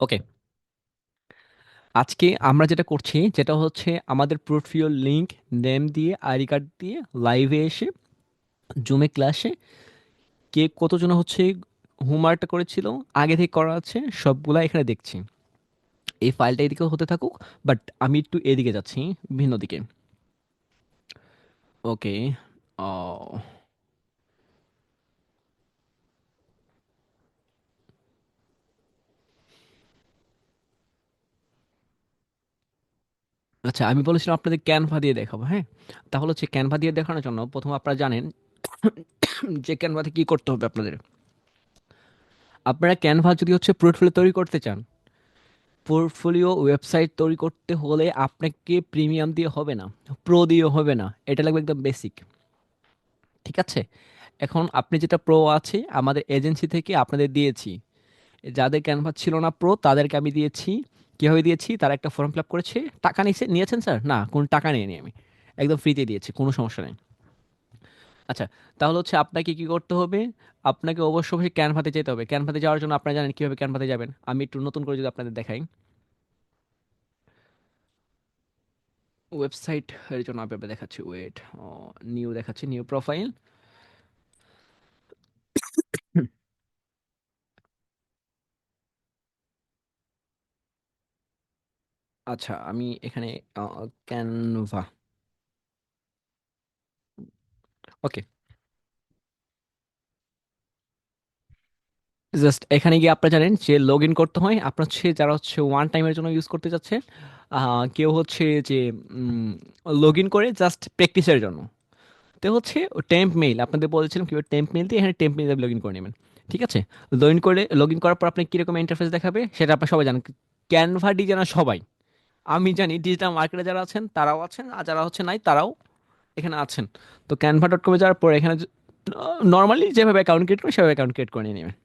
ওকে, আজকে আমরা যেটা করছি যেটা হচ্ছে আমাদের পোর্টফোলিও লিংক নেম দিয়ে আইডি কার্ড দিয়ে লাইভে এসে জুমে ক্লাসে কে কতজন হচ্ছে হোমওয়ার্কটা করেছিল আগে থেকে করা আছে সবগুলা এখানে দেখছি। এই ফাইলটা এদিকে হতে থাকুক, বাট আমি একটু এদিকে যাচ্ছি, ভিন্ন দিকে। ওকে। ও, আচ্ছা, আমি বলেছিলাম আপনাদের ক্যানভা দিয়ে দেখাবো, হ্যাঁ। তাহলে হচ্ছে ক্যানভা দিয়ে দেখানোর জন্য প্রথম আপনারা জানেন যে ক্যানভাতে কি করতে হবে আপনাদের। আপনারা ক্যানভা যদি হচ্ছে পোর্টফোলিও তৈরি করতে চান, পোর্টফোলিও ওয়েবসাইট তৈরি করতে হলে আপনাকে প্রিমিয়াম দিয়ে হবে না, প্রো দিয়ে হবে না, এটা লাগবে একদম বেসিক। ঠিক আছে? এখন আপনি যেটা প্রো আছে আমাদের এজেন্সি থেকে আপনাদের দিয়েছি, যাদের ক্যানভাস ছিল না প্রো তাদেরকে আমি দিয়েছি। কীভাবে দিয়েছি? তারা একটা ফর্ম ফিল আপ করেছে। টাকা নিয়েছেন স্যার? না, কোনো টাকা নিয়ে আমি একদম ফ্রিতে দিয়েছি, কোনো সমস্যা নেই। আচ্ছা, তাহলে হচ্ছে আপনাকে কি করতে হবে? আপনাকে অবশ্যই ক্যানভাতে যেতে হবে। ক্যানভাতে যাওয়ার জন্য আপনারা জানেন কীভাবে ক্যানভাতে যাবেন। আমি একটু নতুন করে যদি আপনাদের দেখাই, ওয়েবসাইট এর জন্য আমি আপনাকে দেখাচ্ছি, ওয়েট, নিউ দেখাচ্ছি, নিউ প্রোফাইল। আচ্ছা, আমি এখানে ক্যানভা, ওকে, জাস্ট এখানে গিয়ে আপনারা জানেন যে লগ ইন করতে হয়। আপনার হচ্ছে যারা হচ্ছে ওয়ান টাইমের জন্য ইউজ করতে যাচ্ছে, কেউ হচ্ছে যে লগ ইন করে জাস্ট প্র্যাকটিসের জন্য, তো হচ্ছে টেম্প মেইল আপনাদের বলেছিলাম কীভাবে টেম্প মেইল দিয়ে এখানে টেম্প মেইল লগ ইন করে নেবেন। ঠিক আছে? লগ ইন করার পর আপনি কীরকম ইন্টারফেস দেখাবে সেটা আপনার সবাই জানেন। ক্যানভা ডিজাইনার সবাই, আমি জানি ডিজিটাল মার্কেটে যারা আছেন তারাও আছেন, আর যারা হচ্ছে নাই তারাও এখানে আছেন। তো canva.com-এ যাওয়ার পর এখানে নর্মালি যেভাবে অ্যাকাউন্ট ক্রিয়েট করি সেভাবে অ্যাকাউন্ট ক্রিয়েট করে নিয়ে নেবেন।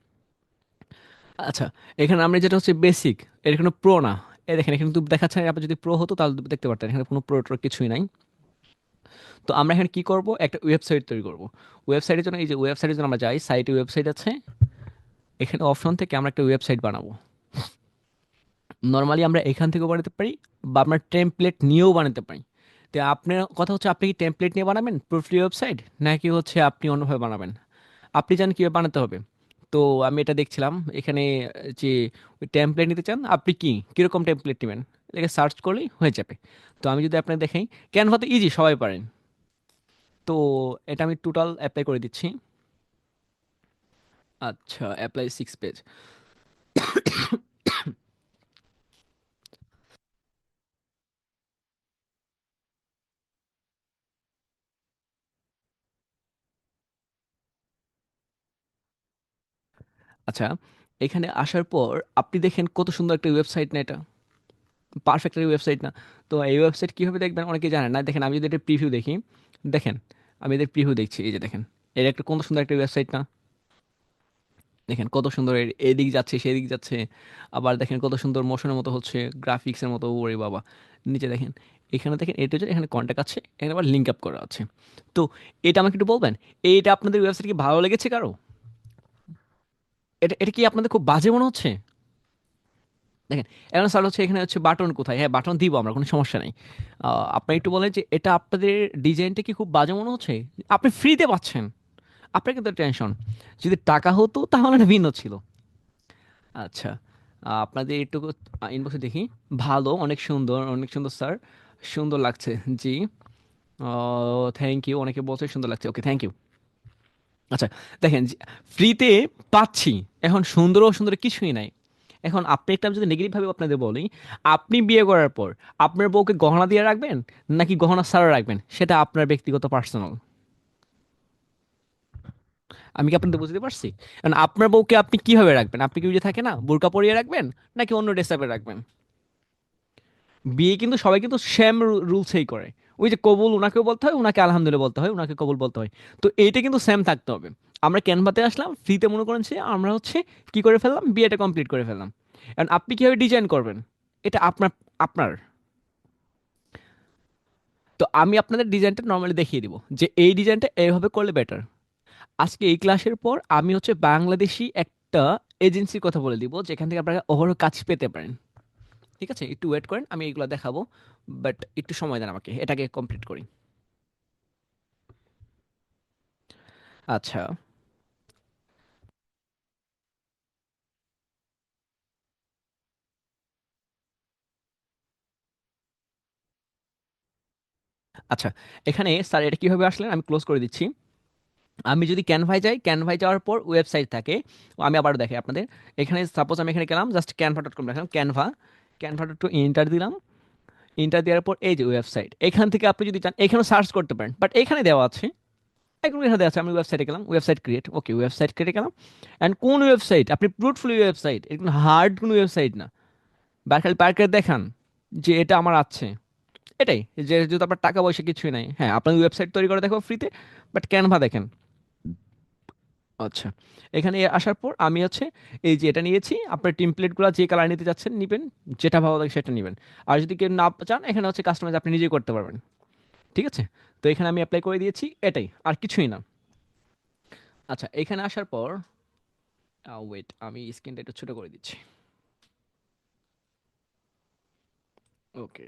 আচ্ছা, এখানে আমরা যেটা হচ্ছে বেসিক, এর কোনো প্রো না। এই দেখেন এখানে কিন্তু দেখাচ্ছে না, আপনি যদি প্রো হতো তাহলে দেখতে পারতেন এখানে কোনো প্রো টো কিছুই নাই। তো আমরা এখানে কি করব? একটা ওয়েবসাইট তৈরি করব। ওয়েবসাইটের জন্য এই যে ওয়েবসাইটের জন্য আমরা যাই, সাইটে ওয়েবসাইট আছে, এখানে অপশন থেকে আমরা একটা ওয়েবসাইট বানাবো। নর্মালি আমরা এখান থেকেও বানাতে পারি, বা আমরা টেমপ্লেট নিয়েও বানাতে পারি। তো আপনার কথা হচ্ছে আপনি কি টেমপ্লেট নিয়ে বানাবেন প্রোফাইল ওয়েবসাইট, নাকি হচ্ছে আপনি অন্যভাবে বানাবেন? আপনি জানেন কীভাবে বানাতে হবে। তো আমি এটা দেখছিলাম এখানে, যে টেমপ্লেট নিতে চান আপনি কীরকম টেমপ্লেট নেবেন, এটাকে সার্চ করলেই হয়ে যাবে। তো আমি যদি আপনাকে দেখাই, ক্যানভা তো ইজি, সবাই পারেন। তো এটা আমি টোটাল অ্যাপ্লাই করে দিচ্ছি। আচ্ছা, অ্যাপ্লাই 6 পেজ। আচ্ছা, এখানে আসার পর আপনি দেখেন কত সুন্দর একটা ওয়েবসাইট না এটা? পারফেক্ট একটা ওয়েবসাইট না? তো এই ওয়েবসাইট কীভাবে দেখবেন অনেকে জানেন না। দেখেন আমি যদি একটা প্রিভিউ দেখি, দেখেন আমি এদের প্রিভিউ দেখছি, এই যে দেখেন, এটা একটা কত সুন্দর একটা ওয়েবসাইট না? দেখেন কত সুন্দর, এদিক যাচ্ছে সেদিক যাচ্ছে, আবার দেখেন কত সুন্দর মোশনের মতো হচ্ছে, গ্রাফিক্সের মতো, ওরে বাবা। নিচে দেখেন, এখানে দেখেন এটা হচ্ছে, এখানে কন্ট্যাক্ট আছে, এখানে আবার লিঙ্ক আপ করা আছে। তো এটা আমাকে একটু বলবেন, এইটা আপনাদের ওয়েবসাইট কি ভালো লেগেছে কারো? এটা এটা কি আপনাদের খুব বাজে মনে হচ্ছে? দেখেন, এখন স্যার হচ্ছে এখানে হচ্ছে বাটন কোথায়? হ্যাঁ, বাটন দিব আমরা, কোনো সমস্যা নেই। আপনি একটু বলেন যে এটা আপনাদের ডিজাইনটা কি খুব বাজে মনে হচ্ছে? আপনি ফ্রিতে পাচ্ছেন, আপনার কিন্তু টেনশন। যদি টাকা হতো তাহলে এটা ভিন্ন ছিল। আচ্ছা, আপনাদের এটুকু ইনবক্সে দেখি। ভালো, অনেক সুন্দর, অনেক সুন্দর স্যার, সুন্দর লাগছে। জি, থ্যাংক ইউ, অনেকে বলছে সুন্দর লাগছে, ওকে থ্যাংক ইউ। আচ্ছা, দেখেন ফ্রিতে পাচ্ছি, এখন সুন্দর ও সুন্দর কিছুই নাই। এখন আপনি একটা যদি নেগেটিভ ভাবে আপনাদের বলি, আপনি বিয়ে করার পর আপনার বউকে গহনা দিয়ে রাখবেন নাকি গহনা ছাড়া রাখবেন, সেটা আপনার ব্যক্তিগত পার্সোনাল। আমি কি আপনাদের বুঝতে পারছি? কারণ আপনার বউকে আপনি কিভাবে রাখবেন? আপনি কি ওই যে থাকে না বোরকা পরিয়ে রাখবেন, নাকি অন্য ড্রেস আপে রাখবেন? বিয়ে কিন্তু সবাই কিন্তু সেম রুলসেই করে। ওই যে কবুল উনাকেও বলতে হয়, উনাকে আলহামদুলিল্লাহ বলতে হয়, উনাকে কবুল বলতে হয়। তো এইটা কিন্তু সেম থাকতে হবে। আমরা ক্যানভাতে আসলাম ফ্রিতে, মনে করেন যে আমরা হচ্ছে কি করে ফেললাম, বিয়েটা কমপ্লিট করে ফেললাম। কারণ আপনি কিভাবে ডিজাইন করবেন এটা আপনার আপনার তো আমি আপনাদের ডিজাইনটা নর্মালি দেখিয়ে দিব যে এই ডিজাইনটা এইভাবে করলে বেটার। আজকে এই ক্লাসের পর আমি হচ্ছে বাংলাদেশি এক একটা এজেন্সির কথা বলে দিব যেখান থেকে আপনারা ওভারঅল কাজ পেতে পারেন। ঠিক আছে, একটু ওয়েট করেন, আমি এগুলো দেখাবো, বাট একটু সময় দেন আমাকে, এটাকে কমপ্লিট করি। আচ্ছা। আচ্ছা, এখানে স্যার এটা কিভাবে আসলেন আমি ক্লোজ করে দিচ্ছি। আমি যদি ক্যানভায় যাই, ক্যানভায় যাওয়ার পর ওয়েবসাইট থাকে, আমি আবার দেখাই আপনাদের। এখানে সাপোজ আমি এখানে গেলাম, জাস্ট ক্যানভা.কম লিখলাম, ক্যানভা.কম এন্টার দিলাম। এন্টার দেওয়ার পর এই যে ওয়েবসাইট, এখান থেকে আপনি যদি চান এখানেও সার্চ করতে পারেন, বাট এখানে দেওয়া আছে, এখন এখানে দেওয়া আছে, আমি ওয়েবসাইটে গেলাম, ওয়েবসাইট ক্রিয়েট, ওকে ওয়েবসাইট ক্রিয়েটে গেলাম। অ্যান্ড কোন ওয়েবসাইট, আপনি ফ্রুটফুলি ওয়েবসাইট, এটা হার্ড কোনো ওয়েবসাইট না, খালি পার্কের দেখান যে এটা আমার আছে, এটাই। যে যেহেতু আপনার টাকা পয়সা কিছুই নাই, হ্যাঁ আপনার ওয়েবসাইট তৈরি করে দেখো ফ্রিতে, বাট ক্যানভা দেখেন। আচ্ছা, এখানে আসার পর আমি হচ্ছে এই যে এটা নিয়েছি, আপনার টেমপ্লেটগুলো যে কালার নিতে যাচ্ছেন নিবেন, যেটা ভালো লাগে সেটা নেবেন। আর যদি কেউ না চান, এখানে হচ্ছে কাস্টমাইজ আপনি নিজেই করতে পারবেন। ঠিক আছে, তো এখানে আমি অ্যাপ্লাই করে দিয়েছি, এটাই আর কিছুই না। আচ্ছা, এখানে আসার পর ওয়েট, আমি স্ক্রিনটা একটু ছোট করে দিচ্ছি। ওকে।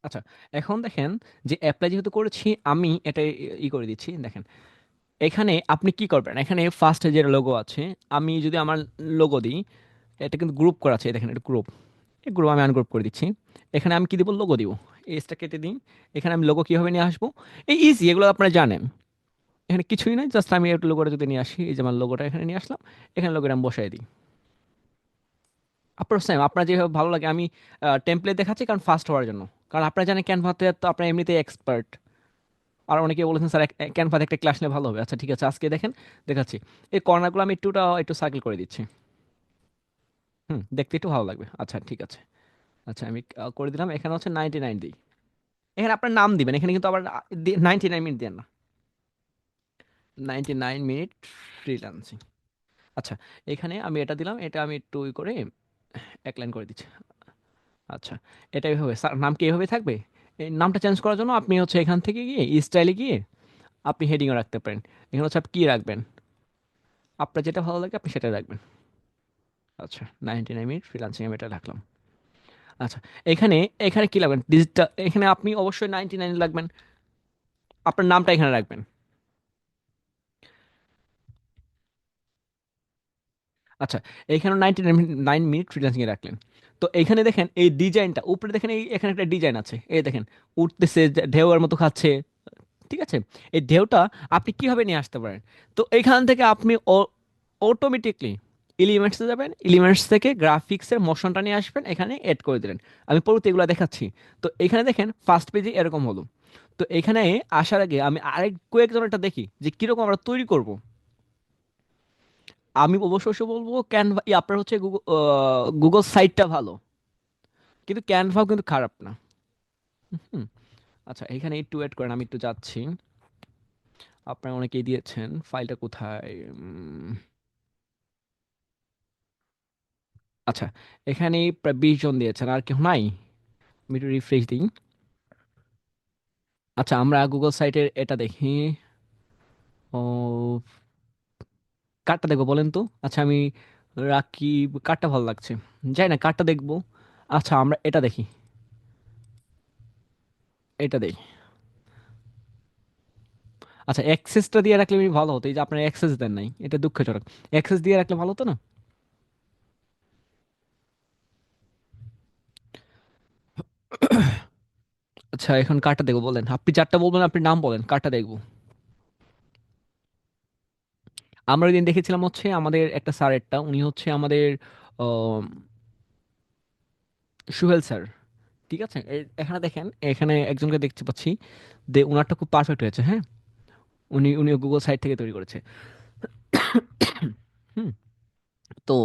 আচ্ছা, এখন দেখেন যে অ্যাপ্লাই যেহেতু করেছি আমি, এটা করে দিচ্ছি, দেখেন এখানে আপনি কি করবেন, এখানে ফার্স্টে যে লোগো আছে, আমি যদি আমার লোগো দিই, এটা কিন্তু গ্রুপ করা আছে, দেখেন এটা গ্রুপ, এই গ্রুপ আমি আনগ্রুপ করে দিচ্ছি। এখানে আমি কি দিব, লোগো দিব, এসটা কেটে দিই। এখানে আমি লোগো কীভাবে নিয়ে আসবো, এই ইজি, এগুলো আপনারা জানেন। এখানে কিছুই নাই, জাস্ট আমি একটু লোগোটা যদি নিয়ে আসি, এই যে আমার লোগোটা এখানে নিয়ে আসলাম, এখানে লোগোটা আমি বসাই দিই। আপনার সেম, আপনার যেভাবে ভালো লাগে, আমি টেমপ্লেট দেখাচ্ছি কারণ ফাস্ট হওয়ার জন্য। কারণ আপনারা জানেন ক্যানভাতে তো আপনার এমনিতেই এক্সপার্ট। আর অনেকে বলেছেন স্যার ক্যানভাতে একটা ক্লাস নিলে ভালো হবে, আচ্ছা ঠিক আছে, আজকে দেখেন দেখাচ্ছি। এই কর্নারগুলো আমি একটু সার্কেল করে দিচ্ছি। দেখতে একটু ভালো লাগবে, আচ্ছা ঠিক আছে। আচ্ছা, আমি করে দিলাম, এখানে হচ্ছে 99 দিই। এখানে আপনার নাম দিবেন, এখানে কিন্তু আবার 99 মিনিট দেন না, 99 মিনিট ফ্রিল্যান্সিং। আচ্ছা, এখানে আমি এটা দিলাম, এটা আমি একটু করে এক লাইন করে দিচ্ছি। আচ্ছা, এটা এইভাবে স্যার নাম কি এইভাবে থাকবে। এই নামটা চেঞ্জ করার জন্য আপনি হচ্ছে এখান থেকে গিয়ে স্টাইলে গিয়ে আপনি হেডিংও রাখতে পারেন। এখানে হচ্ছে আপনি কি রাখবেন, আপনার যেটা ভালো লাগে আপনি সেটা রাখবেন। আচ্ছা, 99 মিনিট ফ্রিল্যান্সিং আমি এটা রাখলাম। আচ্ছা, এখানে এখানে কি লাগবেন, ডিজিটাল, এখানে আপনি অবশ্যই 99 লাগবেন, আপনার নামটা এখানে রাখবেন। আচ্ছা, এইখানে 99 মিনিট ফ্রিল্যান্সিং এ রাখলেন। তো এখানে দেখেন এই ডিজাইনটা উপরে দেখেন, এই এখানে একটা ডিজাইন আছে, এই দেখেন উঠতেছে, ঢেউয়ের মতো খাচ্ছে। ঠিক আছে, এই ঢেউটা আপনি কিভাবে নিয়ে আসতে পারেন। তো এখান থেকে আপনি অটোমেটিকলি এলিমেন্টসে যাবেন, এলিমেন্টস থেকে গ্রাফিক্সের মোশনটা নিয়ে আসবেন, এখানে এড করে দিলেন। আমি পরবর্তী এগুলো দেখাচ্ছি। তো এখানে দেখেন ফার্স্ট পেজে এরকম হলো। তো এখানে আসার আগে আমি আরেক কয়েকজনেরটা দেখি যে কিরকম আমরা তৈরি করব। আমি অবশ্যই বলবো ক্যানভা, আপনার হচ্ছে গুগল, গুগল সাইটটা ভালো, কিন্তু ক্যানভাও কিন্তু খারাপ না। হুম। আচ্ছা, এখানে একটু ওয়েট করেন, আমি একটু যাচ্ছি। আপনারা অনেকেই দিয়েছেন, ফাইলটা কোথায়? আচ্ছা, এখানে প্রায় 20 জন দিয়েছেন, আর কেউ নাই? আমি একটু রিফ্রেশ দিই। আচ্ছা, আমরা গুগল সাইটের এটা দেখি। ও, কার্ডটা দেখবো বলেন তো। আচ্ছা, আমি রাখি, কার্ডটা ভালো লাগছে, যাই না কার্ডটা দেখবো। আচ্ছা, আমরা এটা দেখি, এটা দেখি। আচ্ছা, অ্যাক্সেসটা দিয়ে রাখলে বেশি ভালো হতো, এই যে আপনার অ্যাক্সেস দেন নাই, এটা দুঃখজনক। অ্যাক্সেস দিয়ে রাখলে ভালো হতো না? আচ্ছা, এখন কার্ডটা দেখবো বলেন, আপনি চারটা বলবেন, আপনি নাম বলেন, কার্ডটা দেখবো। আমরা ওই দিন দেখেছিলাম হচ্ছে আমাদের একটা স্যারেরটা, উনি হচ্ছে আমাদের আহ, সুহেল স্যার। ঠিক আছে, এখানে দেখেন, এখানে একজনকে দেখতে পাচ্ছি, ওনারটা খুব পারফেক্ট হয়েছে, হ্যাঁ। উনি গুগল সাইট থেকে তৈরি করেছে। হুম। তো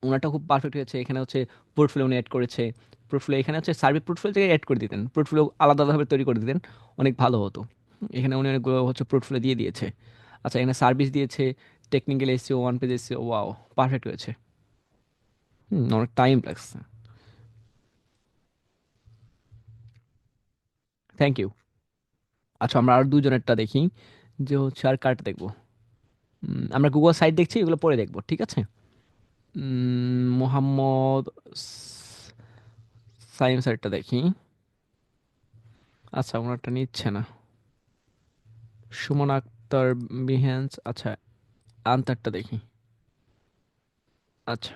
ওনারটা খুব পারফেক্ট হয়েছে, এখানে হচ্ছে পোর্টফোলিও উনি অ্যাড করেছে। পোর্টফোলিও এখানে হচ্ছে সার্ভে পোর্টফোলিও থেকে অ্যাড করে দিতেন, পোর্টফোলিও আলাদাভাবে তৈরি করে দিতেন, অনেক ভালো হতো। এখানে উনি অনেকগুলো হচ্ছে পোর্টফোলিও দিয়ে দিয়েছে। আচ্ছা, এখানে সার্ভিস দিয়েছে, technical SEO, one page SEO, wow, perfect হয়েছে। অনেক টাইম লাগছে। Thank you. আচ্ছা, আমরা আর দুজনেরটা দেখি, যে হচ্ছে আর কার্ড দেখবো। আমরা গুগল সাইট দেখছি, এগুলো পরে দেখবো, ঠিক আছে। মোহাম্মদ সাইম সাইটটা দেখি। আচ্ছা, ওনারটা নিচ্ছে না। সুমন আক্তার বিহেন্স, আচ্ছা, আনতারটা দেখি। আচ্ছা,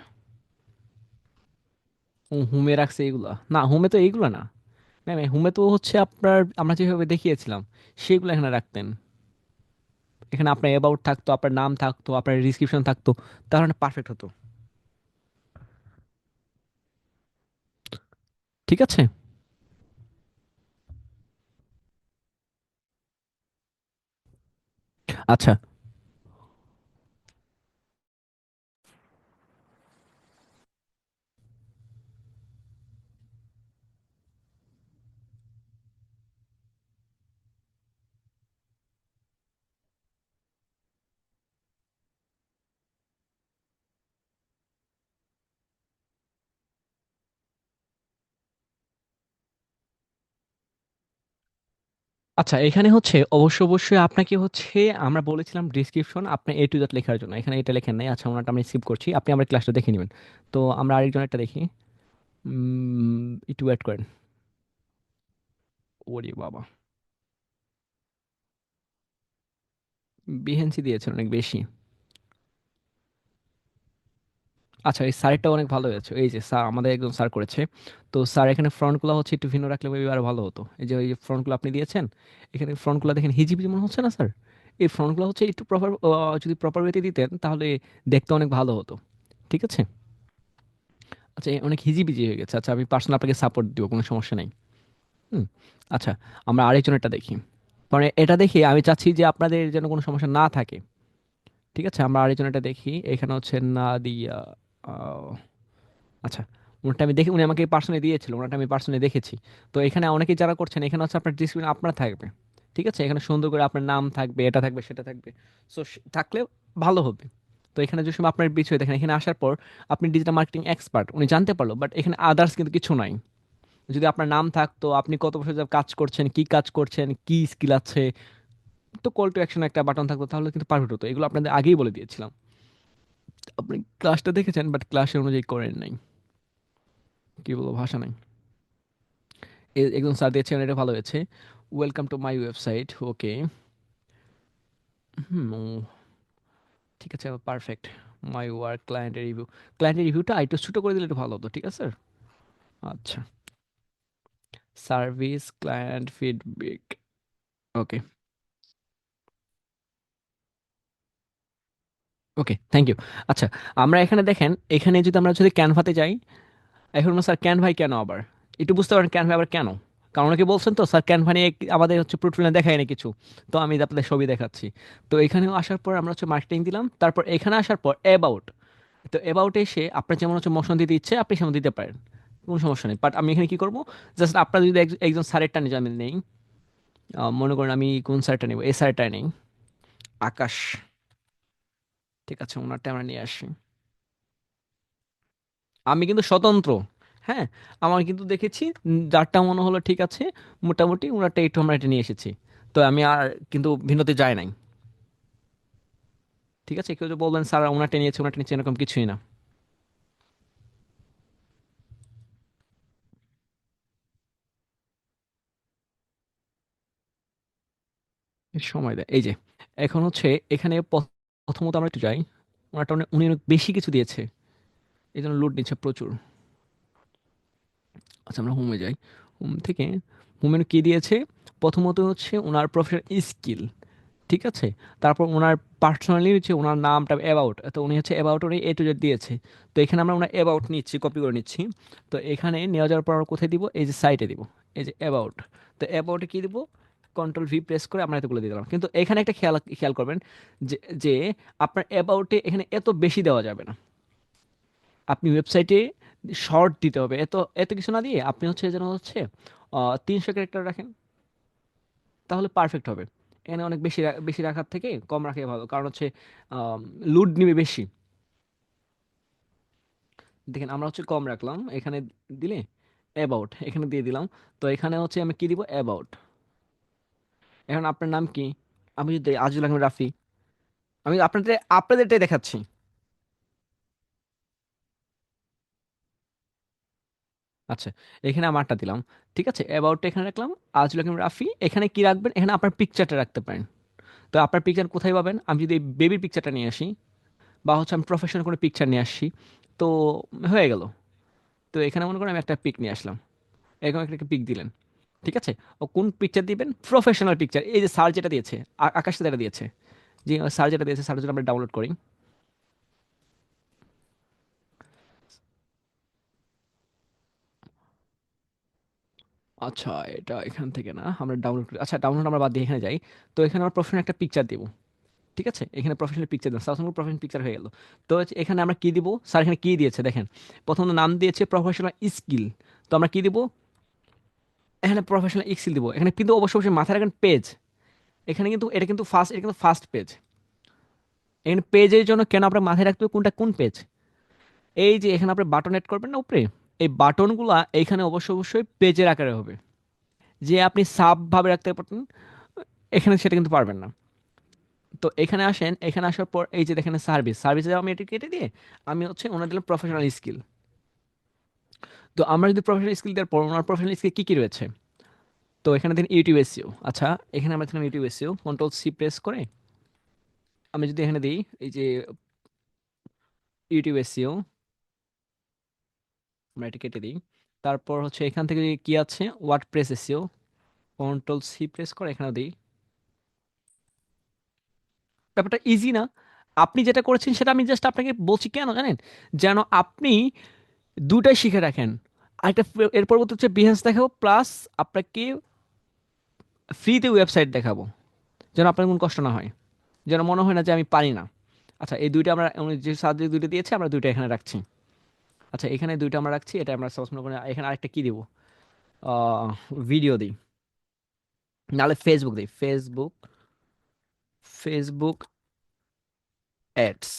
হুমে রাখছে এগুলা না, হুমে তো এইগুলা না। ম্যাম, হুমে তো হচ্ছে আপনার, আমরা যেভাবে দেখিয়েছিলাম সেগুলো এখানে রাখতেন। এখানে আপনার অ্যাবাউট থাকতো, আপনার নাম থাকতো, আপনার ডিসক্রিপশন থাকতো, তাহলে পারফেক্ট হতো। ঠিক আছে। আচ্ছা। আচ্ছা, এখানে হচ্ছে অবশ্য অবশ্যই আপনাকে হচ্ছে, আমরা বলেছিলাম ডিসক্রিপশন আপনি এ টু জেড লেখার জন্য, এখানে এটা লেখেন নাই। আচ্ছা, ওনারটা আমরা স্কিপ করছি, আপনি আমার ক্লাসটা দেখে নেবেন। তো আমরা আরেকজনেরটা দেখি। একটু ওয়েট করেন। ওরে বাবা, বিহেন্সি দিয়েছেন অনেক বেশি। আচ্ছা, এই স্যারটা অনেক ভালো হয়েছে, এই যে স্যার আমাদের একজন স্যার করেছে। তো স্যার এখানে ফ্রন্টগুলো হচ্ছে একটু ভিন্ন রাখলে maybe আরো ভালো হতো। এই যে এই ফ্রন্টগুলো আপনি দিয়েছেন, এখানে ফ্রন্টগুলো দেখেন হিজিবিজি মনে হচ্ছে না স্যার? এই ফ্রন্টগুলো হচ্ছে একটু প্রপার, যদি প্রপার ওয়েতে দিতেন তাহলে দেখতে অনেক ভালো হতো। ঠিক আছে। আচ্ছা, অনেক হিজিবিজি হয়ে গেছে। আচ্ছা, আমি পার্সোনাল আপনাকে সাপোর্ট দিব, কোনো সমস্যা নেই। হুম। আচ্ছা, আমরা আরেকজনেরটা দেখি। মানে এটা দেখি আমি চাচ্ছি যে আপনাদের যেন কোনো সমস্যা না থাকে। ঠিক আছে, আমরা আরেকজনেরটা দেখি। এখানে হচ্ছে নাদিয়া। আচ্ছা, ওনারটা আমি দেখি, উনি আমাকে পার্সোনালি দিয়েছিল, ওনারটা আমি পার্সোনালি দেখেছি। তো এখানে অনেকেই যারা করছেন, এখানে হচ্ছে আপনার ডিসিপ্লিন আপনার থাকবে। ঠিক আছে, এখানে সুন্দর করে আপনার নাম থাকবে, এটা থাকবে, সেটা থাকবে। সো থাকলে ভালো হবে। তো এখানে যে সময় আপনার বিষয় দেখেন, এখানে আসার পর আপনি ডিজিটাল মার্কেটিং এক্সপার্ট উনি জানতে পারলো, বাট এখানে আদার্স কিন্তু কিছু নাই। যদি আপনার নাম থাকতো, আপনি কত বছর যাবত কাজ করছেন, কি কাজ করছেন, কি স্কিল আছে, তো কল টু অ্যাকশন একটা বাটন থাকতো, তাহলে কিন্তু পারফেক্ট হতো। এগুলো আপনাদের আগেই বলে দিয়েছিলাম। আপনি ক্লাসটা দেখেছেন, বাট ক্লাসের অনুযায়ী করেন নাই। কি বলবো, ভাষা নাই। একজন স্যার দিয়েছেন, এটা ভালো হয়েছে। ওয়েলকাম টু মাই ওয়েবসাইট, ওকে। হুম, ঠিক আছে, পারফেক্ট। মাই ওয়ার্ক, ক্লায়েন্টের রিভিউ। ক্লায়েন্টের রিভিউটা একটু ছোটো করে দিলে একটু ভালো হতো, ঠিক আছে। আচ্ছা, service client feedback, okay. Okay, thank you. আচ্ছা, আমরা এখানে দেখেন, এখানে যদি আমরা যদি ক্যানভাতে যাই, এখন স্যার ক্যানভাই কেন আবার, একটু বুঝতে পারেন ক্যানভা আবার কেন। কারণ অনেকে বলছেন তো স্যার ক্যানভা নিয়ে আমাদের হচ্ছে পোর্টফোলিও দেখায় না কিছু। তো আমি আপনাদের ছবি দেখাচ্ছি। তো এখানেও আসার পর আমরা হচ্ছে মার্কেটিং দিলাম, তারপর এখানে আসার পর অ্যাবাউট। তো অ্যাবাউটে এসে আপনার যেমন হচ্ছে মোশন দিতে ইচ্ছে আপনি সেমন দিতে পারেন, কোনো সমস্যা নেই। বাট আমি এখানে কি করবো, জাস্ট আপনার যদি একজন স্যারেরটা নিয়ে আমি নেই, মনে করেন আমি কোন স্যারটা নেব, এই স্যারটা নেই, আকাশ। ঠিক আছে, ওনারটা আমরা নিয়ে আসি। আমি কিন্তু স্বতন্ত্র। হ্যাঁ, আমার কিন্তু দেখেছি, যারটা মনে হলো ঠিক আছে, মোটামুটি ওনারটা একটু আমরা এটা নিয়ে এসেছি। তো আমি আর কিন্তু ভিন্নতে যাই নাই। ঠিক আছে, কেউ যদি বলবেন স্যার ওনারটা নিয়েছে, ওনারটা নিচ্ছে, এরকম কিছুই না। সময় দেয়, এই যে এখন হচ্ছে এখানে প্রথমত আমরা একটু যাই। ওনারটা উনি অনেক বেশি কিছু দিয়েছে, এই জন্য লোড নিচ্ছে প্রচুর। আচ্ছা, আমরা হোমে যাই। হোম থেকে, হোমে কি দিয়েছে, প্রথমত হচ্ছে ওনার প্রফেশনাল স্কিল। ঠিক আছে। তারপর ওনার পার্সোনালি হচ্ছে ওনার নামটা অ্যাবাউট, তো উনি হচ্ছে অ্যাবাউট উনি এ টু জেড দিয়েছে। তো এখানে আমরা ওনার অ্যাবাউট নিচ্ছি, কপি করে নিচ্ছি। তো এখানে নিয়ে যাওয়ার পর আমরা কোথায় দিব, এই যে সাইটে দিব, এই যে অ্যাবাউট। তো অ্যাবাউটে কি দিব, কন্ট্রোল ভি প্রেস করে আমরা এতগুলো দিয়ে দিলাম। কিন্তু এখানে একটা খেয়াল খেয়াল করবেন, যে যে আপনার অ্যাবাউটে এখানে এত বেশি দেওয়া যাবে না। আপনি ওয়েবসাইটে শর্ট দিতে হবে, এত এত কিছু না দিয়ে আপনি হচ্ছে যেন হচ্ছে 300 ক্যারেক্টার রাখেন, তাহলে পারফেক্ট হবে। এখানে অনেক বেশি বেশি রাখার থেকে কম রাখাই ভালো, কারণ হচ্ছে লোড নিবে বেশি। দেখেন, আমরা হচ্ছে কম রাখলাম এখানে, দিলে অ্যাবাউট এখানে দিয়ে দিলাম। তো এখানে হচ্ছে আমি কি দিব, অ্যাবাউট। এখন আপনার নাম কি? আমি যদি আজিজুল আহমেদ রাফি, আমি আপনাদেরটাই দেখাচ্ছি। আচ্ছা, এখানে আমারটা দিলাম। ঠিক আছে, অ্যাবাউটটা এখানে রাখলাম। আজিজুল আহমেদ রাফি, এখানে কি রাখবেন? এখানে আপনার পিকচারটা রাখতে পারেন। তো আপনার পিকচার কোথায় পাবেন? আমি যদি বেবির পিকচারটা নিয়ে আসি, বা হচ্ছে আমি প্রফেশনাল কোনো পিকচার নিয়ে আসছি, তো হয়ে গেল। তো এখানে মনে করেন আমি একটা পিক নিয়ে আসলাম, এরকম একটা পিক দিলেন। ঠিক আছে, ও কোন পিকচার দিবেন? Professional picture. এই যে স্যার যেটা দিয়েছে, আকাশ যেটা দিয়েছে, যে স্যার যেটা দিয়েছে, স্যার যদি আমরা ডাউনলোড করি। আচ্ছা, এটা এখান থেকে না, আমরা ডাউনলোড করি। আচ্ছা, ডাউনলোড আমরা বাদ দিয়ে এখানে যাই। তো এখানে আমরা প্রফেশনাল একটা পিকচার দিব। ঠিক আছে, এখানে প্রফেশনাল পিকচার দিলাম, স্যামসাং প্রফেশনাল পিকচার হয়ে গেল। তো হচ্ছে এখানে আমরা কি দিব? স্যার এখানে কি দিয়েছে দেখেন, প্রথম নাম দিয়েছে প্রফেশনাল স্কিল। তো আমরা কি দিব? এখানে প্রফেশনাল স্কিল দিব। এখানে কিন্তু অবশ্যই অবশ্যই মাথায় রাখবেন পেজ। এখানে কিন্তু এটা কিন্তু ফার্স্ট, এটা কিন্তু ফার্স্ট পেজ। এখানে পেজের জন্য কেন আপনার মাথায় রাখতে হবে কোনটা কোন পেজ? এই যে এখানে আপনি বাটন এড করবেন না উপরে, এই বাটনগুলা এইখানে অবশ্যই অবশ্যই পেজের আকারে হবে। যে আপনি সাব ভাবে রাখতে পারতেন, এখানে সেটা কিন্তু পারবেন না। তো এখানে আসেন, এখানে আসার পর এই যে দেখেন সার্ভিস, সার্ভিসে আমি এটা কেটে দিয়ে আমি হচ্ছে ওনার দিলাম প্রফেশনাল স্কিল। তো আমরা যদি প্রফেশনাল স্কিল দেওয়ার পর ওনার প্রফেশনাল স্কিল কী কী রয়েছে, তো এখানে দিন ইউটিউব এসইও। আচ্ছা, এখানে আমরা দিলাম YouTube SEO, control C press করে আমি যদি এখানে দিই এই যে ইউটিউব এসইও, আমরা এটা কেটে দিই। তারপর হচ্ছে এখান থেকে কি আছে, WordPress SEO, control C press করে এখানে দিই। ব্যাপারটা ইজি না? আপনি যেটা করেছেন সেটা আমি জাস্ট আপনাকে বলছি কেন জানেন? যেন আপনি দুটাই শিখে রাখেন। আরেকটা এর পরবর্তী হচ্ছে বিহেন্স দেখাবো, প্লাস আপনাকে ফ্রিতে ওয়েবসাইট দেখাবো, যেন আপনার কোনো কষ্ট না হয়, যেন মনে হয় না যে আমি পারি না। আচ্ছা, এই দুইটা আমরা উনি যে সাবজেক্ট দুইটা দিয়েছে আমরা দুইটা এখানে রাখছি। আচ্ছা, এখানে দুইটা আমরা রাখছি, এটা আমরা সাপোজ মনে করি এখানে আরেকটা কি দিব, ভিডিও দিই, নাহলে ফেসবুক দিই, ফেসবুক, ফেসবুক অ্যাডস।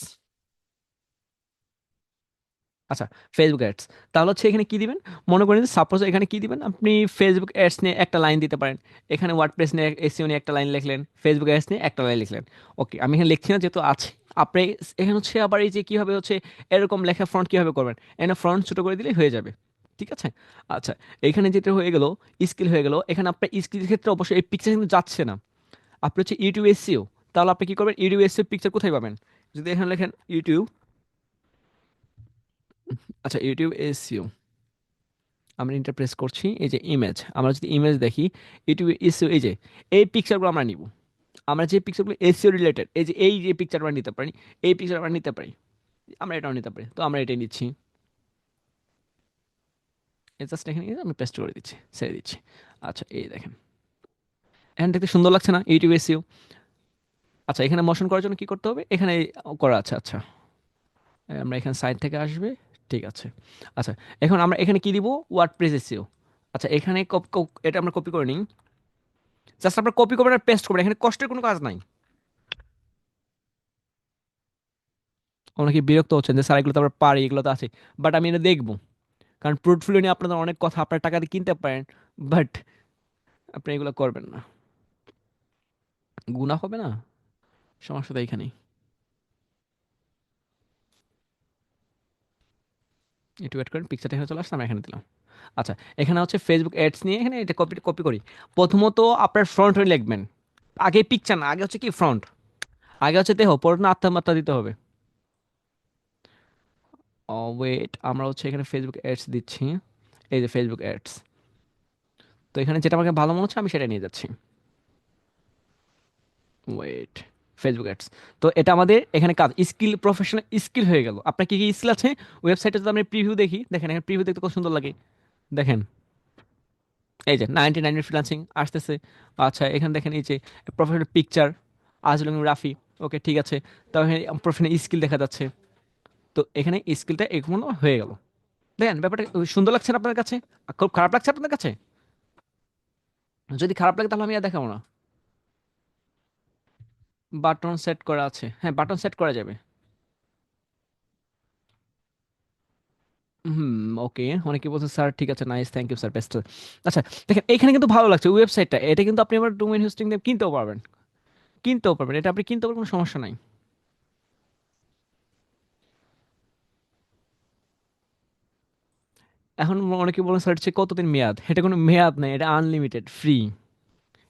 আচ্ছা, ফেসবুক অ্যাডস। তাহলে হচ্ছে এখানে কি দিবেন? মনে করেন সাপোজ এখানে কি দিবেন, আপনি ফেসবুক অ্যাডস নিয়ে একটা লাইন দিতে পারেন। এখানে ওয়ার্ডপ্রেস নিয়ে এসইও নিয়ে একটা লাইন লিখলেন, ফেসবুক অ্যাডস নিয়ে একটা লাইন লিখলেন। ওকে, আমি এখানে লিখছি না যেহেতু আছে। আপনি এখানে হচ্ছে আবার এই যে কীভাবে হচ্ছে এরকম লেখা ফ্রন্ট কীভাবে করবেন, এখানে ফ্রন্ট ছোটো করে দিলেই হয়ে যাবে। ঠিক আছে। আচ্ছা, এখানে যেটা হয়ে গেল, স্কিল হয়ে গেল। এখানে আপনার স্কিলের ক্ষেত্রে অবশ্যই এই পিকচার কিন্তু যাচ্ছে না। আপনি হচ্ছে ইউটিউব এসইও, তাহলে আপনি কি করবেন? ইউটিউব এসইও পিকচার কোথায় পাবেন? যদি এখানে লেখেন ইউটিউব, আচ্ছা ইউটিউব এসইও, আমরা ইন্টারপ্রেস করছি এই যে ইমেজ, আমরা যদি ইমেজ দেখি ইউটিউব এসইও, এই যে এই পিকচারগুলো আমরা নিব। আমরা যে পিকচারগুলো এসইও রিলেটেড, এই যে পিকচার আমরা নিতে পারি, এই পিকচার আমরা নিতে পারি, আমরা এটাও নিতে পারি। তো আমরা এটাই নিচ্ছি। জাস্ট এখানে আমি পেস্ট করে দিচ্ছি, ছেড়ে দিচ্ছি। আচ্ছা, এই দেখেন, এখান দেখতে সুন্দর লাগছে না ইউটিউব এসইও? আচ্ছা, এখানে মোশন করার জন্য কি করতে হবে? এখানে করা আছে। আচ্ছা, আমরা এখানে সাইড থেকে আসবে। ঠিক আছে। আচ্ছা, এখন আমরা এখানে কি দিব? WordPress SEO. আচ্ছা, এখানে এটা আমরা কপি করে নিই। জাস্ট আমরা কপি করবেন আর পেস্ট করবেন, এখানে কষ্টের কোনো কাজ নাই। অনেকে বিরক্ত হচ্ছেন যে স্যার এগুলো তো আমরা পারি, এগুলো তো আছে, বাট আমি এটা দেখবো। কারণ পোর্টফোলিও নিয়ে আপনাদের অনেক কথা, আপনার টাকা দিয়ে কিনতে পারেন, বাট আপনি এগুলো করবেন না, গুনাহ হবে না? সমস্যা তো এইখানেই। একটু ওয়েট করেন, পিকচারটা এখানে চলে আসছে, আমরা এখানে দিলাম। আচ্ছা, এখানে হচ্ছে ফেসবুক অ্যাডস নিয়ে এখানে এটা কপি কপি করি। প্রথমত আপনার ফ্রন্ট হয়ে লিখবেন, আগে পিকচার না, আগে হচ্ছে কি ফ্রন্ট, আগে হচ্ছে দেহ, পরে না আত্মমাত্রা দিতে হবে। ওয়েট, আমরা হচ্ছে এখানে ফেসবুক অ্যাডস দিচ্ছি, এই যে ফেসবুক অ্যাডস। তো এখানে যেটা আমাকে ভালো মনে হচ্ছে আমি সেটা নিয়ে যাচ্ছি। Wait, Facebook ads. তো এটা আমাদের এখানে কাজ, স্কিল, প্রফেশনাল স্কিল হয়ে গেল। আপনার কি কি স্কিল আছে? ওয়েবসাইটে যদি আমরা প্রিভিউ দেখি, দেখেন এখানে প্রিভিউ দেখতে কত সুন্দর লাগে। দেখেন এই যে 99 ফ্রিল্যান্সিং আসতেছে। আচ্ছা, এখানে দেখেন এই যে প্রফেশনাল পিকচার, আজলম রাফি। ওকে, ঠিক আছে। তাহলে প্রফেশনাল স্কিল দেখা যাচ্ছে। তো এখানে স্কিলটা এখনো হয়ে গেল। দেখেন ব্যাপারটা সুন্দর লাগছে না আপনার কাছে? খুব খারাপ লাগছে আপনার কাছে? যদি খারাপ লাগে তাহলে আমি আর দেখাবো না। বাটন সেট করা আছে, হ্যাঁ বাটন সেট করা যাবে। হুম, ওকে, অনেকে বলছে স্যার ঠিক আছে, nice, thank you sir, best. আচ্ছা, দেখেন এখানে কিন্তু ভালো লাগছে ওয়েবসাইটটা, এটা কিন্তু আপনি আবার ডোমেইন হোস্টিং দিয়ে কিনতেও পারবেন, কিনতেও পারবেন, এটা আপনি কিনতে পারবেন, কোনো সমস্যা নাই। এখন অনেকে বলেন স্যার হচ্ছে কতদিন মেয়াদ, এটা কোনো মেয়াদ নাই, এটা আনলিমিটেড ফ্রি।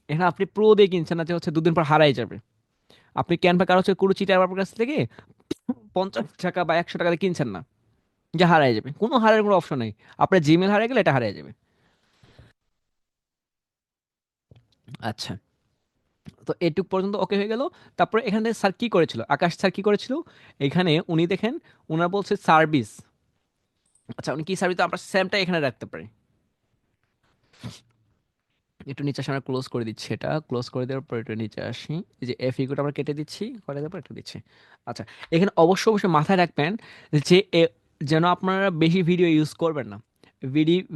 এখানে আপনি প্রো দিয়ে কিনছেন না যে হচ্ছে দুদিন পর হারাই যাবে। আপনি ক্যানভা কারো হচ্ছে কোনো চিটার বাবার কাছ থেকে 50 টাকা বা 100 টাকা দিয়ে কিনছেন না যে হারাই যাবে, কোনো হারার কোনো অপশন নেই। আপনার জিমেল হারিয়ে গেলে এটা হারিয়ে যাবে। আচ্ছা, তো এটুক পর্যন্ত ওকে হয়ে গেল। তারপরে এখানে স্যার কি করেছিল, আকাশ স্যার কি করেছিল, এখানে উনি দেখেন, ওনার বলছে সার্ভিস। আচ্ছা, উনি কি সার্ভিস, আমরা সেমটা এখানে রাখতে পারি। একটু নিচে আসে, আমরা ক্লোজ করে দিচ্ছি, এটা ক্লোজ করে দেওয়ার পর একটু নিচে আসি, এই যে এফ ইকুইট আমরা কেটে দিচ্ছি, করে দেওয়ার পর একটু দিচ্ছি। আচ্ছা, এখানে অবশ্যই অবশ্যই মাথায় রাখবেন যে যেন আপনারা বেশি ভিডিও ইউজ করবেন না।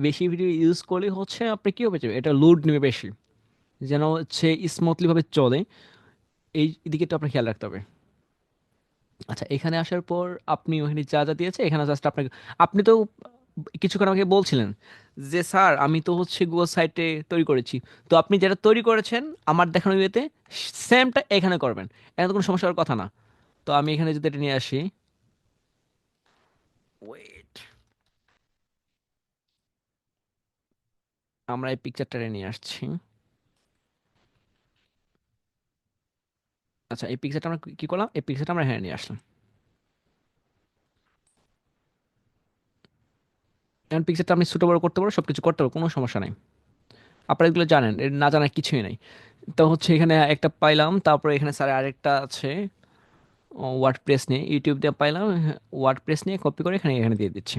বেশি ভিডিও ইউজ করলে হচ্ছে আপনি কি হবে যে এটা লোড নেবে বেশি, যেন হচ্ছে স্মুথলি ভাবে চলে, এই দিকে একটু আপনার খেয়াল রাখতে হবে। আচ্ছা, এখানে আসার পর আপনি ওখানে যা যা দিয়েছে এখানে জাস্ট আপনাকে, আপনি তো কিছুক্ষণ আমাকে বলছিলেন যে স্যার আমি তো হচ্ছে গুগল সাইটে তৈরি করেছি, তো আপনি যেটা তৈরি করেছেন আমার দেখানো ইয়েতে সেমটা এখানে করবেন, এখানে তো কোনো সমস্যা হওয়ার কথা না। তো আমি এখানে যদি এটা নিয়ে আসি, ওয়েট, আমরা এই পিকচারটা নিয়ে আসছি। আচ্ছা, এই পিকচারটা আমরা কি করলাম, এই পিকচারটা আমরা এখানে নিয়ে আসলাম। এখন পিকচারটা আপনি ছোট বড় করতে পারো, সবকিছু করতে পারো, কোনো সমস্যা নাই। আপনারা এগুলো জানেন, এর না জানার কিছুই নাই। তো হচ্ছে এখানে একটা পাইলাম, তারপরে এখানে স্যার আরেকটা আছে ওয়ার্ড প্রেস নিয়ে, ইউটিউব দিয়ে পাইলাম, ওয়ার্ড প্রেস নিয়ে কপি করে এখানে এখানে দিয়ে দিচ্ছি।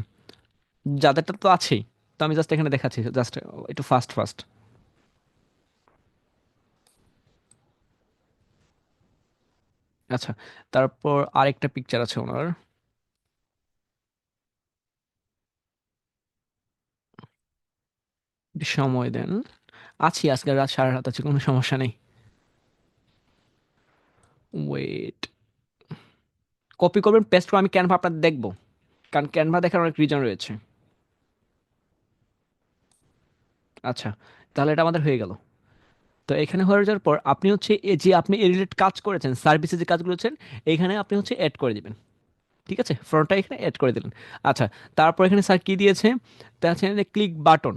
যাদেরটা তো আছেই, তো আমি জাস্ট এখানে দেখাচ্ছি, জাস্ট একটু ফাস্ট ফাস্ট। আচ্ছা, তারপর আরেকটা পিকচার আছে ওনার, একটু সময় দেন। আছি, আজকে রাত 7:30 আছে, কোনো সমস্যা নেই। ওয়েট, কপি করবেন, পেস্ট করে আমি ক্যানভা আপনার দেখবো, কারণ ক্যানভা দেখার অনেক রিজন রয়েছে। আচ্ছা, তাহলে এটা আমাদের হয়ে গেল। তো এখানে হয়ে যাওয়ার পর আপনি হচ্ছে এই যে আপনি এই রিলেট কাজ করেছেন, সার্ভিসে যে কাজগুলো করেছেন, এখানে আপনি হচ্ছে অ্যাড করে দিবেন। ঠিক আছে, ফ্রন্টটা এখানে অ্যাড করে দিলেন। আচ্ছা, তারপর এখানে স্যার কি দিয়েছে, তা আছে ক্লিক বাটন,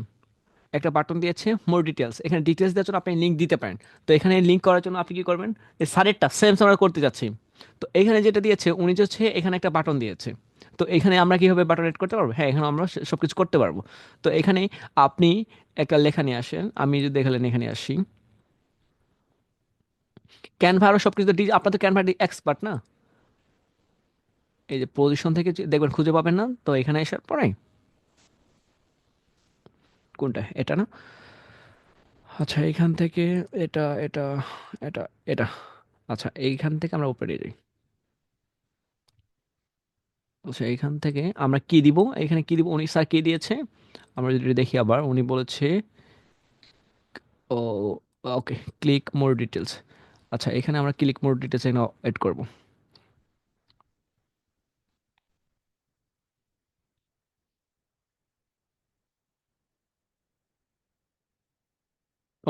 একটা বাটন দিয়েছে মোর ডিটেলস, এখানে ডিটেলস দেওয়ার জন্য আপনি লিঙ্ক দিতে পারেন। তো এখানে লিঙ্ক করার জন্য আপনি কি করবেন, এই স্যারেরটা সেম আমরা করতে যাচ্ছি। তো এখানে যেটা দিয়েছে উনি যে হচ্ছে এখানে একটা বাটন দিয়েছে, তো এখানে আমরা কিভাবে বাটন এড করতে পারবো, হ্যাঁ এখানে আমরা সব কিছু করতে পারবো। তো এখানে আপনি একটা লেখা নিয়ে আসেন, আমি যদি এখানে এখানে আসি, ক্যানভা আরও সব কিছু, আপনার তো ক্যানভা এক্সপার্ট না, এই যে পজিশন থেকে দেখবেন খুঁজে পাবেন না, তো এখানে আসার পরে কোনটা, এটা না? আচ্ছা, এইখান থেকে এটা, এটা, এটা, এটা, আচ্ছা এইখান থেকে আমরা উপরে যাই। আচ্ছা, এইখান থেকে আমরা কি দিব, এখানে কি দিব, উনি স্যার কি দিয়েছে, আমরা যদি দেখি আবার উনি বলেছে, ও ওকে, ক্লিক মোর ডিটেলস। আচ্ছা, এখানে আমরা ক্লিক মোর ডিটেলস এখানে এড করব।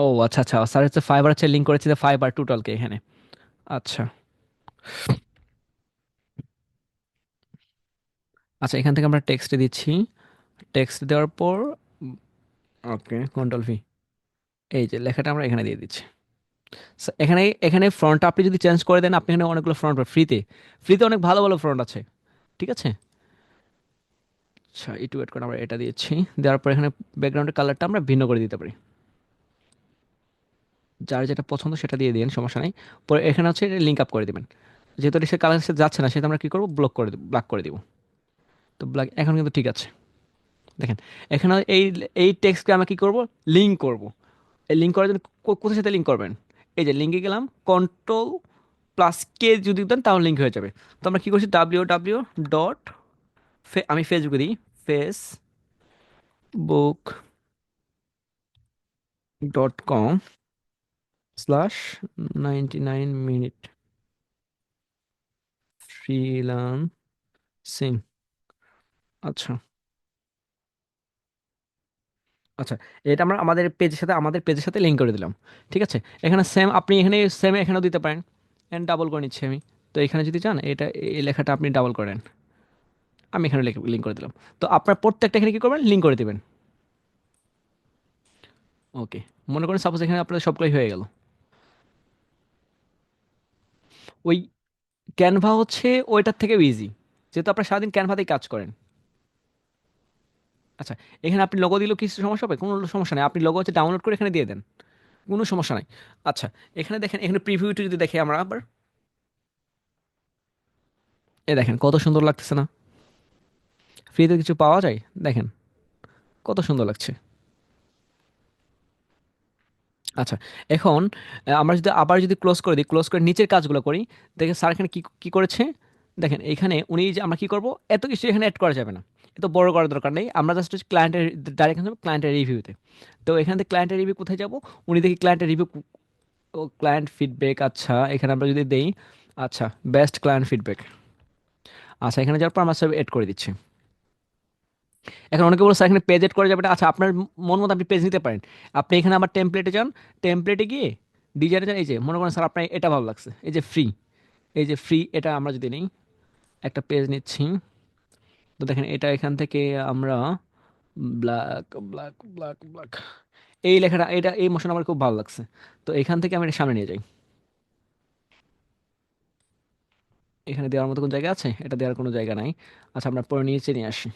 ও আচ্ছা আচ্ছা, স্যার হচ্ছে ফাইবার হচ্ছে লিঙ্ক করেছে ফাইবার টোটালকে এখানে। আচ্ছা, আচ্ছা, এখান থেকে আমরা টেক্সট দিচ্ছি, টেক্সট দেওয়ার পর ওকে কন্ট্রোল ভি, এই যে লেখাটা আমরা এখানে দিয়ে দিচ্ছি। এখানে এখানে ফ্রন্ট আপনি যদি চেঞ্জ করে দেন, আপনি এখানে অনেকগুলো ফ্রন্ট ফ্রিতে, ফ্রিতে অনেক ভালো ভালো ফ্রন্ট আছে। ঠিক আছে, আচ্ছা একটু ওয়েট করে, আমরা এটা দিচ্ছি, দেওয়ার পর এখানে ব্যাকগ্রাউন্ডের কালারটা আমরা ভিন্ন করে দিতে পারি, যার যেটা পছন্দ সেটা দিয়ে দিন, সমস্যা নেই। পরে এখানে হচ্ছে লিঙ্ক আপ করে দিবেন, যেহেতু সে কালার সাথে যাচ্ছে না, সেটা আমরা কি করবো, ব্লক করে দিব। তো ব্লক এখন কিন্তু ঠিক আছে। দেখেন, এখানে এই এই টেক্সটকে আমরা কি করব, লিঙ্ক করব। এই লিঙ্ক করার জন্য কোথার সাথে লিঙ্ক করবেন, এই যে লিঙ্কে গেলাম, কন্ট্রোল প্লাস কে যদি দেন তাহলে লিঙ্ক হয়ে যাবে। তো আমরা কি করছি, ডাব্লিউ ডাব্লিউ ডট, আমি ফেসবুকে দিই, facebook.com/99 মিনিট ফ্রিলান্সিং। আচ্ছা, আচ্ছা, এটা আমরা আমাদের পেজের সাথে লিঙ্ক করে দিলাম। ঠিক আছে, এখানে সেম, আপনি এখানে সেম এখানেও দিতে পারেন। এন্ড ডাবল করে নিচ্ছি আমি। তো এখানে যদি চান এটা, এই লেখাটা আপনি ডাবল করেন, আমি এখানে লিঙ্ক করে দিলাম। তো আপনার প্রত্যেকটা এখানে কি করবেন, লিঙ্ক করে দিবেন। ওকে, মনে করেন সাপোজ এখানে আপনার সবগুলোই হয়ে গেল। ওই ক্যানভা হচ্ছে ওইটার থেকেও ইজি, যেহেতু আপনার সারাদিন ক্যানভাতেই কাজ করেন। আচ্ছা, এখানে আপনি লোগো দিলেও কিছু সমস্যা হবে? কোনো সমস্যা নেই, আপনি লোগো হচ্ছে ডাউনলোড করে এখানে দিয়ে দেন, কোনো সমস্যা নাই। আচ্ছা, এখানে দেখেন, এখানে প্রিভিউটি যদি দেখি আমরা আবার, এ দেখেন কত সুন্দর লাগতেছে না? ফ্রিতে কিছু পাওয়া যায়, দেখেন কত সুন্দর লাগছে। আচ্ছা, এখন আমরা যদি আবার যদি ক্লোজ করে দিই, ক্লোজ করে নিচের কাজগুলো করি, দেখেন স্যার এখানে কি কি করেছে। দেখেন এখানে উনি যে, আমরা কি করব, এত কিছু এখানে অ্যাড করা যাবে না, এত বড় করার দরকার নেই। আমরা জাস্ট ক্লায়েন্টের ডাইরেক্ট ক্লায়েন্টের রিভিউতে। তো এখান থেকে ক্লায়েন্টের রিভিউ কোথায় যাব, উনি দেখি ক্লায়েন্টের রিভিউ ও ক্লায়েন্ট ফিডব্যাক। আচ্ছা, এখানে আমরা যদি দেই, আচ্ছা, বেস্ট ক্লায়েন্ট ফিডব্যাক। আচ্ছা, এখানে যাওয়ার পর আমরা সব এড করে দিচ্ছি। এখন অনেকে বলে স্যার এখানে পেজ এড করা যাবে না। আচ্ছা, আপনার মন মতো আপনি পেজ নিতে পারেন। আপনি এখানে আবার টেমপ্লেটে যান, টেমপ্লেটে গিয়ে ডিজাইনে যান। এই যে মনে করেন স্যার আপনার এটা ভালো লাগছে, এই যে ফ্রি, এই যে ফ্রি, এটা আমরা যদি নিই, একটা পেজ নিচ্ছি। তো দেখেন এটা এখান থেকে আমরা ব্ল্যাক ব্ল্যাক ব্ল্যাক ব্ল্যাক, এই লেখাটা, এটা এই মোশন আমার খুব ভালো লাগছে। তো এখান থেকে আমি এটা সামনে নিয়ে যাই। এখানে দেওয়ার মতো কোনো জায়গা আছে? এটা দেওয়ার কোনো জায়গা নাই। আচ্ছা, আমরা পরে নিচে নিয়ে আসি,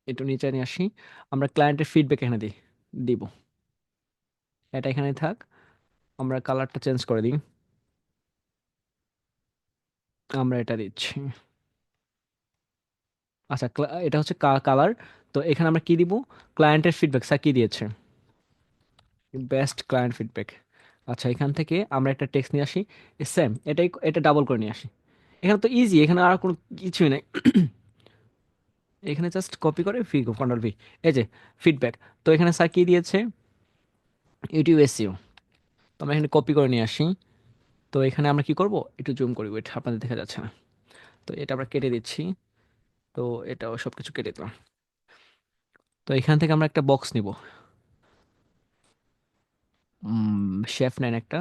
একটু নিচে নিয়ে আসি। আমরা ক্লায়েন্টের ফিডব্যাক এখানে দিব। এটা এখানে থাক, আমরা কালারটা চেঞ্জ করে দিই। আমরা এটা দিচ্ছি। আচ্ছা, এটা হচ্ছে কালার। তো এখানে আমরা কি দিব, ক্লায়েন্টের ফিডব্যাক স্যার কি দিয়েছে, বেস্ট ক্লায়েন্ট ফিডব্যাক। আচ্ছা, এখান থেকে আমরা একটা টেক্সট নিয়ে আসি, সেম এটাই, এটা ডাবল করে নিয়ে আসি। এখানে তো ইজি, এখানে আর কোনো কিছুই নেই। এখানে জাস্ট কপি করে কন্ট্রোল ভি, এই যে ফিডব্যাক। তো এখানে স্যার কি দিয়েছে, ইউটিউব এসইও। তো আমরা এখানে কপি করে নিয়ে আসি। তো এখানে আমরা কি করব, একটু জুম করি, ওয়েট, আপনাদের দেখা যাচ্ছে না। তো এটা আমরা কেটে দিচ্ছি। তো এটাও সব কিছু কেটে দিলাম। তো এখান থেকে আমরা একটা বক্স নিব, শেফ নেন একটা।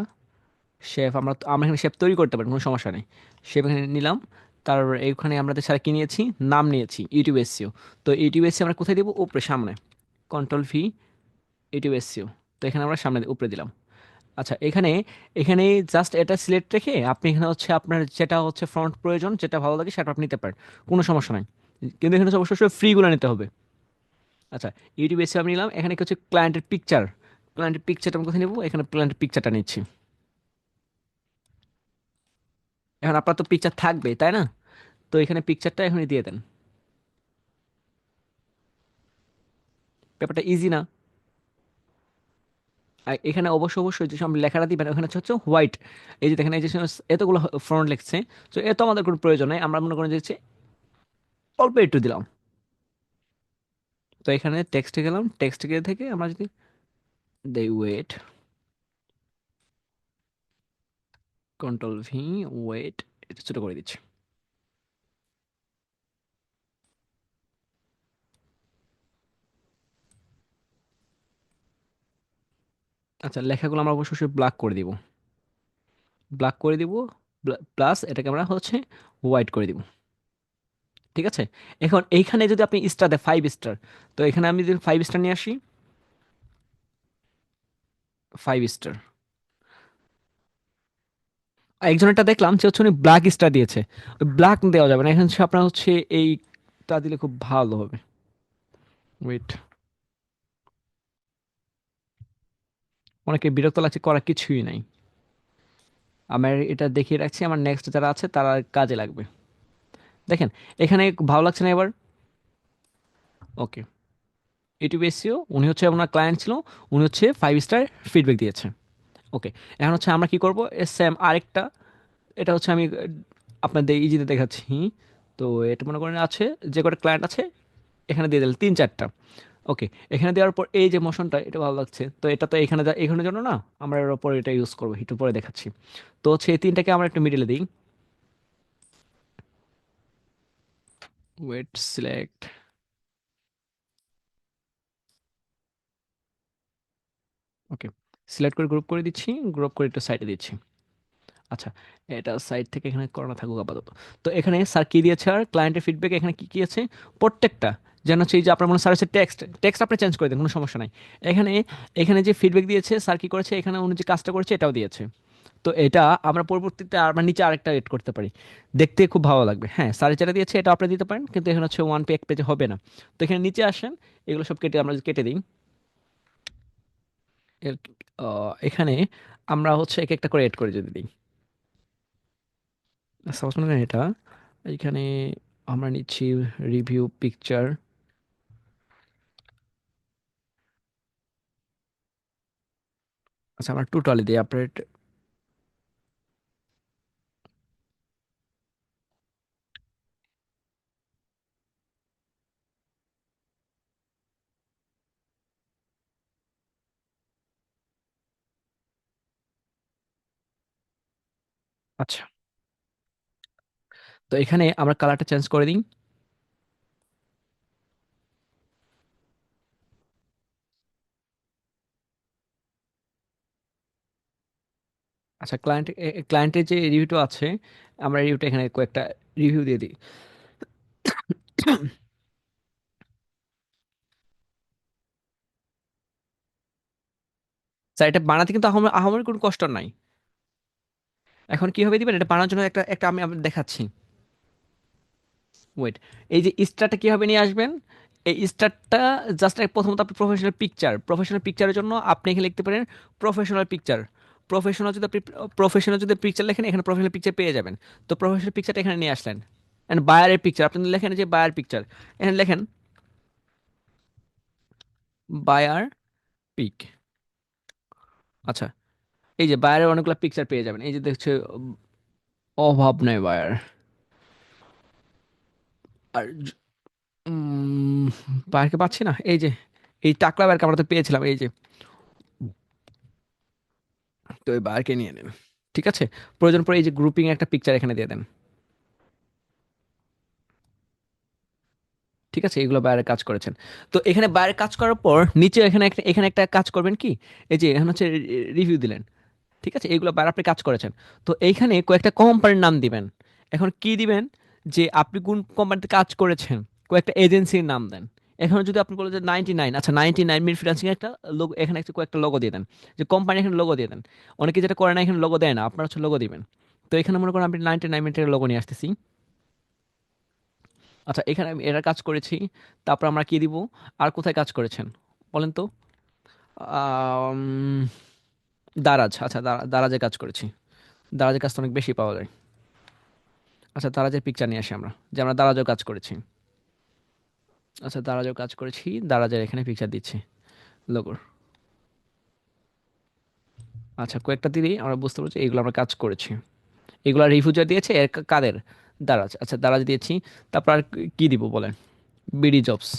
শেফ, আমরা এখানে শেফ তৈরি করতে পারি, কোনো সমস্যা নেই। শেফ এখানে নিলাম। তার এইখানে আমরা সারা কি নিয়েছি, নাম নিয়েছি ইউটিউব এসইও। তো ইউটিউব এসইও আমরা কোথায় দেবো, উপরে সামনে, কন্ট্রোল ভি, ইউটিউব এসইও। তো এখানে আমরা সামনে উপরে দিলাম। আচ্ছা, এখানে এখানে জাস্ট এটা সিলেক্ট রেখে আপনি এখানে হচ্ছে আপনার যেটা হচ্ছে ফ্রন্ট প্রয়োজন, যেটা ভালো লাগে সেটা আপনি নিতে পারেন, কোনো সমস্যা নাই। কিন্তু এখানে অবশ্যই ফ্রিগুলো নিতে হবে। আচ্ছা, ইউটিউব এসে আমি নিলাম। এখানে কি হচ্ছে ক্লায়েন্টের পিকচার, ক্লায়েন্টের পিকচারটা আমি কোথায় নেবো, এখানে ক্লায়েন্টের পিকচারটা নিচ্ছি। এখন আপনার তো পিকচার থাকবে তাই না? তো এখানে পিকচারটা এখনই দিয়ে দেন। ব্যাপারটা ইজি না? আর এখানে অবশ্যই যে সব লেখাটা দিবেন ওখানে হচ্ছে হচ্ছে হোয়াইট। এই যে দেখেন, এই যে এতগুলো ফ্রন্ট লিখছে। তো এত আমাদের কোনো প্রয়োজন নাই, আমরা মনে করেন যে হচ্ছে অল্প একটু দিলাম। তো এখানে টেক্সটে গেলাম, টেক্সটে গিয়ে থেকে আমরা যদি দেই ওয়েট, কন্ট্রোল ভি, ওয়েট, এটা ছোট করে দিচ্ছি। আচ্ছা, লেখাগুলো আমরা অবশ্যই ব্ল্যাক করে দিব, ব্ল্যাক করে দিব। প্লাস এটাকে আমরা হচ্ছে হোয়াইট করে দিব। ঠিক আছে, এখন এইখানে যদি আপনি স্টার দেয় 5 স্টার, তো এখানে আমি যদি 5 স্টার নিয়ে আসি, 5 স্টার। একজনেরটা দেখলাম যে হচ্ছে উনি ব্ল্যাক স্টার দিয়েছে, ওই ব্ল্যাক দেওয়া যাবে না, এখানে হচ্ছে আপনার হচ্ছে এইটা দিলে খুব ভালো হবে। ওয়েট, অনেকে বিরক্ত লাগছে, করার কিছুই নাই। আমার এটা দেখিয়ে রাখছি, আমার নেক্সট যারা আছে তারা কাজে লাগবে। দেখেন এখানে ভালো লাগছে না এবার? ওকে, ইউটিউব এসিও, উনি হচ্ছে ওনার ক্লায়েন্ট ছিল, উনি হচ্ছে 5 স্টার ফিডব্যাক দিয়েছে। ওকে, এখন হচ্ছে আমরা কি করব, সেম আরেকটা, এটা হচ্ছে আমি আপনাদের ইজিতে দেখাচ্ছি। তো এটা মনে করেন আছে, যে কটা ক্লায়েন্ট আছে এখানে দিয়ে দিলে 3-4টা। ওকে, এখানে দেওয়ার পর এই যে মোশনটা, এটা ভালো লাগছে, তো এটা তো এখানে এখানের জন্য না, আমরা এর উপর এটা ইউজ করবো, একটু পরে দেখাচ্ছি। তো হচ্ছে এই তিনটাকে আমরা একটু মিডিলে দিই। ওয়েট, সিলেক্ট, ওকে, সিলেক্ট করে গ্রুপ করে দিচ্ছি, গ্রুপ করে একটু সাইডে দিচ্ছি। আচ্ছা, এটা সাইড থেকে এখানে করানো থাকুক আপাতত। তো এখানে স্যার কি দিয়েছে, আর ক্লায়েন্টের ফিডব্যাক এখানে কি কি আছে, প্রত্যেকটা যেন হচ্ছে এই যে আপনার মনে স্যার হচ্ছে টেক্সট টেক্সট আপনি চেঞ্জ করে দেন, কোনো সমস্যা নাই। এখানে এখানে যে ফিডব্যাক দিয়েছে স্যার কি করেছে, এখানে উনি যে কাজটা করেছে এটাও দিয়েছে। তো এটা আমরা পরবর্তীতে আমরা নিচে আরেকটা এড করতে পারি, দেখতে খুব ভালো লাগবে। হ্যাঁ, স্যার যেটা দিয়েছে এটা আপনি দিতে পারেন, কিন্তু এখানে হচ্ছে ওয়ান পে এক পেজে হবে না। তো এখানে নিচে আসেন, এগুলো সব কেটে আমরা কেটে দিই। এর এখানে আমরা হচ্ছে এক একটা করে এড করে যদি দিই, সাপোজ মনে করেন এটা এইখানে আমরা নিচ্ছি রিভিউ পিকচার। আচ্ছা, আমরা টোটালি দিই আপডেট। আচ্ছা, তো এখানে আমরা কালারটা চেঞ্জ করে দিই। আচ্ছা, ক্লায়েন্টের যে রিভিউটা আছে, আমরা রিভিউটা এখানে কয়েকটা রিভিউ দিয়ে দিই। স্যার, এটা বানাতে কিন্তু আহামরি কোনো কষ্ট নাই। এখন কিভাবে দিবেন এটা বানানোর জন্য একটা একটা আমি আপনাদের দেখাচ্ছি। ওয়েট, এই যে স্টারটা কিভাবে নিয়ে আসবেন, এই স্টারটা জাস্ট প্রথমত আপনি প্রফেশনাল পিকচারের জন্য আপনি এখানে লিখতে পারেন প্রফেশনাল পিকচার। প্রফেশনাল যদি পিকচার লেখেন, এখানে প্রফেশনাল পিকচার পেয়ে যাবেন। তো প্রফেশনাল পিকচারটা এখানে নিয়ে আসলেন। অ্যান্ড বায়ারের পিকচার আপনি লেখেন, যে বায়ার পিকচার এখানে লেখেন বায়ার পিক। আচ্ছা, এই যে বায়ারের অনেকগুলো পিকচার পেয়ে যাবেন, এই যে দেখছে অভাব নেই বায়ার। আর বায়ারকে পাচ্ছি না, এই যে এই টাকলা বায়ারকে আমরা তো পেয়েছিলাম, এই যে। তো এই বায়ারকে নিয়ে নিন, ঠিক আছে। প্রয়োজন পড়ে এই যে গ্রুপিং একটা পিকচার এখানে দিয়ে দেন, ঠিক আছে। এগুলো বাইরে কাজ করেছেন। তো এখানে বাইরে কাজ করার পর নিচে এখানে একটা কাজ করবেন কি, এই যে এখানে হচ্ছে রিভিউ দিলেন, ঠিক আছে। এগুলো বাইরে আপনি কাজ করেছেন। তো এইখানে কয়েকটা কোম্পানির নাম দিবেন। এখন কি দিবেন, যে আপনি কোন কোম্পানিতে কাজ করেছেন, কয়েকটা এজেন্সির নাম দেন। এখানে যদি আপনি বলেন যে 99, আচ্ছা 99 মিনিট ফ্রিল্যান্সিং একটা লোগো, এখানে একটা কয়েকটা লোগো দিয়ে দেন, যে কোম্পানি এখানে লোগো দিয়ে দেন। অনেকে যেটা করে না, এখানে লোগো দেয় না, আপনার হচ্ছে লোগো দিবেন। তো এখানে মনে করেন আপনি 99 মিনিটের লোগো নিয়ে আসতেছি। আচ্ছা, এখানে আমি এটার কাজ করেছি। তারপর আমরা কি দিব, আর কোথায় কাজ করেছেন বলেন তো। আম, দারাজ, আচ্ছা দারাজে কাজ করেছি। দারাজের কাজ তো অনেক বেশি পাওয়া যায়। আচ্ছা, দারাজের পিকচার নিয়ে আসি আমরা, যে আমরা দারাজেও কাজ করেছি। আচ্ছা, দারাজেও কাজ করেছি, দারাজের এখানে পিকচার দিচ্ছি লোগোর। আচ্ছা, কয়েকটা দিলেই আমরা বুঝতে পারছি এগুলো আমরা কাজ করেছি। এগুলো রিফিউজার দিয়েছে কাদের, দারাজ। আচ্ছা, দারাজ দিয়েছি। তারপর আর কি দিব বলেন, বিডি জবস,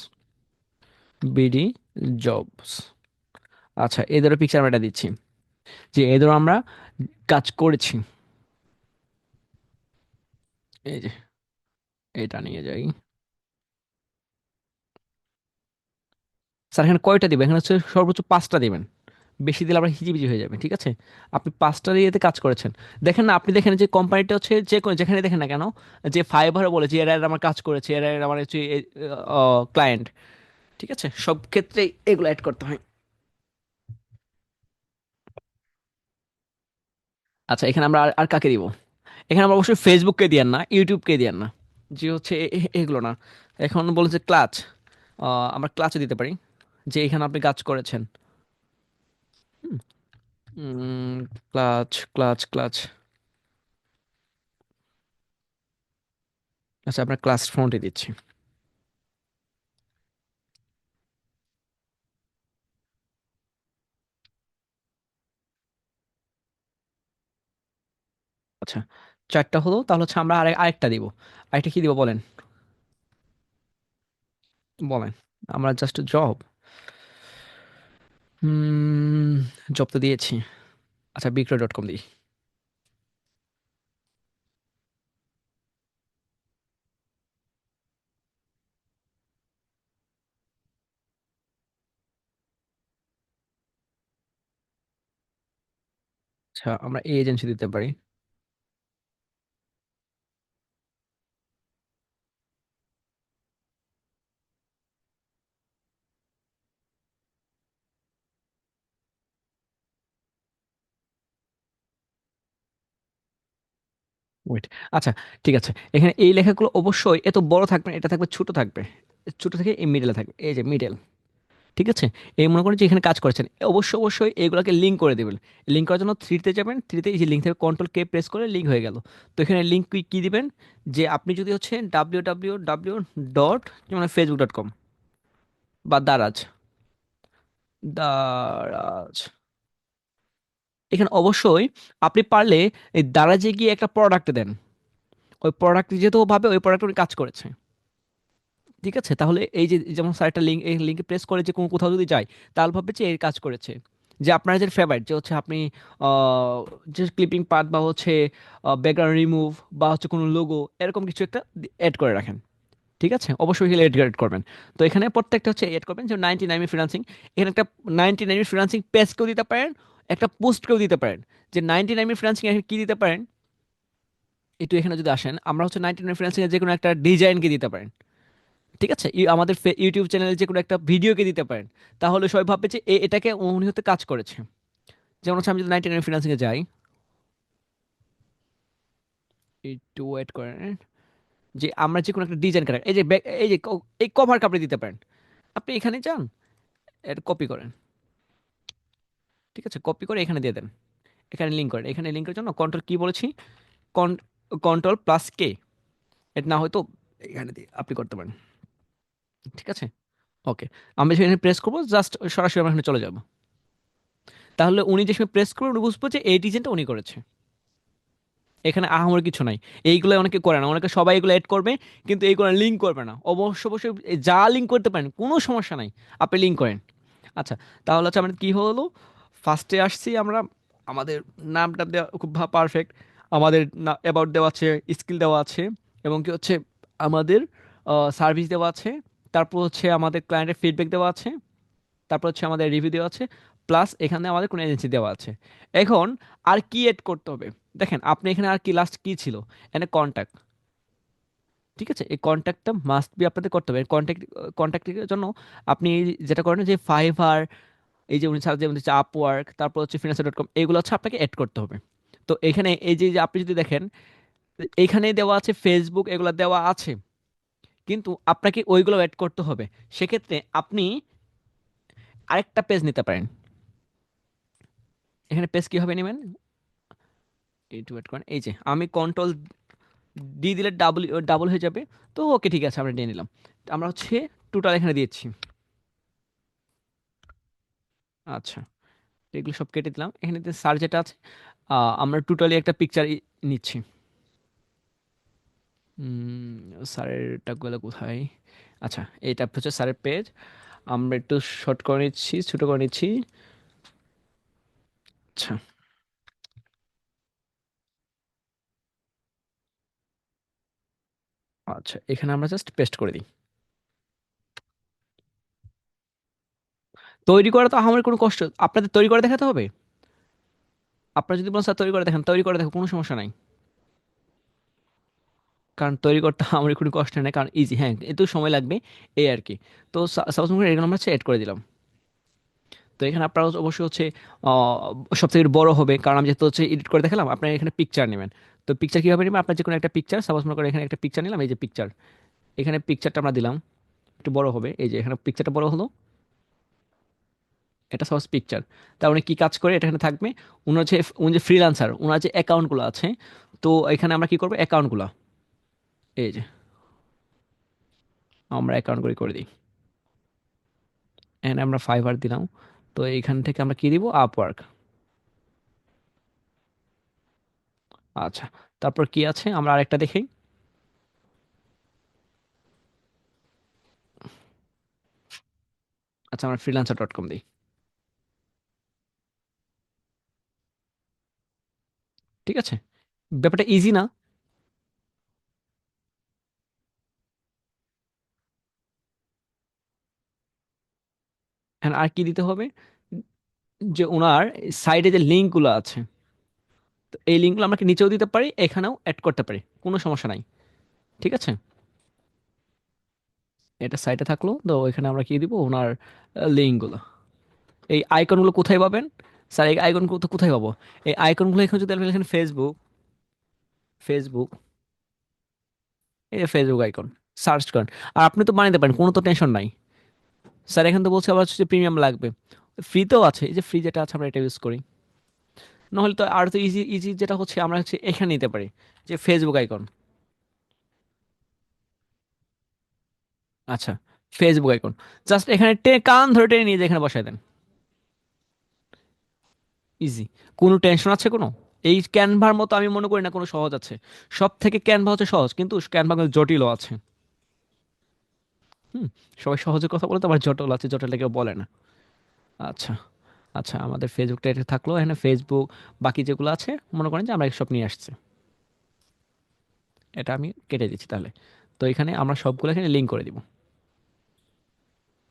বিডি জবস। আচ্ছা, এদেরও পিকচার আমরা এটা দিচ্ছি, যে এদেরও আমরা কাজ করেছি। এই যে এটা নিয়ে যাই। স্যার, এখানে কয়টা দিবেন, এখানে হচ্ছে সর্বোচ্চ 5টা দিবেন। বেশি দিলে আবার হিজিবিজি হয়ে যাবে, ঠিক আছে। আপনি 5টা দিয়েতে কাজ করেছেন। দেখেন না, আপনি দেখেন যে কোম্পানিটা হচ্ছে যে যেখানে দেখেন না কেন, যে ফাইবারও বলে যে এরা এরা আমার কাজ করেছে, এরা এরা আমার হচ্ছে ক্লায়েন্ট, ঠিক আছে। সব ক্ষেত্রেই এগুলো অ্যাড করতে হয়। আচ্ছা, এখানে আমরা আর আর কাকে দিব, এখানে আমরা অবশ্যই ফেসবুককে দিয়েন না, ইউটিউবকে দিয়েন না, যে হচ্ছে এগুলো না। এখন বলুন যে ক্লাচ, আমরা ক্লাচে দিতে পারি, যে এখানে আপনি কাজ করেছেন। Clutch, clutch. আচ্ছা, আপনার ক্লাস ফ্রন্টে দিচ্ছি। আচ্ছা, 4টা হলো, তাহলে হচ্ছে আমরা আরেকটা দিব। আরেকটা কি দিব বলেন, বলেন। আমরা জাস্ট জব, জব তো দিয়েছি। আচ্ছা, বিক্রয়.কম দিই। আচ্ছা, আমরা এই এজেন্সি দিতে পারি। ওয়েট, আচ্ছা, ঠিক আছে। এখানে এই লেখাগুলো অবশ্যই এত বড় থাকবে না, এটা থাকবে ছোট থাকবে। ছোট থেকে এই মিডলে থাকবে, এই যে মিডল। ঠিক আছে, এই মনে করেন যে এখানে কাজ করেছেন, অবশ্যই অবশ্যই এগুলোকে লিঙ্ক করে দেবেন। লিঙ্ক করার জন্য থ্রিতে যাবেন, থ্রিতে এই যে লিঙ্ক থেকে কন্ট্রোল কে প্রেস করে লিঙ্ক হয়ে গেল। তো এখানে লিঙ্ক কি কি দিবেন, যে আপনি যদি হচ্ছে www. মানে facebook.com বা দারাজ, দারাজ, এখানে অবশ্যই আপনি পারলে এই দারাজে গিয়ে একটা প্রোডাক্ট দেন। ওই প্রোডাক্ট যেহেতু ও ভাবে ওই প্রোডাক্ট উনি কাজ করেছে। ঠিক আছে, তাহলে এই যে যেমন স্যার একটা লিঙ্ক, এই লিঙ্কে প্রেস করে যে কোনো কোথাও যদি যায়, তাহলে ভাববে যে এই কাজ করেছে। যে আপনার যে ফেভারিট যে হচ্ছে আপনি আহ, যে ক্লিপিং পার্ট বা হচ্ছে ব্যাকগ্রাউন্ড রিমুভ বা হচ্ছে কোনো লোগো এরকম কিছু একটা অ্যাড করে রাখেন। ঠিক আছে, অবশ্যই এড করবেন। তো এখানে প্রত্যেকটা হচ্ছে এড করবেন, যে 99 ফ্রিল্যান্সিং, এখানে একটা 99 ফ্রিল্যান্সিং পেজকেও দিতে পারেন, একটা পোস্টকেও দিতে পারেন। যে 99 ফ্রিল্যান্সিং এখানে কি দিতে পারেন, একটু এখানে যদি আসেন, আমরা হচ্ছে 99 ফ্রিল্যান্সিং এর যে কোনো একটা ডিজাইনকে দিতে পারেন। ঠিক আছে, আমাদের ইউটিউব চ্যানেলে যে কোনো একটা ভিডিওকে দিতে পারেন। তাহলে সবাই ভাববে যে এটাকে উনি হতে কাজ করেছে। যেমন হচ্ছে আমি যদি 99 ফ্রিল্যান্সিং এ যাই, একটু ওয়েট করেন, যে আমরা যে কোনো একটা ডিজাইন করেন, এই যে এই যে এই কভার কাপড়ে দিতে পারেন। আপনি এখানে যান, এটা কপি করেন। ঠিক আছে, কপি করে এখানে দিয়ে দেন, এখানে লিঙ্ক করেন। এখানে লিঙ্কের জন্য কন্ট্রোল কি বলেছি, কন্ট্রোল প্লাস কে। এটা না হয়তো এখানে দিয়ে আপনি করতে পারেন। ঠিক আছে, ওকে। আমি সেখানে প্রেস করবো, জাস্ট সরাসরি আমরা এখানে চলে যাবো। তাহলে উনি যে সময় প্রেস করবেন উনি বুঝবো যে এই ডিজাইনটা উনি করেছে। এখানে আহামরি কিছু নাই। এইগুলো অনেকে করে না, অনেকে সবাই এগুলো এড করবে কিন্তু এইগুলো লিঙ্ক করবে না। অবশ্য অবশ্যই যা লিঙ্ক করতে পারেন, কোনো সমস্যা নাই, আপনি লিঙ্ক করেন। আচ্ছা, তাহলে হচ্ছে আমাদের কি হলো, ফার্স্টে আসছি আমরা, আমাদের নামটা দেওয়া খুব পারফেক্ট, আমাদের অ্যাবাউট দেওয়া আছে, স্কিল দেওয়া আছে, এবং কি হচ্ছে আমাদের সার্ভিস দেওয়া আছে, তারপর হচ্ছে আমাদের ক্লায়েন্টের ফিডব্যাক দেওয়া আছে, তারপর হচ্ছে আমাদের রিভিউ দেওয়া আছে, প্লাস এখানে আমাদের কোনো এজেন্সি দেওয়া আছে। এখন আর কি এড করতে হবে, দেখেন আপনি এখানে আর কি লাস্ট কি ছিল, এখানে কন্ট্যাক্ট। ঠিক আছে, এই কন্ট্যাক্টটা মাস্ট বি আপনাদের করতে হবে। কন্ট্যাক্টের জন্য আপনি যেটা করেন যে ফাইভার, এই যে উনি ছাড়া যেমন হচ্ছে আপওয়ার্ক, তারপর হচ্ছে ফিনান্সার.কম, এগুলো হচ্ছে আপনাকে অ্যাড করতে হবে। তো এখানে এই যে যে আপনি যদি দেখেন, এখানে দেওয়া আছে ফেসবুক, এগুলো দেওয়া আছে, কিন্তু আপনাকে ওইগুলো অ্যাড করতে হবে। সেক্ষেত্রে আপনি আরেকটা পেজ নিতে পারেন। এখানে পেজ কিভাবে নেবেন, একটু ওয়েট করেন, এই যে আমি কন্ট্রোল ডি দিলে ডাবল ডাবল হয়ে যাবে। তো ওকে, ঠিক আছে, আমরা নিয়ে নিলাম। আমরা হচ্ছে টোটাল এখানে দিয়েছি। আচ্ছা, এগুলো সব কেটে দিলাম। এখানে যে স্যার যেটা আছে, আমরা টোটালি একটা পিকচার নিচ্ছি। স্যারেরটা গুলো কোথায়, আচ্ছা, এইটা হচ্ছে স্যারের পেজ। আমরা একটু শর্ট করে নিচ্ছি, ছোট করে নিচ্ছি। আচ্ছা, আচ্ছা, এখানে আমরা জাস্ট পেস্ট করে দিই। তৈরি করা তো আমার কোনো কষ্ট, আপনাদের তৈরি করে দেখাতে হবে। আপনারা যদি বলেন স্যার তৈরি করে দেখেন, তৈরি করে দেখো, কোনো সমস্যা নাই। কারণ তৈরি করতে আমার কোনো কষ্ট নেই, কারণ ইজি, হ্যাঁ একটু সময় লাগবে, এই আর কি। তো সাপোজ মনে করেন এগুলো আমরা এড করে দিলাম। তো এখানে আপনার অবশ্যই হচ্ছে সব থেকে বড় হবে, কারণ আমি যেহেতু হচ্ছে এডিট করে দেখালাম, আপনার এখানে পিকচার নেবেন। তো পিকচার কীভাবে নেবেন, আপনার যে কোনো একটা পিকচার, সাপোজ মনে করেন এখানে একটা পিকচার নিলাম, এই যে পিকচার, এখানে পিকচারটা আমরা দিলাম, একটু বড় হবে, এই যে এখানে পিকচারটা বড় হলো। এটা সাপোজ পিকচার, তা উনি কী কাজ করে এটা এখানে থাকবে। উনি যে ফ্রিল্যান্সার, ওনার যে অ্যাকাউন্টগুলো আছে, তো এখানে আমরা কি করবো, অ্যাকাউন্টগুলো, এই যে আমরা অ্যাকাউন্টগুলি করে দিই। এখানে আমরা ফাইবার দিলাম। তো এইখান থেকে আমরা কি দিব, আপওয়ার্ক। আচ্ছা, তারপর কি আছে আমরা আরেকটা দেখি। আচ্ছা, আমরা freelancer.com দিই। ঠিক আছে, ব্যাপারটা ইজি না। And আর কি দিতে হবে, যে ওনার সাইডে যে লিঙ্কগুলো আছে, তো এই লিঙ্কগুলো আমরা কি নিচেও দিতে পারি, এখানেও অ্যাড করতে পারি, কোনো সমস্যা নাই। ঠিক আছে, এটা সাইটে থাকলো। তো এখানে আমরা কি দিব, ওনার লিঙ্কগুলো। এই আইকনগুলো কোথায় পাবেন? স্যার এই আইকন কোথায় পাবো? এই আইকনগুলো এখানে যদি আপনি লেখেন ফেসবুক, ফেসবুক, এই যে ফেসবুক আইকন, সার্চ করেন। আর আপনি তো বানাইতে পারেন, কোনো তো টেনশন নাই। স্যার এখানে তো বলছে আবার হচ্ছে প্রিমিয়াম লাগবে, ফ্রিতেও আছে, এই যে ফ্রি যেটা আছে আমরা এটা ইউজ করি। নাহলে তো আর তো ইজি ইজি যেটা হচ্ছে আমরা হচ্ছে এখানে নিতে পারি, যে ফেসবুক আইকন। আচ্ছা, ফেসবুক আইকন, জাস্ট এখানে কান ধরে টেনে নিয়ে যে এখানে বসায় দেন। ইজি, কোনো টেনশন আছে কোনো? এই ক্যানভার মতো আমি মনে করি না কোনো সহজ আছে। সব থেকে ক্যানভা হচ্ছে সহজ, কিন্তু ক্যানভা কিন্তু জটিলও আছে। হুম, সবাই সহজে কথা বলে তো, আবার জটিল আছে, জটিল কেউ বলে না। আচ্ছা, আচ্ছা, আমাদের ফেসবুকটা এটা থাকলো এখানে, ফেসবুক বাকি যেগুলো আছে মনে করেন যে আমরা সব নিয়ে আসছি। এটা আমি কেটে দিচ্ছি তাহলে। তো এখানে আমরা সবগুলো এখানে লিঙ্ক করে দিব।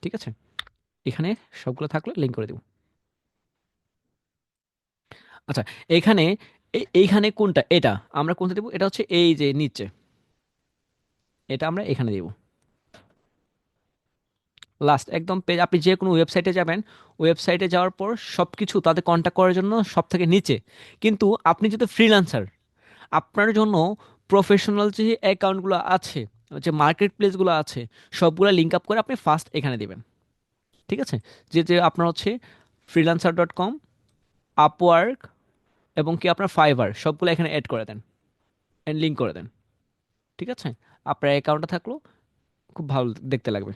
ঠিক আছে, এখানে সবগুলো থাকলে লিঙ্ক করে দিব। আচ্ছা, এখানে এইখানে কোনটা, এটা আমরা কোনটা দিব, এটা হচ্ছে এই যে নিচে, এটা আমরা এখানে দিব। লাস্ট একদম পেজ, আপনি যে কোনো ওয়েবসাইটে যাবেন, ওয়েবসাইটে যাওয়ার পর সব কিছু তাদের কন্ট্যাক্ট করার জন্য সব থেকে নিচে। কিন্তু আপনি যদি ফ্রিল্যান্সার, আপনার জন্য প্রফেশনাল যে অ্যাকাউন্টগুলো আছে, যে মার্কেট প্লেসগুলো আছে, সবগুলো লিঙ্ক আপ করে আপনি ফার্স্ট এখানে দিবেন। ঠিক আছে, যে যে আপনার হচ্ছে freelancer.com, আপওয়ার্ক, এবং কি আপনার ফাইবার, সবগুলো এখানে অ্যাড করে দেন, এন্ড লিঙ্ক করে দেন। ঠিক আছে, আপনার অ্যাকাউন্টটা থাকলো, খুব ভালো দেখতে লাগবে।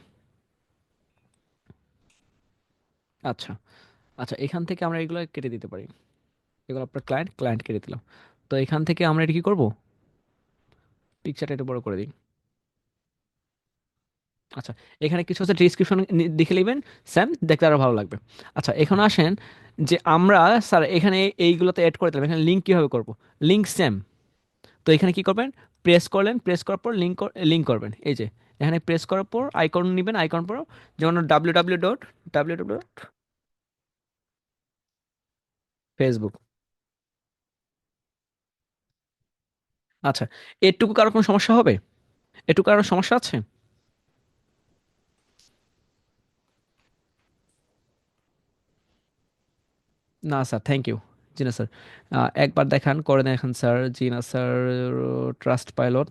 আচ্ছা, আচ্ছা, এখান থেকে আমরা এগুলো কেটে দিতে পারি, এগুলো আপনার ক্লায়েন্ট, ক্লায়েন্ট কেটে দিলাম। তো এখান থেকে আমরা এটা কি করবো, পিকচারটা একটু বড় করে দিই। আচ্ছা, এখানে কিছু হচ্ছে ডিসক্রিপশন দেখে নেবেন, স্যাম দেখতে আরো ভালো লাগবে। আচ্ছা, এখন আসেন যে আমরা, স্যার এখানে এইগুলোতে অ্যাড করে দিলাম, এখানে লিঙ্ক কিভাবে করব? Link same. তো এখানে কি করবেন, প্রেস করলেন, প্রেস করার পর লিঙ্ক, লিঙ্ক করবেন, এই যে এখানে প্রেস করার পর আইকন নেবেন, আইকন পর যেমন www.www. ফেসবুক। আচ্ছা, এটুকু কারো কোনো সমস্যা হবে? এটুকু কারো সমস্যা আছে? না স্যার, থ্যাংক ইউ। জি না স্যার, একবার দেখান, করে দেখান স্যার। জি না স্যার, ট্রাস্ট পাইলট।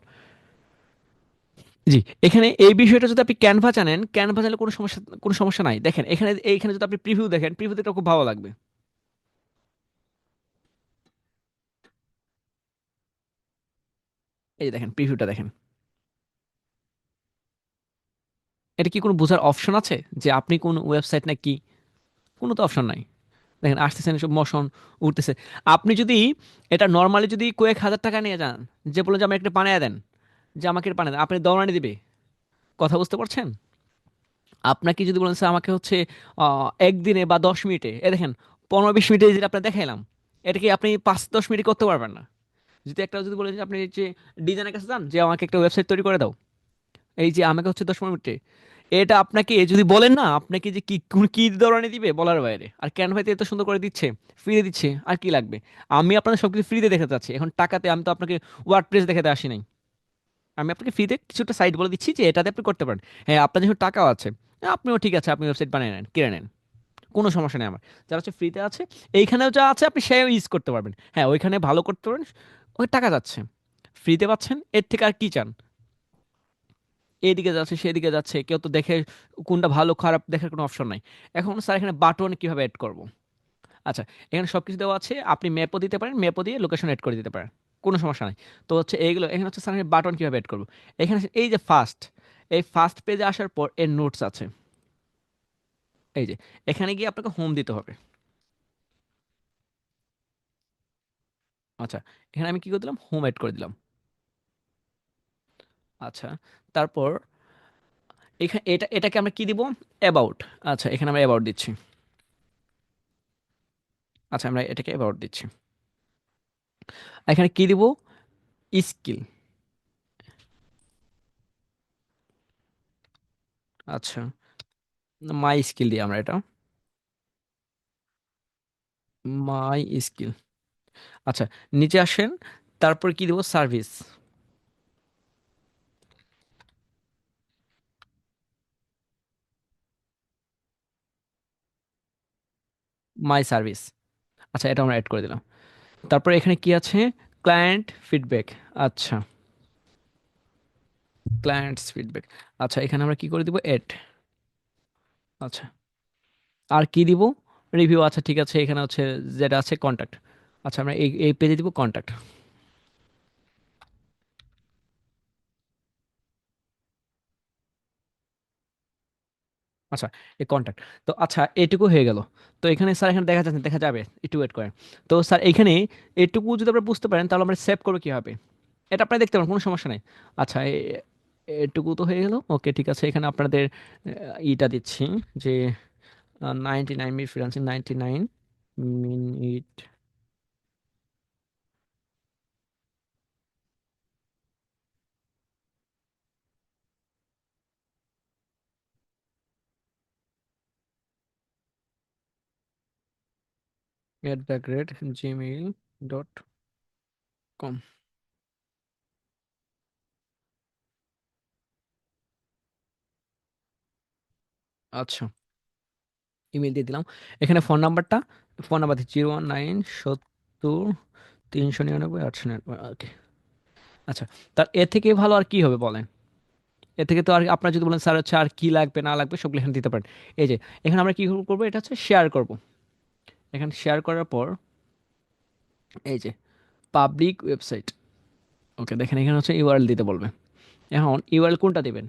জি, এখানে এই বিষয়টা যদি আপনি ক্যানভা জানেন, ক্যানভা জানলে কোনো সমস্যা, কোনো সমস্যা নাই। দেখেন এখানে, এইখানে যদি আপনি প্রিভিউ দেখেন, প্রিভিউ দেখলে খুব ভালো লাগবে। এই যে দেখেন, প্রিভিউটা দেখেন। এটা কি কোনো বোঝার অপশন আছে যে আপনি কোন ওয়েবসাইট না কি? কোনো তো অপশন নাই। দেখেন আসতেছেন সব মোশন, উঠতেছে। আপনি যদি এটা নর্মালি যদি কয়েক হাজার টাকা নিয়ে যান, যে বলে যে আমাকে একটা বানিয়ে দেন, যে আমাকে এটা বানিয়ে দেন, আপনি দৌড়ানি দিবে। কথা বুঝতে পারছেন? আপনাকে যদি বলেন স্যার আমাকে হচ্ছে একদিনে বা 10 মিনিটে, এ দেখেন 15-20 মিনিটে যেটা আপনার দেখাইলাম, এটা কি আপনি 5-10 মিনিট করতে পারবেন না। যদি একটা যদি বলেন যে আপনি যে ডিজাইনের কাছে যান, যে আমাকে একটা ওয়েবসাইট তৈরি করে দাও, এই যে আমাকে হচ্ছে 10-15 মিনিটে, এটা আপনাকে যদি বলেন না, আপনাকে যে কি কি ধরনের দিবে বলার বাইরে। আর ক্যানভাতে এত সুন্দর করে দিচ্ছে, ফ্রিতে দিচ্ছে, আর কি লাগবে? আমি আপনাদের সবকিছু ফ্রিতে দেখাতে চাচ্ছি এখন, টাকাতে আমি তো আপনাকে ওয়ার্ড প্রেস দেখাতে আসি নাই। আমি আপনাকে ফ্রিতে কিছুটা সাইট বলে দিচ্ছি যে এটাতে আপনি করতে পারেন। হ্যাঁ, আপনার যেহেতু টাকাও আছে, আপনিও ঠিক আছে, আপনি ওয়েবসাইট বানিয়ে নেন, কিনে নেন, কোনো সমস্যা নেই আমার। যারা হচ্ছে ফ্রিতে আছে, এইখানেও যা আছে আপনি সেও ইউজ করতে পারবেন। হ্যাঁ, ওইখানে ভালো করতে পারেন, ওই টাকা যাচ্ছে, ফ্রিতে পাচ্ছেন, এর থেকে আর কি চান? এদিকে যাচ্ছে সেদিকে যাচ্ছে, কেউ তো দেখে কোনটা ভালো খারাপ দেখার কোনো অপশন নাই। এখন স্যার এখানে বাটন কিভাবে অ্যাড করব? আচ্ছা, এখানে সব কিছু দেওয়া আছে, আপনি ম্যাপও দিতে পারেন, ম্যাপও দিয়ে লোকেশন অ্যাড করে দিতে পারেন, কোনো সমস্যা নাই। তো হচ্ছে এইগুলো এখানে হচ্ছে স্যার বাটন কিভাবে অ্যাড করবো? এখানে এই যে ফার্স্ট, এই ফার্স্ট পেজে আসার পর এর নোটস আছে, এই যে এখানে গিয়ে আপনাকে হোম দিতে হবে। আচ্ছা, এখানে আমি কি করে দিলাম, হোম অ্যাড করে দিলাম। আচ্ছা, তারপর এখানে এটাকে আমরা কি দিব, অ্যাবাউট। আচ্ছা, এখানে আমরা অ্যাবাউট দিচ্ছি। আচ্ছা, আমরা এটাকে অ্যাবাউট দিচ্ছি। এখানে কি দিব, স্কিল। আচ্ছা, মাই স্কিল দিয়ে আমরা এটা, মাই স্কিল। আচ্ছা, নিচে আসেন। তারপর কি দেবো? সার্ভিস। My service. আচ্ছা, এটা আমরা অ্যাড করে দিলাম। তারপর এখানে কি আছে? Client feedback. আচ্ছা, ক্লায়েন্টস ফিডব্যাক। আচ্ছা, এখানে আমরা কি করে দিব? এড। আচ্ছা, আর কি দিব? রিভিউ। আচ্ছা ঠিক আছে, এখানে হচ্ছে যেটা আছে কন্ট্যাক্ট। আচ্ছা, আমরা এই এই পেজে দিব কন্ট্যাক্ট। আচ্ছা, এই কন্ট্যাক্ট। তো আচ্ছা, এটুকু হয়ে গেল। তো এখানে স্যার, এখানে দেখা যাচ্ছে, দেখা যাবে, একটু ওয়েট করেন। তো স্যার এখানে এটুকু যদি আপনারা বুঝতে পারেন তাহলে আমরা সেভ করবো কিভাবে? এটা আপনারা দেখতে পারেন, কোনো সমস্যা নেই। আচ্ছা, এটুকু তো হয়ে গেল। ওকে, ঠিক আছে। এখানে আপনাদের ইটা দিচ্ছি যে 99 মিনিট ফ্রিল্যান্সিং, 99 মিনিট। @gmail.com। আচ্ছা, ইমেল দিয়ে দিলাম। এখানে ফোন নাম্বারটা, ফোন নাম্বার 01970 399 899। ওকে। আচ্ছা, তার এর থেকে ভালো আর কি হবে বলেন? এর থেকে তো আর আপনার যদি বলেন স্যার হচ্ছে আর কি লাগবে না লাগবে সবগুলো এখানে দিতে পারেন। এই যে, এখানে আমরা কি করবো? এটা হচ্ছে শেয়ার করব। এখানে শেয়ার করার পর এই যে পাবলিক ওয়েবসাইট। ওকে, দেখেন এখানে হচ্ছে ইউআরএল দিতে বলবে। এখন ইউআরএল কোনটা দিবেন?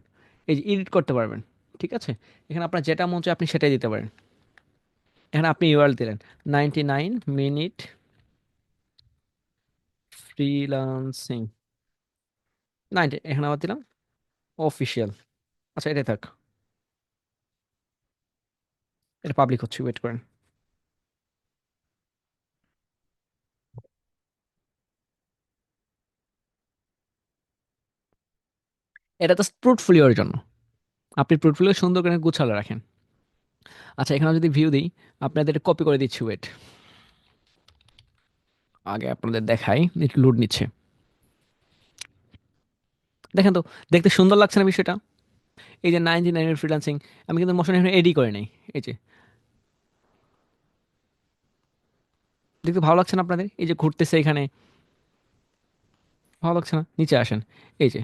এই যে এডিট করতে পারবেন। ঠিক আছে, এখানে আপনার যেটা মন চায় আপনি সেটাই দিতে পারেন। এখানে আপনি ইউআরএল দিলেন 99 মিনিট ফ্রিলান্সিং 90, এখানে আবার দিলাম অফিসিয়াল। আচ্ছা, এটাই থাক। এটা পাবলিক হচ্ছে, ওয়েট করেন। এটা তো পোর্টফোলিওর জন্য। আপনি পোর্টফোলিও সুন্দর করে গুছালো রাখেন। আচ্ছা, এখানে যদি ভিউ দিই, আপনাদের কপি করে দিচ্ছি, ওয়েট। আগে আপনাদের দেখাই, একটু লোড নিচ্ছে। দেখেন তো, দেখতে সুন্দর লাগছে না বিষয়টা? এই যে 99 ফ্রিল্যান্সিং, আমি কিন্তু মোশন এখানে এডি করে নেই। এই যে, দেখতে ভালো লাগছে না আপনাদের? এই যে ঘুরতেছে এখানে, ভালো লাগছে না? নিচে আসেন। এই যে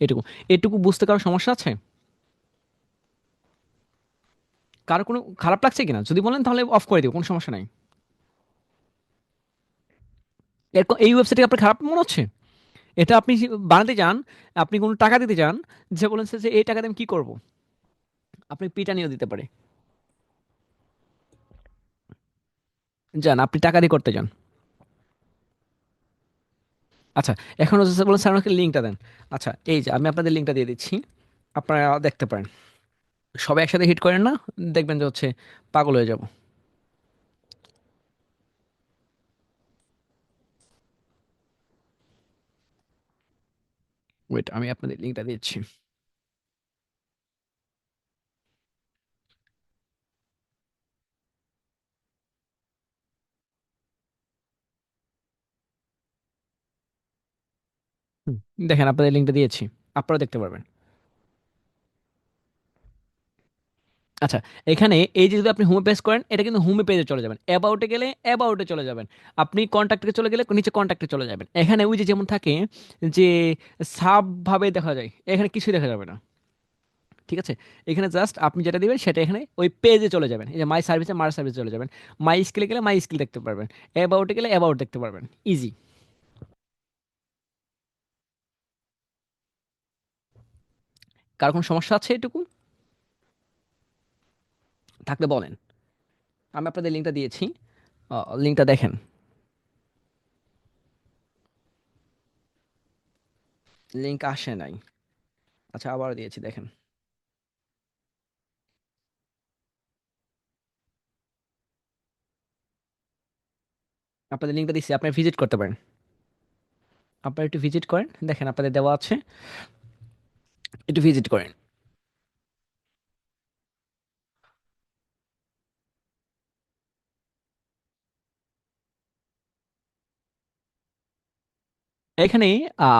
এটুকু, এটুকু বুঝতে কারো সমস্যা আছে? কারো কোনো খারাপ লাগছে কিনা যদি বলেন তাহলে অফ করে দিব, কোনো সমস্যা নাই। এই ওয়েবসাইটে আপনার খারাপ মনে হচ্ছে? এটা আপনি বানাতে চান, আপনি কোনো টাকা দিতে চান, যে বলেন যে এই টাকা দিয়ে আমি কি করবো, আপনি পিটা নিয়েও দিতে পারে। যান, আপনি টাকা দিয়ে করতে যান। আচ্ছা, এখন হচ্ছে বলেন স্যার আমাকে লিঙ্কটা দেন। আচ্ছা, এই যে আমি আপনাদের লিঙ্কটা দিয়ে দিচ্ছি, আপনারা দেখতে পারেন। সবাই একসাথে হিট করেন না, দেখবেন যে হচ্ছে পাগল হয়ে যাব। ওয়েট, আমি আপনাদের লিঙ্কটা দিচ্ছি। হুম, দেখেন আপনাদের লিঙ্কটা দিয়েছি, আপনারা দেখতে পারবেন। আচ্ছা, এখানে এই যে যদি আপনি হোমে পেজ করেন, এটা কিন্তু হোমে পেজে চলে যাবেন। অ্যাবাউটে গেলে অ্যাবাউটে চলে যাবেন। আপনি কন্ট্যাক্টে চলে গেলে নিচে কন্ট্যাক্টে চলে যাবেন। এখানে ওই যে যেমন থাকে যে সাব ভাবে দেখা যায়, এখানে কিছুই দেখা যাবে না। ঠিক আছে, এখানে জাস্ট আপনি যেটা দিবেন সেটা এখানে ওই পেজে চলে যাবেন। এই যে মাই সার্ভিসে, মাই সার্ভিসে চলে যাবেন। মাই স্কিলে গেলে মাই স্কিল দেখতে পারবেন। অ্যাবাউটে গেলে অ্যাবাউট দেখতে পারবেন। ইজি। কার কোনো সমস্যা আছে এটুকু? থাকলে বলেন। আমি আপনাদের লিঙ্কটা দিয়েছি, লিঙ্কটা দেখেন। লিঙ্ক আসে নাই। আচ্ছা, আবার দিয়েছি, দেখেন। আপনাদের লিঙ্কটা দিচ্ছি, আপনি ভিজিট করতে পারেন। আপনারা একটু ভিজিট করেন, দেখেন আপনাদের দেওয়া আছে, একটু ভিজিট করেন। এখানে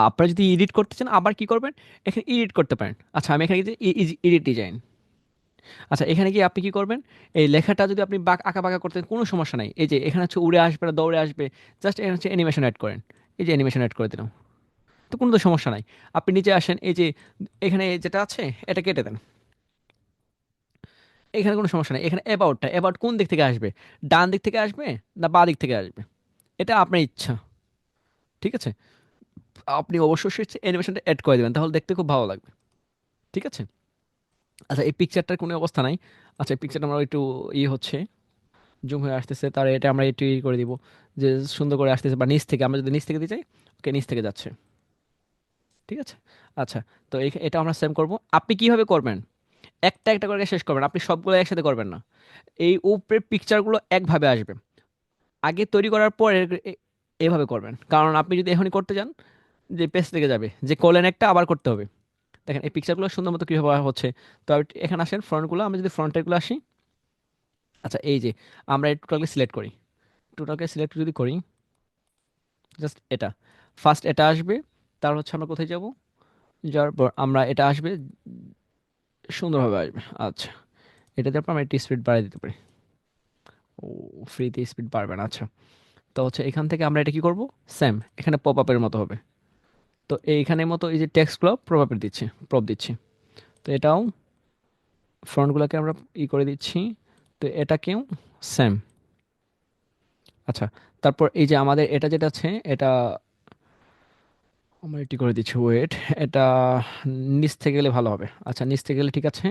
আপনারা যদি এডিট করতে চান আবার কি করবেন, এখানে এডিট করতে পারেন। আচ্ছা আমি এখানে এডিট ডিজাইন, আচ্ছা এখানে গিয়ে আপনি কি করবেন, এই লেখাটা যদি আপনি আঁকা বাঁকা করতে কোনো সমস্যা নাই, এই যে এখানে হচ্ছে উড়ে আসবে না দৌড়ে আসবে, জাস্ট এখানে হচ্ছে অ্যানিমেশন অ্যাড করেন। এই যে অ্যানিমেশন অ্যাড করে দিলাম, তো কোনো তো সমস্যা নাই। আপনি নিচে আসেন, এই যে এখানে যেটা আছে এটা কেটে দেন, এখানে কোনো সমস্যা নেই। এখানে অ্যাবাউট কোন দিক থেকে আসবে, ডান দিক থেকে আসবে না বাঁ দিক থেকে আসবে, এটা আপনার ইচ্ছা। ঠিক আছে, আপনি অবশ্যই অ্যানিমেশনটা অ্যাড করে দেবেন, তাহলে দেখতে খুব ভালো লাগবে। ঠিক আছে। আচ্ছা এই পিকচারটার কোনো অবস্থা নাই। আচ্ছা এই পিকচারটা আমরা একটু হচ্ছে জুম হয়ে আসতেছে, তার এটা আমরা একটু করে দিব, যে সুন্দর করে আসতেছে, বা নিচ থেকে আমরা যদি নিচ থেকে দিতে চাই, ওকে নিচ থেকে যাচ্ছে। ঠিক আছে। আচ্ছা, তো এটা আমরা সেম করব। আপনি কিভাবে করবেন, একটা একটা করে শেষ করবেন, আপনি সবগুলো একসাথে করবেন না। এই উপরের পিকচারগুলো একভাবে আসবে, আগে তৈরি করার পর এভাবে করবেন, কারণ আপনি যদি এখনই করতে যান যে পেজ থেকে যাবে, যে করলেন একটা আবার করতে হবে। দেখেন এই পিকচারগুলো সুন্দর মতো কীভাবে হচ্ছে। তো এখানে আসেন ফ্রন্টগুলো, আমরা যদি ফ্রন্টেরগুলো আসি। আচ্ছা এই যে আমরা এই টোটালকে সিলেক্ট করি, টোটালকে সিলেক্ট যদি করি, জাস্ট এটা ফার্স্ট এটা আসবে, তার হচ্ছে আমরা কোথায় যাব, যাওয়ার পর আমরা এটা আসবে, সুন্দরভাবে আসবে। আচ্ছা এটা তারপর আমরা একটু স্পিড বাড়িয়ে দিতে পারি। ও, ফ্রিতে স্পিড বাড়বে না, আচ্ছা। তো হচ্ছে এখান থেকে আমরা এটা কি করব, সেম এখানে পপ আপের মতো হবে। তো এইখানের মতো এই যে টেক্সটগুলো প্রপ আপের দিচ্ছি, প্রপ দিচ্ছি। তো এটাও ফ্রন্টগুলোকে আমরা করে দিচ্ছি, তো এটাকেও সেম। আচ্ছা, তারপর এই যে আমাদের এটা যেটা আছে এটা আমরা এটি করে দিচ্ছি, ওয়েট, এটা নিচ থেকে গেলে ভালো হবে। আচ্ছা নিচ থেকে গেলে ঠিক আছে,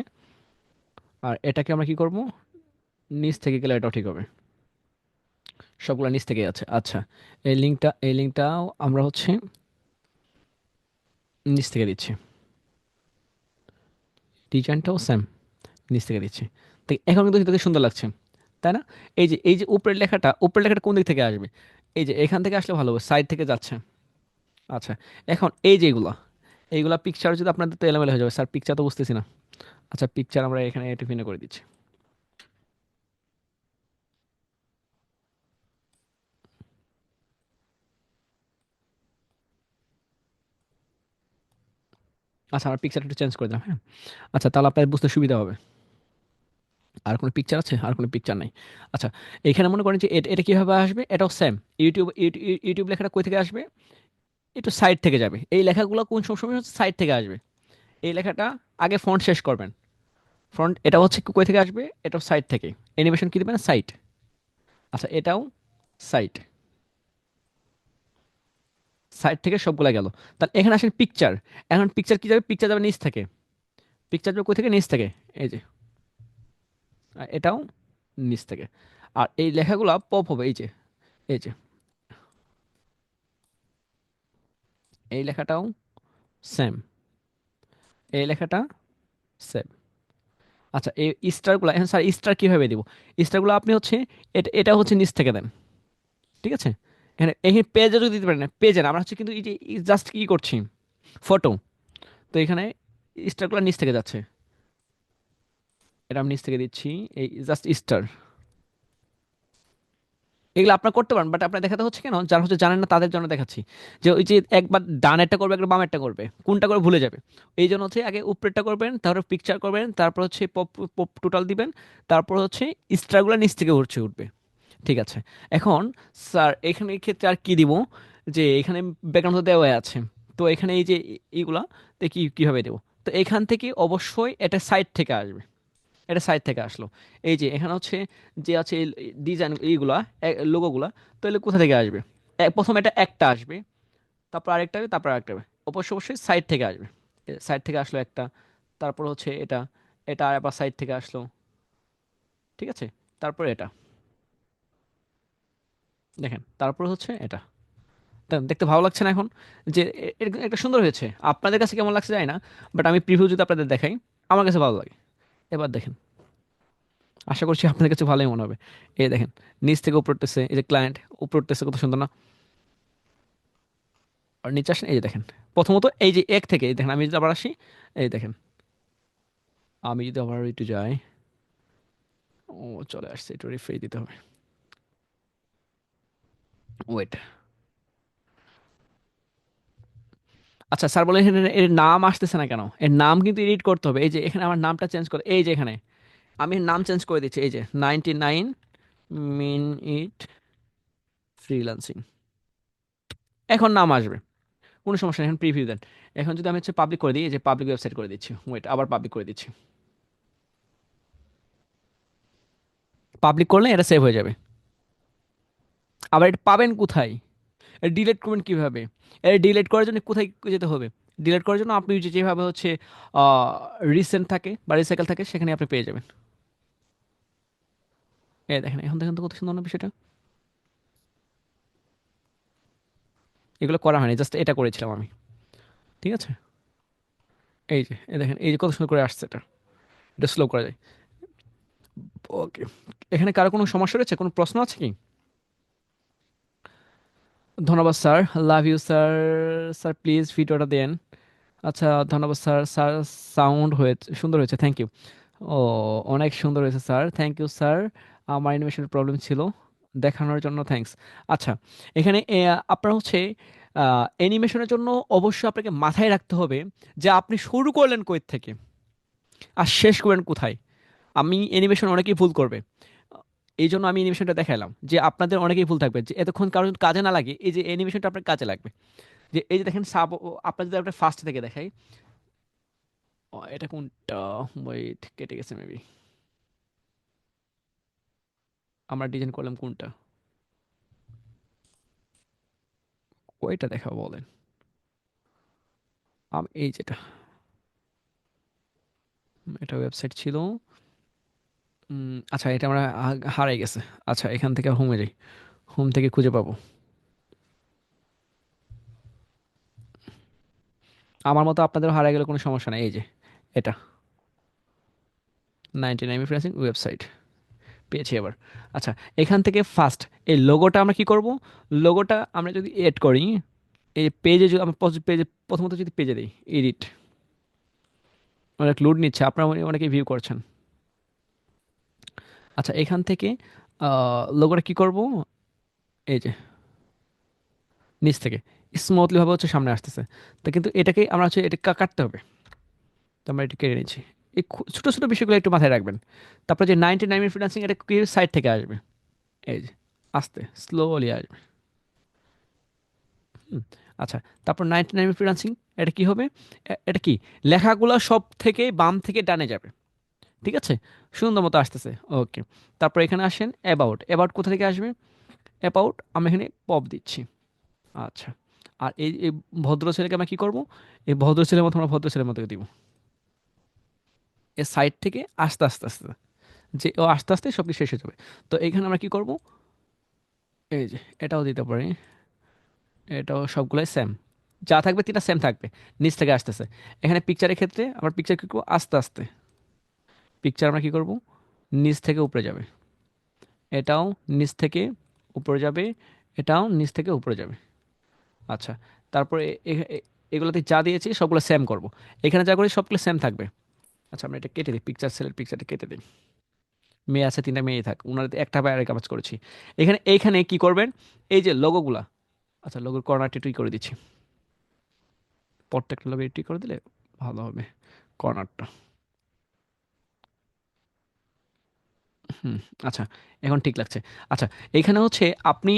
আর এটাকে আমরা কি করব, নিচ থেকে গেলে এটাও ঠিক হবে। সবগুলো নিচ থেকে আছে। আচ্ছা এই লিঙ্কটাও আমরা হচ্ছে নিচ থেকে দিচ্ছি, ডিজাইনটাও সেম নিচ থেকে দিচ্ছি। তো এখন কিন্তু দেখতে সুন্দর লাগছে, তাই না? এই যে উপরের লেখাটা কোন দিক থেকে আসবে, এই যে এখান থেকে আসলে ভালো হবে, সাইড থেকে যাচ্ছে। আচ্ছা এখন এই যে এইগুলা পিকচার যদি আপনাদের তো এলোমেলো হয়ে যাবে, স্যার পিকচার তো বুঝতেছি না। আচ্ছা পিকচার আমরা এখানে একটু ভিন্ন করে দিচ্ছি। আচ্ছা আমার পিকচার একটু চেঞ্জ করে দিলাম, হ্যাঁ। আচ্ছা তাহলে আপনার বুঝতে সুবিধা হবে। আর কোনো পিকচার আছে, আর কোনো পিকচার নাই। আচ্ছা এখানে মনে করেন যে এটা কিভাবে আসবে, এটাও সেম। ইউটিউব লেখাটা কই থেকে আসবে, একটু সাইড থেকে যাবে, এই লেখাগুলো কোন সময় হচ্ছে সাইড থেকে আসবে। এই লেখাটা আগে ফন্ট শেষ করবেন, ফ্রন্ট এটা হচ্ছে কই থেকে আসবে, এটাও সাইড থেকে। অ্যানিমেশন কি দিবেন, সাইড। আচ্ছা এটাও সাইড, সাইড থেকে সবগুলা গেল। তাহলে এখানে আসেন পিকচার, এখন পিকচার কি যাবে, পিকচার যাবে নিচ থেকে, পিকচার যাবে কই থেকে, নিচ থেকে। এই যে আর এটাও নিচ থেকে। আর এই লেখাগুলো পপ হবে, এই যে এই লেখাটাও সেম, এই লেখাটা সেম। আচ্ছা এই স্টারগুলো এখন স্যার স্টার কিভাবে দিব, স্টারগুলো আপনি হচ্ছে এটা হচ্ছে নিচ থেকে দেন। ঠিক আছে, এখানে এখানে পেজে যদি দিতে পারেন না, পেজে না, আমরা হচ্ছে কিন্তু এই যে জাস্ট কি করছি, ফটো। তো এখানে স্টারগুলো নিচ থেকে যাচ্ছে, এটা আমি নিচ থেকে দিচ্ছি, এই জাস্ট স্টার। এগুলো আপনার করতে পারেন, বাট আপনার দেখাতে হচ্ছে কেন, যারা হচ্ছে জানেন না তাদের জন্য দেখাচ্ছি, যে ওই যে একবার ডানেরটা করবে একবার বামেরটা করবে, কোনটা করে ভুলে যাবে। এই জন্য হচ্ছে আগে উপরেরটা করবেন, তারপর পিকচার করবেন, তারপর হচ্ছে পপ পপ টোটাল দিবেন, তারপর হচ্ছে স্টারগুলো নিচ থেকে উঠবে। ঠিক আছে। এখন স্যার এখানে এই ক্ষেত্রে আর কি দিব, যে এখানে ব্যাকগ্রাউন্ড তো দেওয়া আছে, তো এখানে এই যে এইগুলা তো কিভাবে দেবো, তো এখান থেকে অবশ্যই এটা সাইড থেকে আসবে, এটা সাইড থেকে আসলো। এই যে এখানে হচ্ছে যে আছে ডিজাইন এইগুলা, লোগোগুলা, তো এগুলো কোথা থেকে আসবে, প্রথম এটা একটা আসবে, তারপর আরেকটা আসবে, তারপর আরেকটা আসবে, অবশ্যই সাইড থেকে আসবে। সাইড থেকে আসলো একটা, তারপর হচ্ছে এটা, এটা আর আবার সাইড থেকে আসলো। ঠিক আছে, তারপর এটা দেখেন, তারপর হচ্ছে এটা। দেখতে ভালো লাগছে না এখন, যে একটা সুন্দর হয়েছে, আপনাদের কাছে কেমন লাগছে জানি না, বাট আমি প্রিভিউ যদি আপনাদের দেখাই, আমার কাছে ভালো লাগে। এবার দেখেন, আশা করছি আপনাদের কাছে ভালোই মনে হবে। এই দেখেন, নিচ থেকে উপর উঠতেছে, এই যে ক্লায়েন্ট উপর উঠতেছে, কত সুন্দর না। আর নিচে আসেন, এই যে দেখেন, প্রথমত এই যে এক থেকে এই দেখেন, আমি যদি আবার আসি, এই দেখেন, আমি যদি আবার একটু যাই, ও চলে আসছে, একটু রিফ্রেশ দিতে হবে, ওয়েট। আচ্ছা স্যার বলেন এর এর নাম আসতেছে না কেন? এর নাম কিন্তু এডিট করতে হবে। এই যে এখানে আমার নামটা চেঞ্জ করে, এই যে এখানে আমি এর নাম চেঞ্জ করে দিচ্ছি, এই যে 99 মিনিট ফ্রিল্যান্সিং, এখন নাম আসবে। কোনো সমস্যা নেই, এখন প্রিভিউ দেন। এখন যদি আমি হচ্ছে পাবলিক করে দিই, এই যে পাবলিক ওয়েবসাইট করে দিচ্ছি, ওয়েট আবার পাবলিক করে দিচ্ছি। পাবলিক করলে এটা সেভ হয়ে যাবে। আবার এটা পাবেন কোথায়? এটা ডিলিট করবেন কিভাবে? এটা ডিলিট করার জন্য কোথায় যেতে হবে? ডিলিট করার জন্য আপনি যেভাবে হচ্ছে রিসেন্ট থাকে বা রিসাইকেল থাকে, সেখানে আপনি পেয়ে যাবেন। এই দেখেন, এখন দেখেন তো কত সুন্দর না বিষয়টা। এগুলো করা হয়নি, জাস্ট এটা করেছিলাম আমি। ঠিক আছে, এই যে এই দেখেন, এই যে কত সুন্দর করে আসছে এটা। এটা স্লো করা যায়। ওকে, এখানে কারো কোনো সমস্যা রয়েছে, কোনো প্রশ্ন আছে কি? ধন্যবাদ sir, love you sir. Sir please ভিডিওটা দেন। আচ্ছা ধন্যবাদ স্যার, স্যার সাউন্ড হয়েছে, সুন্দর হয়েছে, থ্যাংক ইউ। ও, অনেক সুন্দর হয়েছে স্যার, থ্যাংক ইউ স্যার। আমার অ্যানিমেশনের প্রবলেম ছিল, দেখানোর জন্য থ্যাঙ্কস। আচ্ছা, এখানে আপনার হচ্ছে অ্যানিমেশনের জন্য অবশ্যই আপনাকে মাথায় রাখতে হবে যে আপনি শুরু করলেন কই থেকে আর শেষ করবেন কোথায়। আমি অ্যানিমেশন অনেকেই ভুল করবে, এই জন্য আমি অ্যানিমেশনটা দেখালাম যে আপনাদের অনেকেই ভুল থাকবে, যে এতক্ষণ কারণ কাজে না লাগে, এই যে অ্যানিমেশনটা আপনার কাজে লাগবে। যে এই যে দেখেন সাব, আপনার যদি আপনার ফার্স্ট থেকে দেখাই, এটা কোনটা? ওয়েট, কেটে গেছে মেবি। আমরা ডিজাইন করলাম কোনটা? ওইটা দেখাবো বলেন। এই যেটা, এটা ওয়েবসাইট ছিল। আচ্ছা, এটা আমরা হারাই গেছে। আচ্ছা, এখান থেকে হোমে যাই, হোম থেকে খুঁজে পাবো। আমার মতো আপনাদের হারাই গেলে কোনো সমস্যা নাই, এই যে এটা 99 ফ্রিল্যান্সিং ওয়েবসাইট পেয়েছি এবার। আচ্ছা, এখান থেকে ফার্স্ট এই লোগোটা আমরা কি করব? লোগোটা আমরা যদি এড করি, এই পেজে যদি আমরা পেজে, প্রথমত যদি পেজে দিই, এডিট, অনেক লোড নিচ্ছে, আপনারা অনেকে ভিউ করছেন। আচ্ছা, এখান থেকে লোগোটা কি করব? এই যে নিচ থেকে স্মুথলি ভাবে হচ্ছে সামনে আসতেছে। তো কিন্তু এটাকে আমরা হচ্ছে এটা কাটতে হবে, তো আমরা এটা কেটে নিচ্ছি। এই ছোটো ছোটো বিষয়গুলো একটু মাথায় রাখবেন। তারপরে যে 99 ফ্রিল্যান্সিং, এটা কি সাইড থেকে আসবে, এই যে আস্তে স্লোলি আসবে। হুম, আচ্ছা, তারপর 99 ফ্রিল্যান্সিং, এটা কি হবে? এটা কি, লেখাগুলো সব থেকে বাম থেকে ডানে যাবে। ঠিক আছে, সুন্দর মতো আসতেছে। ওকে, তারপর এখানে আসেন অ্যাবাউট। অ্যাবাউট কোথা থেকে আসবে? অ্যাবাউট আমি এখানে পপ দিচ্ছি। আচ্ছা, আর এই ভদ্র ছেলেকে আমরা কি করব? এই ভদ্র ছেলের মতো আমরা ভদ্র ছেলের মতো দিব। এর সাইড থেকে আস্তে আস্তে আস্তে, যে ও আস্তে আস্তে সব কিছু শেষ হয়ে যাবে। তো এইখানে আমরা কি করব? এই যে এটাও দিতে পারি, এটাও সবগুলোই সেম, যা থাকবে তিনটা সেম থাকবে। নিচ থেকে আসতেছে। এখানে পিকচারের ক্ষেত্রে আমরা পিকচার কি করবো? আস্তে আস্তে পিকচার আমরা কি করব? নিচ থেকে উপরে যাবে। এটাও নিচ থেকে উপরে যাবে, এটাও নিচ থেকে উপরে যাবে। আচ্ছা, তারপরে এগুলোতে যা দিয়েছি সবগুলো সেম করব। এখানে যা করি সবগুলো সেম থাকবে। আচ্ছা, আমরা এটা কেটে দিই, পিকচার সেলের পিকচারটা কেটে দিই। মেয়ে আছে, তিনটা মেয়ে থাক, ওনার একটা বাইরে কাজ করেছি। এইখানে কি করবেন? এই যে লোগোগুলা, আচ্ছা লোগোর কর্নারটা একটু করে দিচ্ছি। প্রত্যেকটা লোগো একটু করে দিলে ভালো হবে, কর্নারটা। হুম, আচ্ছা, এখন ঠিক লাগছে। আচ্ছা, এইখানে হচ্ছে আপনি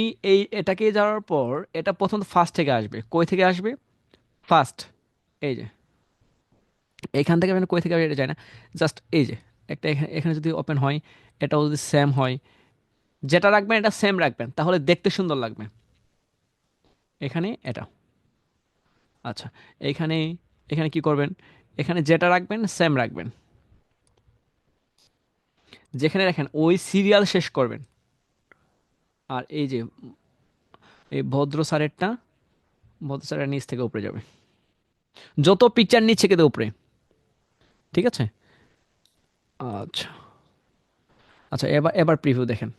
এটাকে যাওয়ার পর, এটা প্রথম ফার্স্ট থেকে আসবে, কই থেকে আসবে? ফার্স্ট, এই যে এইখান থেকে মানে কই থেকে আসবে এটা যায় না, জাস্ট এই যে একটা এখানে এখানে যদি ওপেন হয়, এটাও যদি সেম হয়, যেটা রাখবেন এটা সেম রাখবেন, তাহলে দেখতে সুন্দর লাগবে। এখানে এটা, আচ্ছা, এখানে এখানে কি করবেন? এখানে যেটা রাখবেন সেম রাখবেন, যেখানে রাখেন ওই সিরিয়াল শেষ করবেন। আর এই যে এই ভদ্র স্যারেরটা, ভদ্র স্যারের নিচ থেকে উপরে যাবে, যত পিকচার নিচ্ছে কেটে উপরে। ঠিক আছে, আচ্ছা। আচ্ছা, এবার এবার প্রিভিউ দেখেন,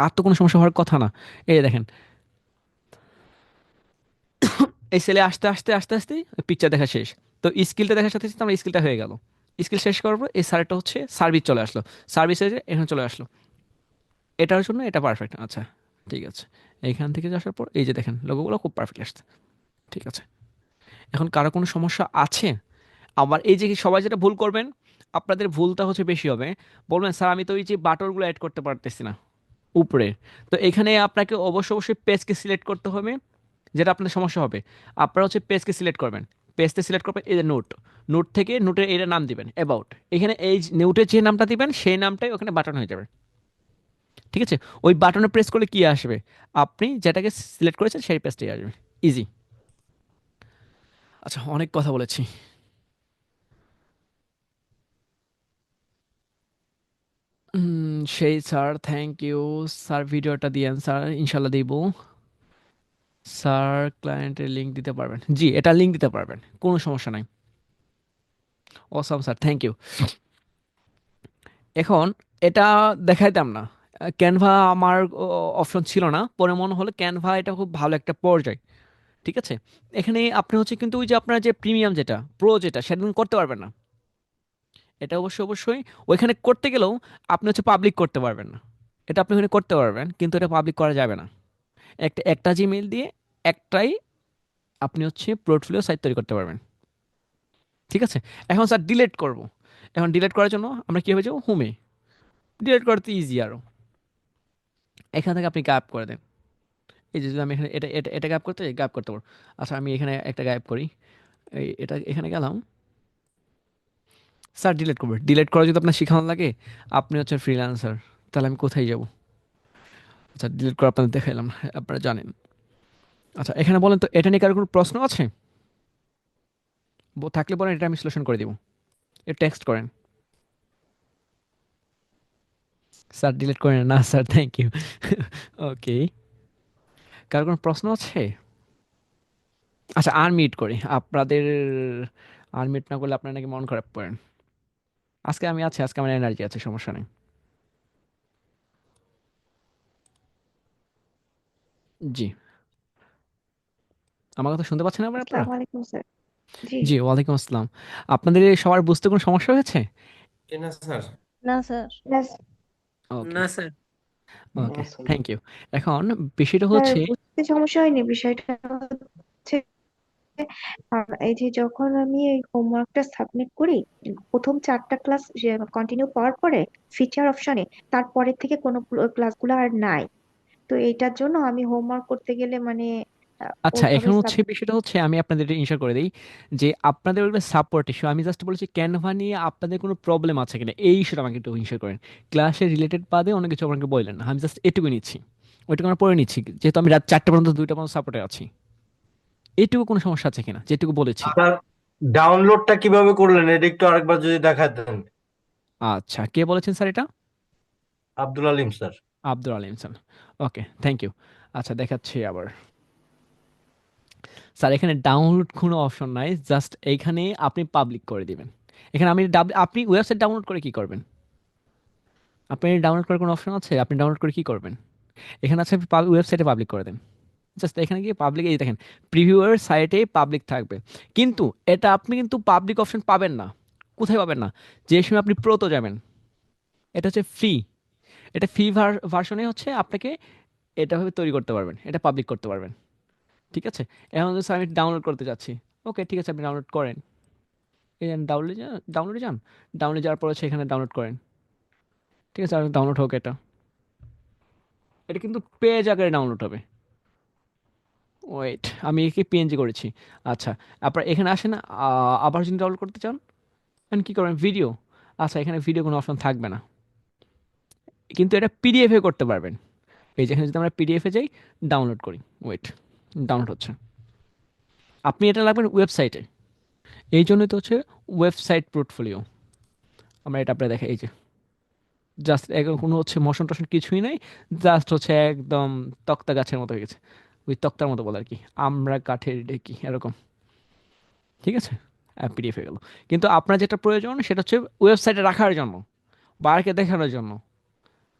আর তো কোনো সমস্যা হওয়ার কথা না। এই দেখেন, এই সেলে আসতে আসতে আস্তে আস্তে পিকচার দেখা শেষ। তো স্কিলটা দেখার সাথে সাথে আমার স্কিলটা হয়ে গেল। স্কিল শেষ করবো, এই সারটা হচ্ছে সার্ভিস চলে আসলো, সার্ভিসে এখানে চলে আসলো। এটার জন্য এটা পারফেক্ট। আচ্ছা, ঠিক আছে, এইখান থেকে আসার পর এই যে দেখেন লোগোগুলো খুব পারফেক্ট আসছে। ঠিক আছে, এখন কারো কোনো সমস্যা আছে? আবার এই যে সবাই যেটা ভুল করবেন, আপনাদের ভুলটা হচ্ছে বেশি হবে, বলবেন স্যার আমি তো ওই যে বাটনগুলো অ্যাড করতে পারতেছি না উপরে। তো এখানে আপনাকে অবশ্যই পেজকে সিলেক্ট করতে হবে, যেটা আপনার সমস্যা হবে। আপনারা হচ্ছে পেজকে সিলেক্ট করবেন, পেজতে সিলেক্ট করবেন এই যে নোট, নোট থেকে নোটের এর নাম দিবেন অ্যাবাউট, এখানে এই নোটের যে নামটা দিবেন সেই নামটাই ওখানে বাটন হয়ে যাবে। ঠিক আছে, ওই বাটনে প্রেস করলে কি আসবে, আপনি যেটাকে সিলেক্ট করেছেন সেই পেজটাই আসবে। ইজি। আচ্ছা, অনেক কথা বলেছি। সেই স্যার, থ্যাংক ইউ স্যার, ভিডিওটা দিয়েন স্যার, ইনশাল্লাহ দিব স্যার। ক্লায়েন্টের লিঙ্ক দিতে পারবেন? জি, এটা লিঙ্ক দিতে পারবেন, কোনো সমস্যা নাই। Awesome sir, thank you. এখন এটা দেখাইতাম না, ক্যানভা আমার অপশন ছিল না, পরে মনে হলো ক্যানভা এটা খুব ভালো একটা পর্যায়। ঠিক আছে, এখানে আপনি হচ্ছে কিন্তু ওই যে আপনার যে প্রিমিয়াম যেটা প্রো যেটা সেটা কিন্তু করতে পারবেন না। এটা অবশ্যই ওইখানে করতে গেলেও আপনি হচ্ছে পাবলিক করতে পারবেন না। এটা আপনি ওখানে করতে পারবেন কিন্তু এটা পাবলিক করা যাবে না। একটা একটা জিমেইল দিয়ে একটাই আপনি হচ্ছে পোর্টফোলিও সাইট তৈরি করতে পারবেন। ঠিক আছে, এখন স্যার ডিলিট করব। এখন ডিলিট করার জন্য আমরা কীভাবে যাবো, হোমে। ডিলিট করতে ইজি আরও, এখান থেকে আপনি গায়েব করে দেন। এই যে যদি আমি এখানে এটা এটা এটা গায়েব করতে চাই, গায়েব করতে পারবো। আচ্ছা, আমি এখানে একটা গায়েব করি, এই এটা এখানে গেলাম। স্যার ডিলিট করবে, ডিলিট করা যদি আপনার শেখানো লাগে, আপনি হচ্ছে ফ্রিল্যান্সার, তাহলে আমি কোথায় যাব? আচ্ছা, ডিলিট করা আপনাদের দেখাইলাম, আপনারা জানেন। আচ্ছা, এখানে বলেন তো এটা নিয়ে কারো কোনো প্রশ্ন আছে? থাকলে বলেন, এটা আমি সলিউশন করে দিব। এটা টেক্সট করেন। স্যার ডিলিট করেন না স্যার, থ্যাংক ইউ। ওকে, কারো কোনো প্রশ্ন আছে? আচ্ছা, আনমিউট করি আপনাদের। আনমিউট না করলে আপনারা নাকি মন খারাপ করেন। আজকে আমি আছি, আজকে আমার এনার্জি আছে, সমস্যা নেই। জি, আমার কথা শুনতে পাচ্ছেন আবার আপনারা? আসসালামু আলাইকুম স্যার। জি। জি, ওয়ালাইকুম আসসালাম। আপনাদের এই সবার বুঝতে কোনো সমস্যা হয়েছে? না স্যার। না স্যার। ব্যাস। ওকে, না স্যার। Okay, thank you. এখন বিষয়টা স্যার হচ্ছে, বুঝতে সমস্যা হয়নি, বিষয়টা হচ্ছে এই যে যখন আমি এই হোমওয়ার্কটা সাবমিট করি, প্রথম 4টা ক্লাস কন্টিনিউ পাওয়ার পরে ফিচার অপশনে তারপরের থেকে কোনো ক্লাসগুলো আর নাই। তো এইটার জন্য আমি হোমওয়ার্ক করতে গেলে মানে আচ্ছা ওইভাবে এখন হচ্ছে সাবমিট। বিষয়টা হচ্ছে, আমি আপনাদের ইনশিওর করে দিই যে আপনাদের ওইগুলো সাপোর্ট ইস্যু। আমি জাস্ট বলেছি ক্যানভা নিয়ে আপনাদের কোনো প্রবলেম আছে কিনা, এই ইস্যুটা আমাকে একটু ইনশিওর করেন। ক্লাসের রিলেটেড বাদে অনেক কিছু আমাকে বললেন না, আমি জাস্ট এটুকু নিচ্ছি, ওইটুকু আমরা পড়ে নিচ্ছি, যেহেতু আমি রাত 4টা পর্যন্ত 2টা পর্যন্ত সাপোর্টে আছি। এইটুকু কোনো সমস্যা আছে কিনা যেটুকু বলেছি। আপনার ডাউনলোডটা কিভাবে করলেন এটা একটু আরেকবার যদি দেখাতেন। আচ্ছা, কে বলেছেন স্যার এটা? Abdul Alim sir. Abdul Alim sir, okay, thank you. আচ্ছা, দেখাচ্ছি আবার। স্যার এখানে ডাউনলোড কোনো অপশন নাই, জাস্ট এইখানে আপনি পাবলিক করে দিবেন। এখানে আপনি ওয়েবসাইট ডাউনলোড করে কি করবেন? আপনি ডাউনলোড করার কোনো অপশন আছে? আপনি ডাউনলোড করে কি করবেন? এখানে আছে ওয়েবসাইটে পাবলিক করে দেন। জাস্ট এখানে গিয়ে পাবলিক, এই দেখেন প্রিভিউয়ার সাইটে পাবলিক থাকবে। কিন্তু এটা আপনি কিন্তু পাবলিক অপশন পাবেন না। কোথায় পাবেন না? যে সময় আপনি প্রোতে যাবেন, এটা হচ্ছে ফ্রি, এটা ফ্রি ভার্সনে হচ্ছে আপনাকে এটা ভাবে তৈরি করতে পারবেন, এটা পাবলিক করতে পারবেন। ঠিক আছে, এখন যদি আমি ডাউনলোড করতে যাচ্ছি, ওকে ঠিক আছে, আপনি ডাউনলোড করেন। এই ডাউনলোডে যান, ডাউনলোড যাওয়ার পর হচ্ছে এখানে ডাউনলোড করেন। ঠিক আছে, আর ডাউনলোড হোক এটা। এটা কিন্তু পেজ আকারে ডাউনলোড হবে। ওয়েট, আমি একে পিএনজি করেছি। আচ্ছা, আপনার এখানে আসেন, আবার যদি ডাউনলোড করতে চান, এখন কী করবেন, ভিডিও। আচ্ছা, এখানে ভিডিও কোনো অপশন থাকবে না, কিন্তু এটা পিডিএফে করতে পারবেন। এই যেখানে যদি আমরা পিডিএফে যাই, ডাউনলোড করি, ওয়েট, ডাউনলোড হচ্ছে। আপনি এটা লাগবেন ওয়েবসাইটে, এই জন্যই তো হচ্ছে ওয়েবসাইট পোর্টফোলিও। আমরা এটা আপনার দেখে এই যে জাস্ট এখন কোনো হচ্ছে মোশন টোশন কিছুই নাই, জাস্ট হচ্ছে একদম তক্তা গাছের মতো হয়ে গেছে, ওই তক্তার মতো বলে আর কি, আমরা কাঠের ডেকি এরকম। ঠিক আছে, পিডিএফ হয়ে গেল। কিন্তু আপনার যেটা প্রয়োজন সেটা হচ্ছে ওয়েবসাইটে রাখার জন্য, বারকে দেখানোর জন্য,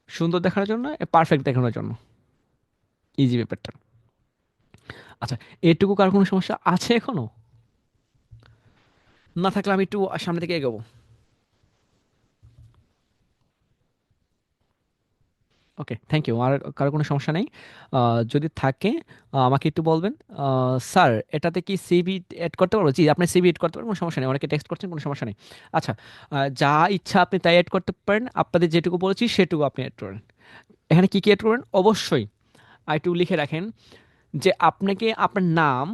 সুন্দর দেখানোর জন্য, পারফেক্ট দেখানোর জন্য, ইজি ব্যাপারটা। আচ্ছা, এটুকু কার কোনো সমস্যা আছে এখনো? না থাকলে আমি একটু সামনে থেকে এগোবো। ওকে, থ্যাংক ইউ। আর কারো কোনো সমস্যা নেই? যদি থাকে আমাকে একটু বলবেন। স্যার, এটাতে কি সিভি এড করতে পারবো? জি, আপনি সিভি এড করতে পারেন, কোনো সমস্যা নেই। অনেকে টেক্সট করছেন, কোনো সমস্যা নেই। আচ্ছা, যা ইচ্ছা আপনি তাই এড করতে পারেন। আপনাদের যেটুকু বলেছি সেটুকু আপনি এড করেন। এখানে কি কি এড করবেন অবশ্যই আর একটু লিখে রাখেন যে আপনাকে আপনার নাম,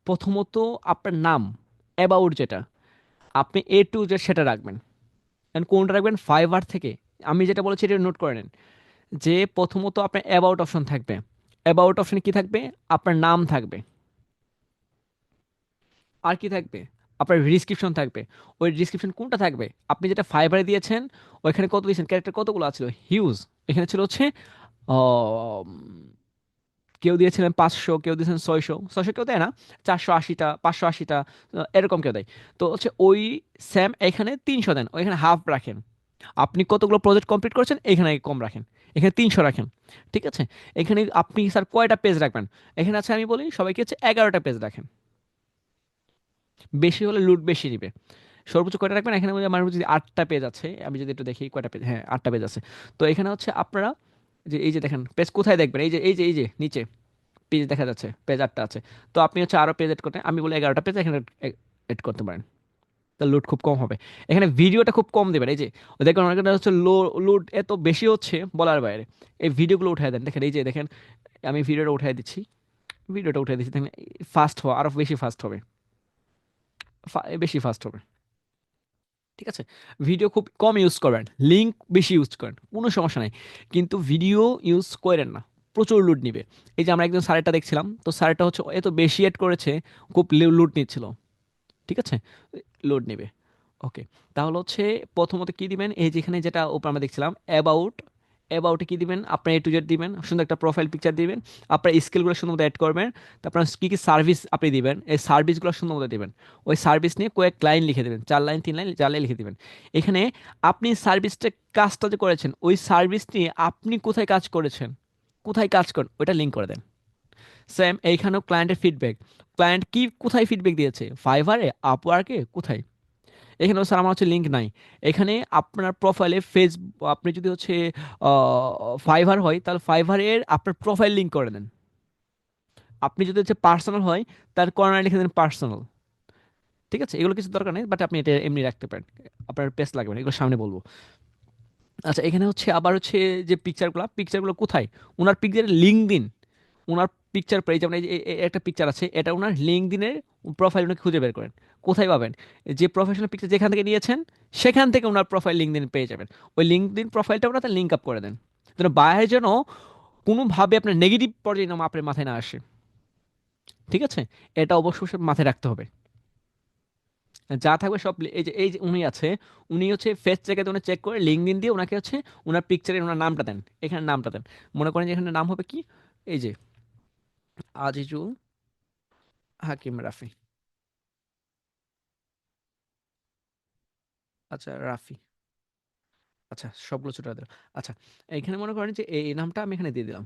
প্রথমত আপনার নাম, অ্যাবাউট যেটা আপনি এ টু জেড সেটা রাখবেন। And কোনটা রাখবেন? ফাইবার থেকে। আমি যেটা বলেছি এটা নোট করে নেন, যে প্রথমত আপনার অ্যাবাউট অপশন থাকবে। অ্যাবাউট অপশনে কি থাকবে? আপনার নাম থাকবে। আর কি থাকবে? আপনার ডিসক্রিপশন থাকবে। ওই ডিসক্রিপশন কোনটা থাকবে? আপনি যেটা ফাইবারে দিয়েছেন ওইখানে কত দিয়েছেন, ক্যারেক্টার কতগুলো ছিল? হিউজ। এখানে ছিল হচ্ছে আহ, কেউ দিয়েছিলেন 500, কেউ দিয়েছেন 600, কেউ দেয় না 480টা, 580টা, এরকম কেউ দেয়। তো হচ্ছে ওই স্যাম এখানে 300 দেন, ওইখানে হাফ রাখেন। আপনি কতগুলো প্রজেক্ট কমপ্লিট করেছেন এখানে কম রাখেন, এখানে 300 রাখেন। ঠিক আছে? এখানে আপনি স্যার কয়টা পেজ রাখবেন? এখানে আছে আমি বলি সবাইকে হচ্ছে 11টা পেজ রাখেন। বেশি হলে লুট বেশি নিবে। সর্বোচ্চ কয়টা রাখবেন? এখানে আমার যদি 8টা পেজ আছে, আমি যদি একটু দেখি কয়টা পেজ, হ্যাঁ 8টা পেজ আছে। তো এখানে হচ্ছে আপনারা যে এই যে দেখেন পেজ কোথায় দেখবেন, এই যে নিচে পেজ দেখা যাচ্ছে, পেজ 8টা আছে। তো আপনি হচ্ছে আরো পেজ এড করতে, আমি বলি 11টা পেজ এখানে এড করতে পারেন। তার লোড খুব কম হবে। এখানে ভিডিওটা খুব কম দেবেন। এই যে দেখবেন অনেকটা হচ্ছে লোড এত বেশি হচ্ছে বলার বাইরে। এই ভিডিওগুলো উঠায় দেন। দেখেন এই যে দেখেন, আমি ভিডিওটা উঠাই দিচ্ছি, দেখেন ফাস্ট হওয়া আরো বেশি ফাস্ট হবে, বেশি ফাস্ট হবে। ঠিক আছে? ভিডিও খুব কম ইউজ করবেন, লিঙ্ক বেশি ইউজ করেন, কোনো সমস্যা নাই। কিন্তু ভিডিও ইউজ করেন না, প্রচুর লুট নিবে। এই যে আমরা একজন স্যারেরটা দেখছিলাম, তো স্যারটা হচ্ছে এত বেশি এড করেছে, খুব লুট নিচ্ছিল। ঠিক আছে? লোড নেবে। ওকে, তাহলে হচ্ছে প্রথমত কি দিবেন, এই যেখানে যেটা উপর আমরা দেখছিলাম অ্যাবাউট, অ্যাবাউটে কি দিবেন? আপনার এ টু জেড দিবেন, সুন্দর একটা প্রোফাইল পিকচার দিবেন, আপনার স্কিলগুলো সুন্দর মতো অ্যাড করবেন। তারপর কী কী সার্ভিস আপনি দিবেন, এই সার্ভিসগুলো সুন্দর মতো দিবেন। ওই সার্ভিস নিয়ে কয়েক লাইন লিখে দেবেন, 4 লাইন 3 লাইন 4 লাইন লিখে দিবেন। এখানে আপনি সার্ভিসটা, কাজটা যে করেছেন ওই সার্ভিস নিয়ে আপনি কোথায় কাজ করেছেন, কোথায় কাজ করেন ওইটা লিঙ্ক করে দেন। সেম এইখানেও ক্লায়েন্টের ফিডব্যাক, ক্লায়েন্ট কি কোথায় ফিডব্যাক দিয়েছে, ফাইভারে, আপওয়ার্কে, কোথায়? এখানেও স্যার আমার হচ্ছে লিঙ্ক নাই। এখানে আপনার প্রোফাইলে আপনি যদি হচ্ছে ফাইভার হয় তাহলে ফাইভারের আপনার প্রোফাইল লিঙ্ক করে দেন। আপনি যদি হচ্ছে পার্সোনাল হয় তার কর্নার লিখে দেন পার্সোনাল। ঠিক আছে? এগুলো কিছু দরকার নেই, বাট আপনি এটা এমনি রাখতে পারেন। আপনার পেজ লাগবে না, এগুলো সামনে বলবো। আচ্ছা, এখানে হচ্ছে আবার হচ্ছে যে পিকচারগুলো কোথায়, ওনার পিকচারের লিঙ্ক দিন। ওনার পিকচার পেয়ে যেমন এই যে একটা পিকচার আছে, এটা ওনার লিঙ্কডইনের প্রোফাইল, ওনাকে খুঁজে বের করেন। কোথায় পাবেন? যে প্রফেশনাল পিকচার যেখান থেকে নিয়েছেন সেখান থেকে ওনার প্রোফাইল লিঙ্কডইন পেয়ে যাবেন। ওই লিঙ্কডইন প্রোফাইলটা ওনার লিঙ্ক আপ করে দেন, যেন বাইরে যেন কোনোভাবে আপনার নেগেটিভ পর্যায়ে নাম আপনার মাথায় না আসে। ঠিক আছে? এটা অবশ্যই মাথায় রাখতে হবে। যা থাকবে সব এই যে উনি আছে, উনি হচ্ছে ফেস চেকে উনি চেক করে লিঙ্কডইন দিয়ে ওনাকে হচ্ছে ওনার পিকচারে ওনার নামটা দেন, এখানে নামটা দেন। মনে করেন যে এখানে নাম হবে কি, এই যে আজিজুল হাকিম রাফি। আচ্ছা, রাফি। আচ্ছা, সবগুলো ছোট দিলাম। আচ্ছা, এখানে মনে করেন যে এই নামটা আমি এখানে দিয়ে দিলাম,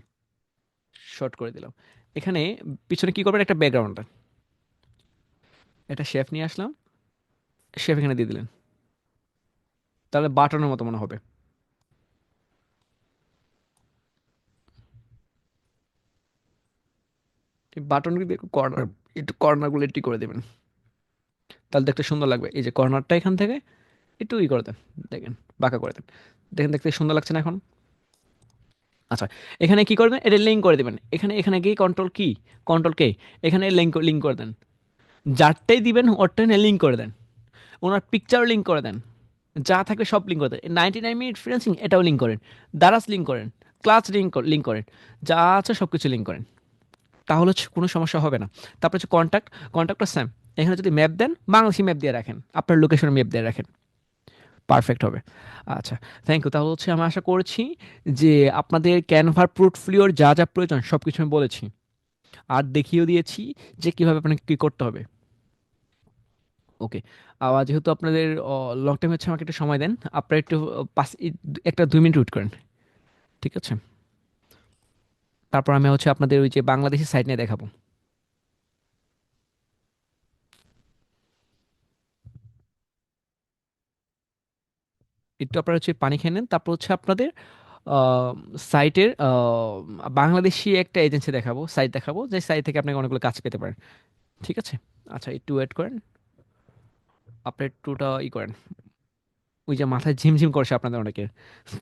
শর্ট করে দিলাম। এখানে পিছনে কি করবেন, একটা ব্যাকগ্রাউন্ড, এটা শেফ নিয়ে আসলাম, শেফ এখানে দিয়ে দিলেন, তাহলে বাটনের মতো মনে হবে। এই বাটন কর্নার, একটু কর্নারগুলো একটু করে দেবেন, তাহলে দেখতে সুন্দর লাগবে। এই যে কর্নারটা এখান থেকে একটু করে দেন, দেখেন বাঁকা করে দেন, দেখেন দেখতে সুন্দর লাগছে না এখন? আচ্ছা, এখানে কি করবেন, এটা লিঙ্ক করে দেবেন। এখানে এখানে গিয়ে কন্ট্রোল কে, এখানে লিঙ্ক লিঙ্ক করে দেন। যারটাই দিবেন ওরটাই লিঙ্ক করে দেন, ওনার পিকচার লিঙ্ক করে দেন, যা থাকবে সব লিঙ্ক করে দেন। 99 মিনিট ফ্রিল্যান্সিং এটাও লিঙ্ক করেন, দারাজ লিঙ্ক করেন, ক্লাস লিঙ্ক করেন, যা আছে সব কিছু লিঙ্ক করেন। তাহলে হচ্ছে কোনো সমস্যা হবে না। তারপর হচ্ছে কন্ট্যাক্টটা সেম। এখানে যদি ম্যাপ দেন, বাংলাদেশি ম্যাপ দিয়ে রাখেন, আপনার লোকেশনের ম্যাপ দিয়ে রাখেন, পারফেক্ট হবে। আচ্ছা, থ্যাংক ইউ। তাহলে হচ্ছে আমি আশা করছি যে আপনাদের ক্যানভার পোর্টফোলিওর যা যা প্রয়োজন সব কিছু আমি বলেছি, আর দেখিয়েও দিয়েছি যে কীভাবে আপনাকে কী করতে হবে। ওকে, যেহেতু আপনাদের লং টাইম হচ্ছে, আমাকে একটু সময় দেন। আপনারা একটু একটা 2 মিনিট ওয়েট করেন। ঠিক আছে? তারপর আমি হচ্ছে আপনাদের ওই যে বাংলাদেশি সাইট নিয়ে দেখাবো। একটু আপনারা হচ্ছে পানি খেয়ে নেন, তারপর হচ্ছে আপনাদের সাইটের বাংলাদেশি একটা এজেন্সি দেখাবো, সাইট দেখাবো, যে সাইট থেকে আপনাকে অনেকগুলো কাজ পেতে পারেন। ঠিক আছে? আচ্ছা, একটু ওয়েট করেন, আপনি একটুটা করেন। ওই যে মাথায় ঝিমঝিম করছে আপনাদের অনেকের,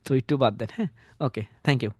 তো একটু বাদ দেন, হ্যাঁ। ওকে, থ্যাংক ইউ।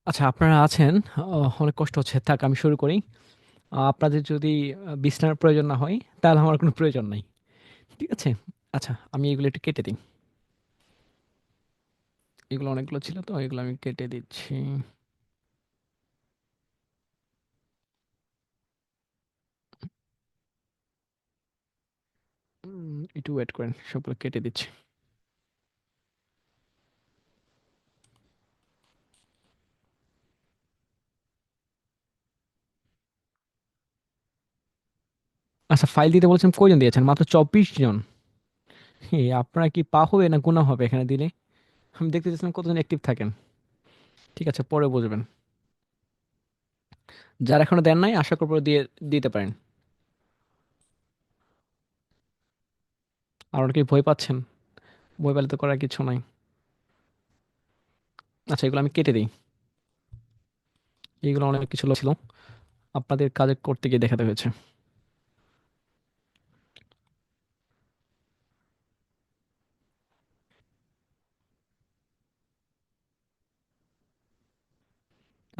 আচ্ছা, আপনারা আছেন, অনেক কষ্ট হচ্ছে, থাক আমি শুরু করি। আপনাদের যদি বিছানার প্রয়োজন না হয়, তাহলে আমার কোনো প্রয়োজন নাই। ঠিক আছে? আচ্ছা, আমি এগুলো একটু কেটে দিই। এগুলো অনেকগুলো ছিল, তো এগুলো আমি কেটে দিচ্ছি। একটু ওয়েট করেন, সবগুলো কেটে দিচ্ছি। আচ্ছা, ফাইল দিতে বলছেন, কয়জন দিয়েছেন? মাত্র 24 জন। আপনারা কি পা হবে না গুণা হবে এখানে দিলে? আমি দেখতে চাচ্ছিলাম কতজন অ্যাক্টিভ থাকেন। ঠিক আছে, পরে বুঝবেন। যারা এখনো দেন নাই, আশা করবো দিয়ে দিতে পারেন। আর অনেকেই ভয় পাচ্ছেন, ভয় পেলে তো করার কিছু নাই। আচ্ছা, এগুলো আমি কেটে দিই। এইগুলো অনেক কিছু ছিল, আপনাদের কাজে করতে গিয়ে দেখাতে হয়েছে।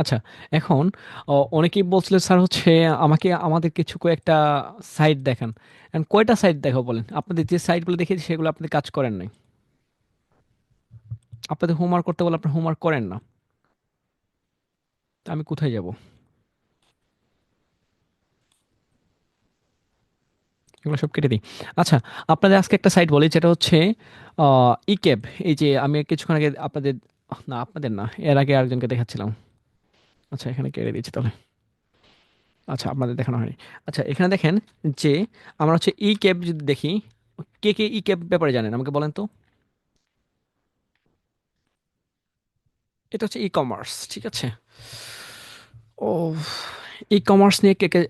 আচ্ছা, এখন অনেকেই বলছিল স্যার হচ্ছে আমাকে আমাদের কিছু কয়েকটা সাইট দেখান। এখন কয়টা সাইট দেখাবো বলেন? আপনাদের যে সাইটগুলো দেখেছি সেগুলো আপনাদের কাজ করেন নাই। আপনাদের হোমওয়ার্ক করতে বলে আপনার হোমওয়ার্ক করেন না। তা আমি কোথায় যাব? এগুলো সব কেটে দিই। আচ্ছা, আপনাদের আজকে একটা সাইট বলি, যেটা হচ্ছে ই ক্যাব। এই যে আমি কিছুক্ষণ আগে আপনাদের, না আপনাদের না, এর আগে আরেকজনকে দেখাচ্ছিলাম। আচ্ছা, এখানে কেটে দিচ্ছি তাহলে। আচ্ছা, আপনাদের দেখানো হয়নি। আচ্ছা, এখানে দেখেন যে আমরা হচ্ছে ই ক্যাব যদি দেখি, কে কে ই ক্যাব ব্যাপারে জানেন আমাকে বলেন তো। এটা হচ্ছে ই কমার্স, ঠিক আছে? ও, ই কমার্স নিয়ে কে কে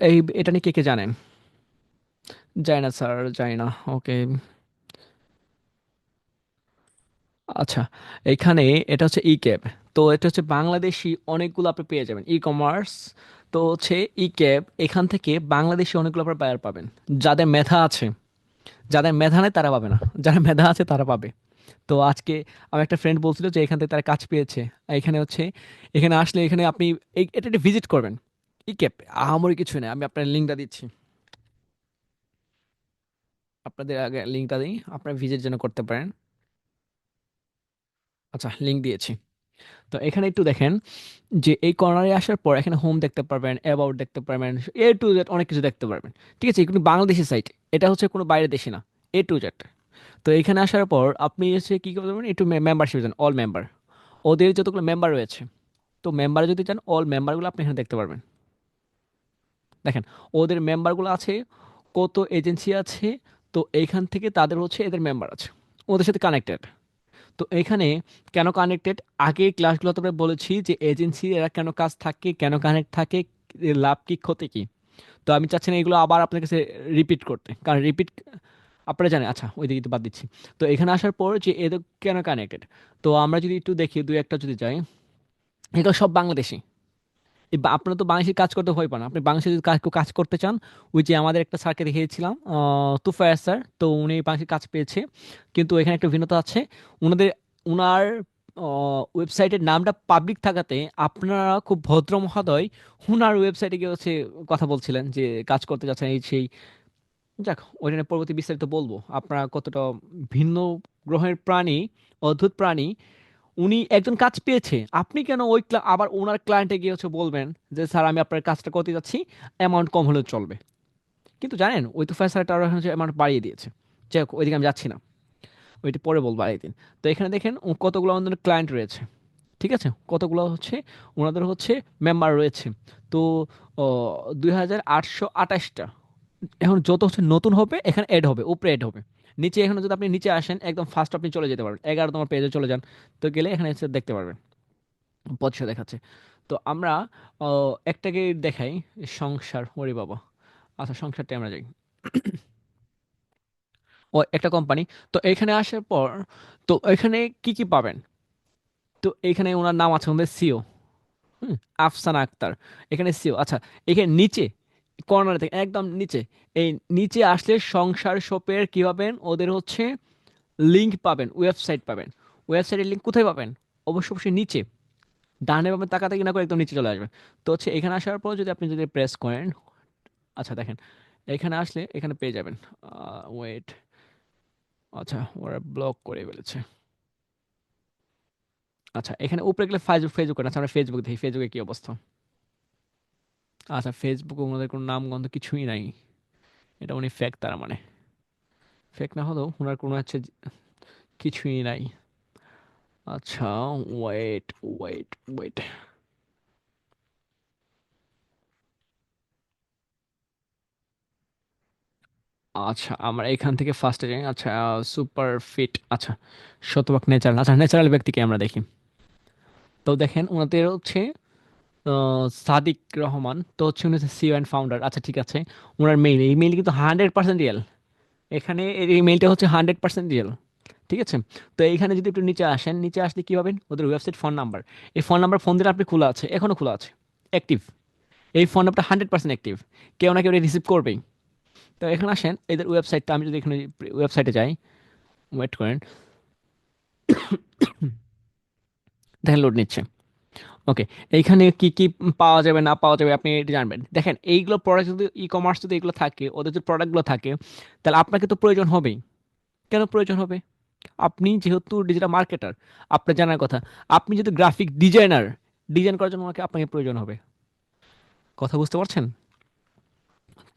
এটা নিয়ে কে কে জানেন? যায় না স্যার, যায় না। ওকে, আচ্ছা। এইখানে এটা হচ্ছে ই ক্যাব। তো এটা হচ্ছে বাংলাদেশি অনেকগুলো আপনি পেয়ে যাবেন ই কমার্স। তো হচ্ছে ই ক্যাব, এখান থেকে বাংলাদেশি অনেকগুলো আপনার বায়ার পাবেন। যাদের মেধা আছে, যাদের মেধা নেই তারা পাবে না, যারা মেধা আছে তারা পাবে। তো আজকে আমার একটা ফ্রেন্ড বলছিল যে এখান থেকে তারা কাজ পেয়েছে। আর এখানে হচ্ছে, এখানে আসলে এখানে আপনি এটা একটা ভিজিট করবেন। ই ক্যাব আহামরি কিছু নেই, আমি আপনার লিঙ্কটা দিচ্ছি। আপনাদের আগে লিঙ্কটা দিই, আপনারা ভিজিট যেন করতে পারেন। আচ্ছা, লিঙ্ক দিয়েছি। তো এখানে একটু দেখেন যে এই কর্নারে আসার পর এখানে হোম দেখতে পারবেন, অ্যাবাউট দেখতে পারবেন, এ টু জেড অনেক কিছু দেখতে পারবেন। ঠিক আছে, কিন্তু বাংলাদেশি সাইট, এটা হচ্ছে কোনো বাইরের দেশি না, এ টু জেড। তো এখানে আসার পর আপনি হচ্ছে কী করতে পারবেন, একটু মেম্বারশিপ যান, অল মেম্বার, ওদের যতগুলো মেম্বার রয়েছে। তো মেম্বারে যদি চান, অল মেম্বারগুলো আপনি এখানে দেখতে পারবেন। দেখেন, ওদের মেম্বারগুলো আছে, কত এজেন্সি আছে। তো এইখান থেকে তাদের হচ্ছে এদের মেম্বার আছে, ওদের সাথে কানেক্টেড। তো এখানে কেন কানেক্টেড, আগে ক্লাসগুলোতে আমরা বলেছি যে এজেন্সি এরা কেন কাজ থাকে, কেন কানেক্ট থাকে, এর লাভ কি ক্ষতি কি। তো আমি চাচ্ছি না এগুলো আবার আপনার কাছে রিপিট করতে, কারণ রিপিট আপনারা জানেন। আচ্ছা, ওই দিকে তো বাদ দিচ্ছি। তো এখানে আসার পর যে এদের কেন কানেক্টেড, তো আমরা যদি একটু দেখি, দুই একটা যদি যাই, এগুলো সব বাংলাদেশি। আপনারা তো বাংলাদেশে কাজ করতে ভয় পান, আপনি বাংলাদেশে যদি কাজ কাজ করতে চান, ওই যে আমাদের একটা স্যারকে দেখিয়েছিলাম, তুফায়ার স্যার, তো উনি বাংলাদেশে কাজ পেয়েছে। কিন্তু এখানে একটা ভিন্নতা আছে, ওনাদের, ওনার ওয়েবসাইটের নামটা পাবলিক থাকাতে আপনারা খুব ভদ্র মহোদয় ওনার ওয়েবসাইটে গিয়ে হচ্ছে কথা বলছিলেন যে কাজ করতে যাচ্ছেন এই সেই। যাক, ওইটা নিয়ে পরবর্তী বিস্তারিত বলবো, আপনারা কতটা ভিন্ন গ্রহের প্রাণী, অদ্ভুত প্রাণী। উনি একজন কাজ পেয়েছে, আপনি কেন ওই আবার ওনার ক্লায়েন্টে গিয়ে হচ্ছে বলবেন যে স্যার আমি আপনার কাজটা করতে যাচ্ছি, অ্যামাউন্ট কম হলেও চলবে। কিন্তু জানেন, ওই তো স্যারটা আরো হচ্ছে অ্যামাউন্ট বাড়িয়ে দিয়েছে। যাই হোক, ওইদিকে আমি যাচ্ছি না, ওইটি পরে বলবো আরেকদিন। তো এখানে দেখেন কতগুলো আমাদের ক্লায়েন্ট রয়েছে, ঠিক আছে, কতগুলো হচ্ছে ওনাদের হচ্ছে মেম্বার রয়েছে। তো 2828টা। এখন যত হচ্ছে নতুন হবে এখানে অ্যাড হবে, উপরে অ্যাড হবে। নিচে এখানে যদি আপনি নিচে আসেন একদম ফার্স্ট, আপনি চলে যেতে পারবেন 11 নম্বর পেজে চলে যান। তো গেলে এখানে এসে দেখতে পারবেন, পজিশন দেখাচ্ছে। তো আমরা একটাকে দেখাই, সংসার, ওরে বাবা। আচ্ছা, সংসারটা আমরা যাই, ও একটা কোম্পানি। তো এখানে আসার পর, তো এখানে কি কি পাবেন, তো এখানে ওনার নাম আছে, ওনাদের সিও, আফসানা আক্তার, এখানে সিও। আচ্ছা, এখানে নিচে কর্নার থেকে একদম নিচে, এই নিচে আসলে সংসার শপের কি পাবেন, ওদের হচ্ছে লিংক পাবেন, ওয়েবসাইট পাবেন। ওয়েবসাইটের লিংক কোথায় পাবেন? অবশ্যই অবশ্যই নিচে, ডানে পাবেন, তাকাতাকি না করে একদম নিচে চলে আসবেন। তো হচ্ছে এখানে আসার পর যদি আপনি যদি প্রেস করেন, আচ্ছা দেখেন, এখানে আসলে এখানে পেয়ে যাবেন। ওয়েট, আচ্ছা ওরা ব্লক করে ফেলেছে। আচ্ছা, এখানে উপরে গেলে ফেসবুক, ফেসবুক আচ্ছা আমরা ফেসবুক দেখি, ফেসবুকে কি অবস্থা। আচ্ছা, ফেসবুকে ওনাদের কোনো নাম গন্ধ কিছুই নাই, এটা উনি ফেক, তার মানে ফেক না হলেও ওনার কোনো হচ্ছে কিছুই নাই। আচ্ছা, ওয়েট ওয়েট ওয়েট, আচ্ছা আমরা এখান থেকে ফার্স্টে যাই। আচ্ছা, সুপার ফিট, আচ্ছা শতভাগ ন্যাচারাল, আচ্ছা ন্যাচারাল ব্যক্তিকে আমরা দেখি। তো দেখেন ওনাদের হচ্ছে সাদিক রহমান, তো হচ্ছে উনি হচ্ছে সিও অ্যান্ড ফাউন্ডার। আচ্ছা ঠিক আছে, ওনার মেইল, এই মেইল কিন্তু 100% রিয়েল, এখানে এই মেইলটা হচ্ছে 100% রিয়েল, ঠিক আছে। তো এইখানে যদি একটু নিচে আসেন, নিচে আসলে কি পাবেন, ওদের ওয়েবসাইট, ফোন নাম্বার। এই ফোন নাম্বার, ফোন দিলে আপনি খোলা আছে, এখনো খোলা আছে, অ্যাক্টিভ। এই ফোন নাম্বারটা 100% অ্যাক্টিভ, কেউ না কেউ রিসিভ করবেই। তো এখানে আসেন, এদের ওয়েবসাইটটা, আমি যদি এখানে ওয়েবসাইটে যাই, ওয়েট করেন, দেখেন লোড নিচ্ছে। ওকে, এইখানে কি কি পাওয়া যাবে না পাওয়া যাবে আপনি এটা জানবেন। দেখেন, এইগুলো প্রোডাক্ট যদি ই কমার্স যদি এগুলো থাকে, ওদের যদি প্রোডাক্টগুলো থাকে, তাহলে আপনাকে তো প্রয়োজন হবেই। কেন প্রয়োজন হবে? আপনি যেহেতু ডিজিটাল মার্কেটার, আপনার জানার কথা, আপনি যদি গ্রাফিক ডিজাইনার, ডিজাইন করার জন্য আপনাকে প্রয়োজন হবে। কথা বুঝতে পারছেন?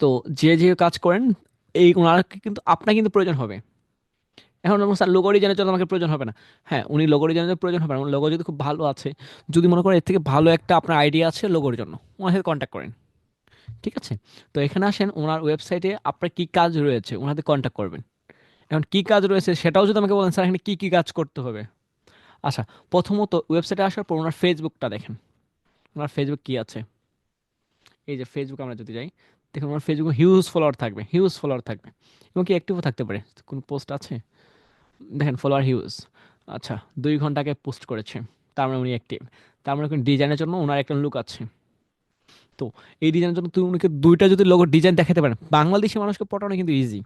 তো যে যে কাজ করেন, এই ওনাকে কিন্তু আপনার কিন্তু প্রয়োজন হবে। এখন আমার স্যার লোগো ডিজাইনের জন্য আমাকে প্রয়োজন হবে না। হ্যাঁ, উনি লোগো ডিজাইনের প্রয়োজন হবে না, লোগো যদি খুব ভালো আছে, যদি মনে করেন এর থেকে ভালো একটা আপনার আইডিয়া আছে লোগোর জন্য, ওনার সাথে কন্ট্যাক্ট করেন। ঠিক আছে, তো এখানে আসেন, ওনার ওয়েবসাইটে আপনার কি কাজ রয়েছে ওনাদের কন্ট্যাক্ট করবেন। এখন কি কাজ রয়েছে সেটাও যদি আমাকে বলেন, স্যার এখানে কি কি কাজ করতে হবে, আচ্ছা, প্রথমত ওয়েবসাইটে আসার পর ওনার ফেসবুকটা দেখেন, ওনার ফেসবুক কি আছে। এই যে ফেসবুক আমরা যদি যাই, দেখুন ওনার ফেসবুকে হিউজ ফলোয়ার থাকবে, হিউজ ফলোয়ার থাকবে, এবং কি অ্যাক্টিভও থাকতে পারে। কোন পোস্ট আছে, দেখেন ফলোয়ার হিউজ। আচ্ছা, 2 ঘন্টা আগে পোস্ট করেছে, তার মানে উনি অ্যাক্টিভ। তার মানে ডিজাইনের জন্য ওনার একটা লুক আছে। তো এই ডিজাইনের জন্য তুই উনাকে দুইটা যদি লোগো ডিজাইন দেখাতে পারেন, বাংলাদেশি মানুষকে পটানো কিন্তু ইজি।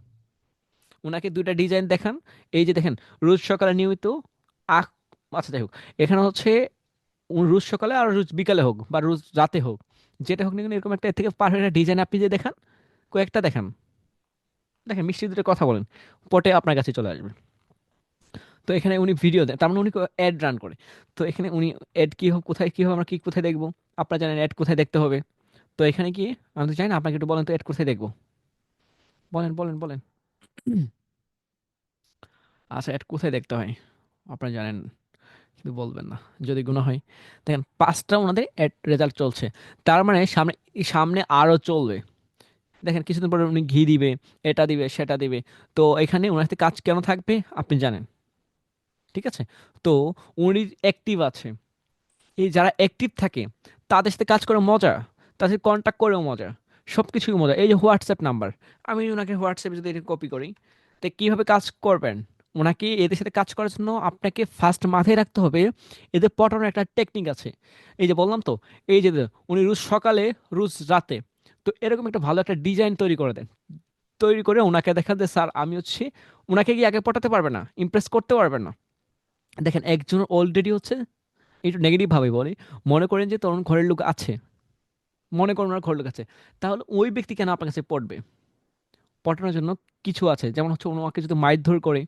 ওনাকে দুইটা ডিজাইন দেখান। এই যে দেখেন, রোজ সকালে নিয়মিত আখ, আচ্ছা যাই হোক, এখানে হচ্ছে রোজ সকালে আর রোজ বিকালে হোক বা রোজ রাতে হোক, যেটা হোক না কেন, এরকম একটা এর থেকে পারফেক্ট একটা ডিজাইন আপনি যে দেখান, কয়েকটা দেখান, দেখেন মিষ্টি দুটো কথা বলেন, পটে আপনার কাছে চলে আসবে। তো এখানে উনি ভিডিও দেন, তার মানে উনি অ্যাড রান করে। তো এখানে উনি অ্যাড কী হোক, কোথায় কী হবে, আমরা কি কোথায় দেখবো, আপনারা জানেন অ্যাড কোথায় দেখতে হবে। তো এখানে গিয়ে আমি তো জানি না, আপনাকে একটু বলেন তো অ্যাড কোথায় দেখবো, বলেন বলেন বলেন। আচ্ছা, অ্যাড কোথায় দেখতে হয় আপনারা জানেন, কিন্তু বলবেন না যদি গুণা হয়। দেখেন 5টা ওনাদের অ্যাড রেজাল্ট চলছে, তার মানে সামনে, সামনে আরও চলবে। দেখেন কিছুদিন পরে উনি ঘি দিবে, এটা দিবে সেটা দিবে। তো এখানে ওনার সাথে কাজ কেন থাকবে আপনি জানেন, ঠিক আছে। তো উনি অ্যাক্টিভ আছে, এই যারা অ্যাক্টিভ থাকে তাদের সাথে কাজ করে মজা, তাদের সাথে কন্ট্যাক্ট করেও মজা, সব কিছুই মজা। এই যে হোয়াটসঅ্যাপ নাম্বার, আমি ওনাকে হোয়াটসঅ্যাপে যদি এটা কপি করি, তো কীভাবে কাজ করবেন, ওনাকে এদের সাথে কাজ করার জন্য আপনাকে ফার্স্ট মাথায় রাখতে হবে এদের পটানোর একটা টেকনিক আছে। এই যে বললাম তো, এই যে উনি রোজ সকালে রোজ রাতে, তো এরকম একটা ভালো একটা ডিজাইন তৈরি করে দেন। তৈরি করে ওনাকে দেখান যে স্যার আমি হচ্ছে, ওনাকে গিয়ে আগে পটাতে পারবে না, ইমপ্রেস করতে পারবেন না। দেখেন একজন অলরেডি হচ্ছে, একটু নেগেটিভ ভাবে বলি, মনে করেন যে তরুণ ঘরের লোক আছে, মনে করেন ওনার ঘরের লোক আছে, তাহলে ওই ব্যক্তি কেন আপনার কাছে পড়বে? পটানোর জন্য কিছু আছে, যেমন হচ্ছে ওনাকে যদি মারধর করে,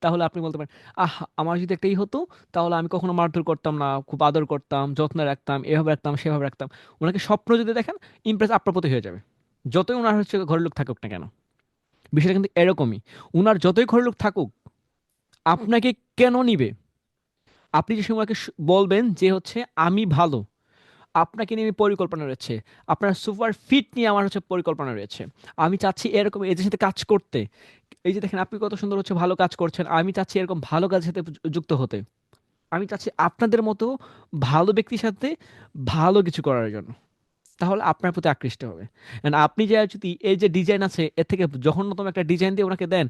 তাহলে আপনি বলতে পারেন, আহ আমার যদি একটাই হতো, তাহলে আমি কখনো মারধর করতাম না, খুব আদর করতাম, যত্নে রাখতাম, এভাবে রাখতাম সেভাবে রাখতাম। ওনাকে স্বপ্ন যদি দেখেন, ইমপ্রেস আপনার প্রতি হয়ে যাবে, যতই ওনার হচ্ছে ঘরের লোক থাকুক না কেন। বিষয়টা কিন্তু এরকমই, উনার যতই ঘরের লোক থাকুক, আপনাকে কেন নিবে? আপনি যে সময় বলবেন যে হচ্ছে আমি ভালো, আপনাকে নিয়ে আমি পরিকল্পনা রয়েছে, আপনার সুপার ফিট নিয়ে আমার হচ্ছে পরিকল্পনা রয়েছে, আমি চাচ্ছি এরকম এদের সাথে কাজ করতে। এই যে দেখেন আপনি কত সুন্দর হচ্ছে ভালো কাজ করছেন, আমি চাচ্ছি এরকম ভালো কাজের সাথে যুক্ত হতে, আমি চাচ্ছি আপনাদের মতো ভালো ব্যক্তির সাথে ভালো কিছু করার জন্য। তাহলে আপনার প্রতি আকৃষ্ট হবে। And আপনি যে যদি এই যে ডিজাইন আছে এর থেকে জঘন্যতম একটা ডিজাইন দিয়ে ওনাকে দেন,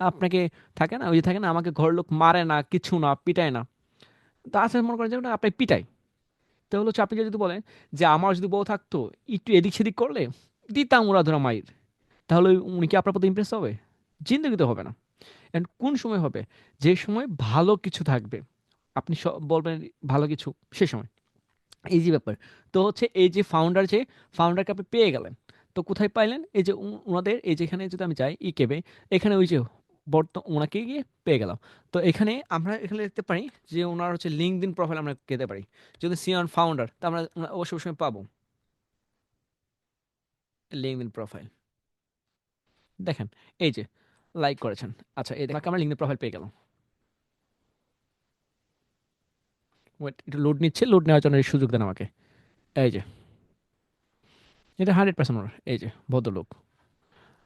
আপনাকে, থাকে না ওই যে থাকে না, আমাকে ঘর লোক মারে না কিছু না পিটায় না, তা আছে মনে করেন যে ওটা আপনি পিটাই। তাহলে হচ্ছে আপনি যদি বলেন যে আমার যদি বউ থাকতো, একটু এদিক সেদিক করলে দিতাম ওরা ধরা মাইর, তাহলে উনি কি আপনার প্রতি ইমপ্রেস হবে? জিন্দগিতে হবে না। অ্যান্ড কোন সময় হবে? যে সময় ভালো কিছু থাকবে, আপনি বলবেন ভালো কিছু, সে সময় ইজি ব্যাপার। তো হচ্ছে এই যে ফাউন্ডার, যে ফাউন্ডারকে আপনি পেয়ে গেলেন, তো কোথায় পাইলেন? এই যে ওনাদের এই যেখানে যদি আমি যাই ই কেবে, এখানে ওই যে ওনাকে গিয়ে পেয়ে গেলাম। তো এখানে আমরা এখানে দেখতে পারি যে ওনার হচ্ছে লিঙ্কডইন প্রোফাইল আমরা পেতে পারি। যদি সিওন ফাউন্ডার, তা আমরা অবশ্যই সময় পাবো লিঙ্কডইন প্রোফাইল। দেখেন এই যে লাইক করেছেন, আচ্ছা এই দেখেন আমরা লিঙ্কডইন প্রোফাইল পেয়ে গেলাম। ওয়েট, একটু লোড নিচ্ছে, লোড নেওয়ার জন্য এই সুযোগ দেন আমাকে। এই যে এটা 100% ওনার, এই যে ভদ্রলোক।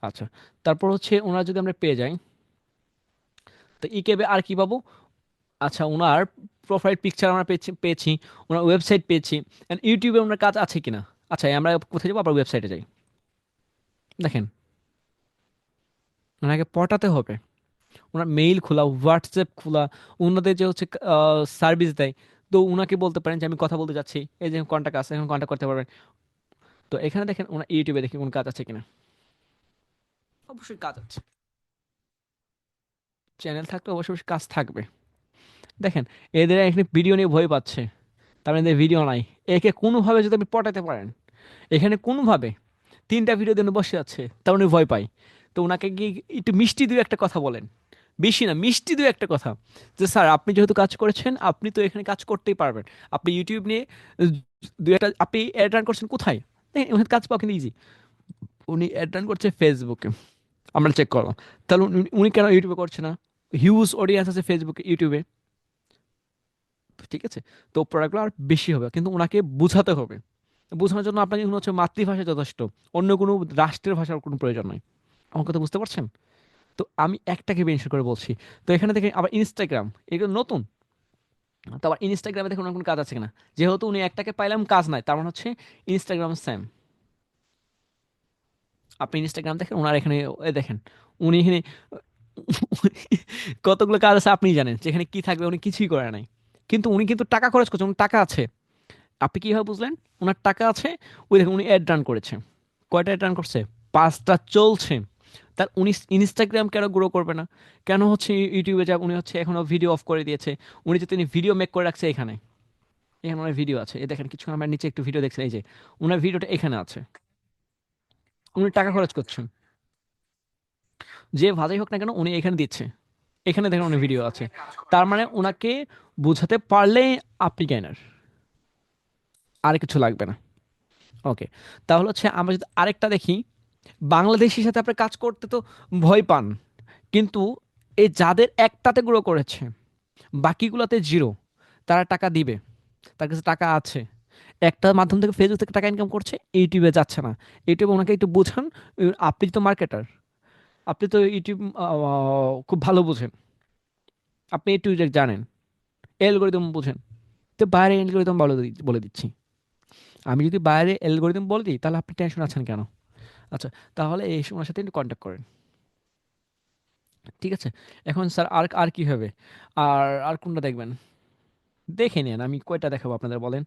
আচ্ছা, তারপর হচ্ছে ওনার যদি আমরা পেয়ে যাই, তো ই কেবে আর কি পাবো? আচ্ছা, ওনার প্রোফাইল পিকচার আমরা পেয়েছি পেয়েছি, ওনার ওয়েবসাইট পেয়েছি, অ্যান্ড ইউটিউবে ওনার কাজ আছে কিনা। আচ্ছা, আমরা কোথায় যাবো, আবার ওয়েবসাইটে যাই। দেখেন ওনাকে পটাতে হবে, ওনার মেইল খোলা, হোয়াটসঅ্যাপ খোলা, ওনাদের যে হচ্ছে সার্ভিস দেয়। তো ওনাকে বলতে পারেন যে আমি কথা বলতে যাচ্ছি, এই যে কন্ট্যাক্ট আছে, এখন কন্ট্যাক্ট করতে পারবেন। তো এখানে দেখেন ওনার ইউটিউবে দেখি কোন কাজ আছে কিনা, অবশ্যই কাজ আছে, চ্যানেল থাকলে অবশ্যই অবশ্যই কাজ থাকবে। দেখেন এদের এখানে ভিডিও নিয়ে ভয় পাচ্ছে, তার মানে এদের ভিডিও নাই। একে কোনোভাবে যদি আপনি পটাতে পারেন, এখানে কোনোভাবে 3টা ভিডিও দিয়ে উনি বসে আছে, তার উনি ভয় পায়। তো ওনাকে গিয়ে একটু মিষ্টি দুই একটা কথা বলেন, বেশি না, মিষ্টি দুই একটা কথা, যে স্যার আপনি যেহেতু কাজ করেছেন, আপনি তো এখানে কাজ করতেই পারবেন, আপনি ইউটিউব নিয়ে দুই একটা আপনি অ্যাড রান করছেন কোথায়, দেখেন ওখানে কাজ পাওয়া কিন্তু ইজি। উনি অ্যাড রান করছে ফেসবুকে, আমরা চেক করলাম। তাহলে উনি কেন ইউটিউবে করছে না? হিউজ অডিয়েন্স আছে ফেসবুকে ইউটিউবে, ঠিক আছে। তো প্রোডাক্টগুলো আর বেশি হবে, কিন্তু ওনাকে বোঝাতে হবে। বোঝানোর জন্য আপনাকে মনে হচ্ছে মাতৃভাষা যথেষ্ট, অন্য কোনো রাষ্ট্রের ভাষার কোনো প্রয়োজন নাই। আমার কথা বুঝতে পারছেন? তো আমি একটাকে মেনশন করে বলছি। তো এখানে দেখেন আবার ইনস্টাগ্রাম, এগুলো নতুন, তারপর ইনস্টাগ্রামে দেখুন ওনার কোনো কাজ আছে কিনা। যেহেতু উনি একটাকে পাইলাম কাজ নাই, তার মানে হচ্ছে ইনস্টাগ্রাম সেম। আপনি ইনস্টাগ্রাম দেখেন, ওনার এখানে দেখেন উনি এখানে কতগুলো কাজ আছে আপনি জানেন, যেখানে কি থাকবে উনি কিছুই করে নাই। কিন্তু উনি কিন্তু টাকা খরচ করছেন, উনি টাকা আছে। আপনি কিভাবে বুঝলেন ওনার টাকা আছে? ওই দেখুন উনি অ্যাড রান করেছে। কয়টা অ্যাড রান করছে? 5টা চলছে। তার উনি ইনস্টাগ্রাম কেন গ্রো করবে না? কেন হচ্ছে ইউটিউবে যাব? উনি হচ্ছে এখনো ভিডিও অফ করে দিয়েছে। উনি যে তিনি ভিডিও মেক করে রাখছে এখানে, এখানে ওনার ভিডিও আছে। এই দেখেন কিছুক্ষণ আমার নিচে একটু ভিডিও দেখছেন, এই যে ওনার ভিডিওটা এখানে আছে। উনি টাকা খরচ করছেন, যে ভাজাই হোক না কেন উনি এখানে দিচ্ছে। এখানে দেখেন উনি ভিডিও আছে। তার মানে ওনাকে বোঝাতে পারলে আপনি জ্ঞানের, আর কিছু লাগবে না। ওকে, তাহলে হচ্ছে আমরা যদি আরেকটা দেখি, বাংলাদেশের সাথে আপনি কাজ করতে তো ভয় পান, কিন্তু এই যাদের একটাতে গ্রো করেছে, বাকিগুলোতে জিরো, তারা টাকা দিবে, তার কাছে টাকা আছে, একটা মাধ্যম থেকে ফেসবুক থেকে টাকা ইনকাম করছে, ইউটিউবে যাচ্ছে না। ইউটিউবে ওনাকে একটু বোঝান। আপনি তো মার্কেটার, আপনি তো ইউটিউব খুব ভালো বোঝেন, আপনি একটু জানেন, অ্যালগোরিদম বোঝেন। তো বাইরে অ্যালগোরিদম বলে দিচ্ছি। আমি যদি বাইরে অ্যালগোরিদম বলে দিই তাহলে আপনি টেনশন আছেন কেন? আচ্ছা, তাহলে এই ওনার সাথে একটু কন্ট্যাক্ট করেন। ঠিক আছে। এখন স্যার আর আর কি হবে? আর আর কোনটা দেখবেন? দেখে নেন, আমি কয়টা দেখাবো আপনাদের বলেন।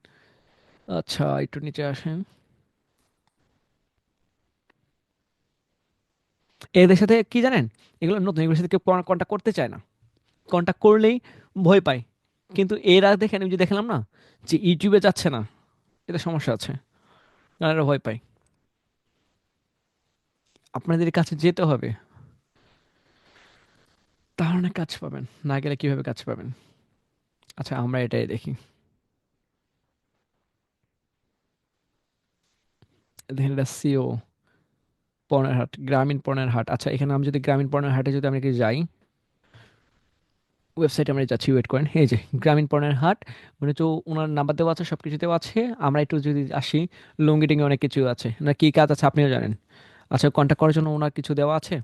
আচ্ছা, একটু নিচে আসেন। এদের সাথে কি জানেন, এগুলো নতুন, এগুলোর সাথে কেউ কন্ট্যাক্ট করতে চায় না। কন্ট্যাক্ট করলেই ভয় পায়। কিন্তু এরা দেখেন, আমি যে দেখালাম না, যে ইউটিউবে যাচ্ছে না, এতে সমস্যা আছে, কারণ এরা ভয় পায়। আপনাদের কাছে যেতে হবে, তাহলে না কাজ পাবেন, না গেলে কিভাবে কাজ পাবেন? আচ্ছা, আমরা এটাই দেখি। দেখেন এটা সিও পণ্যের হাট, গ্রামীণ পণ্যের হাট। আচ্ছা, এখানে আমি যদি গ্রামীণ পণ্যের হাটে যদি আমি কি যাই, ওয়েবসাইটে আমরা যাচ্ছি, ওয়েট করেন। এই যে গ্রামীণ পণ্যের হাট, মানে তো ওনার নাম্বার দেওয়া আছে, সব কিছু দেওয়া আছে। আমরা একটু যদি আসি, লুঙ্গি টুঙ্গি অনেক কিছু আছে না, কি কাজ আছে আপনিও জানেন। আচ্ছা, কন্ট্যাক্ট করার জন্য ওনার কিছু দেওয়া আছে,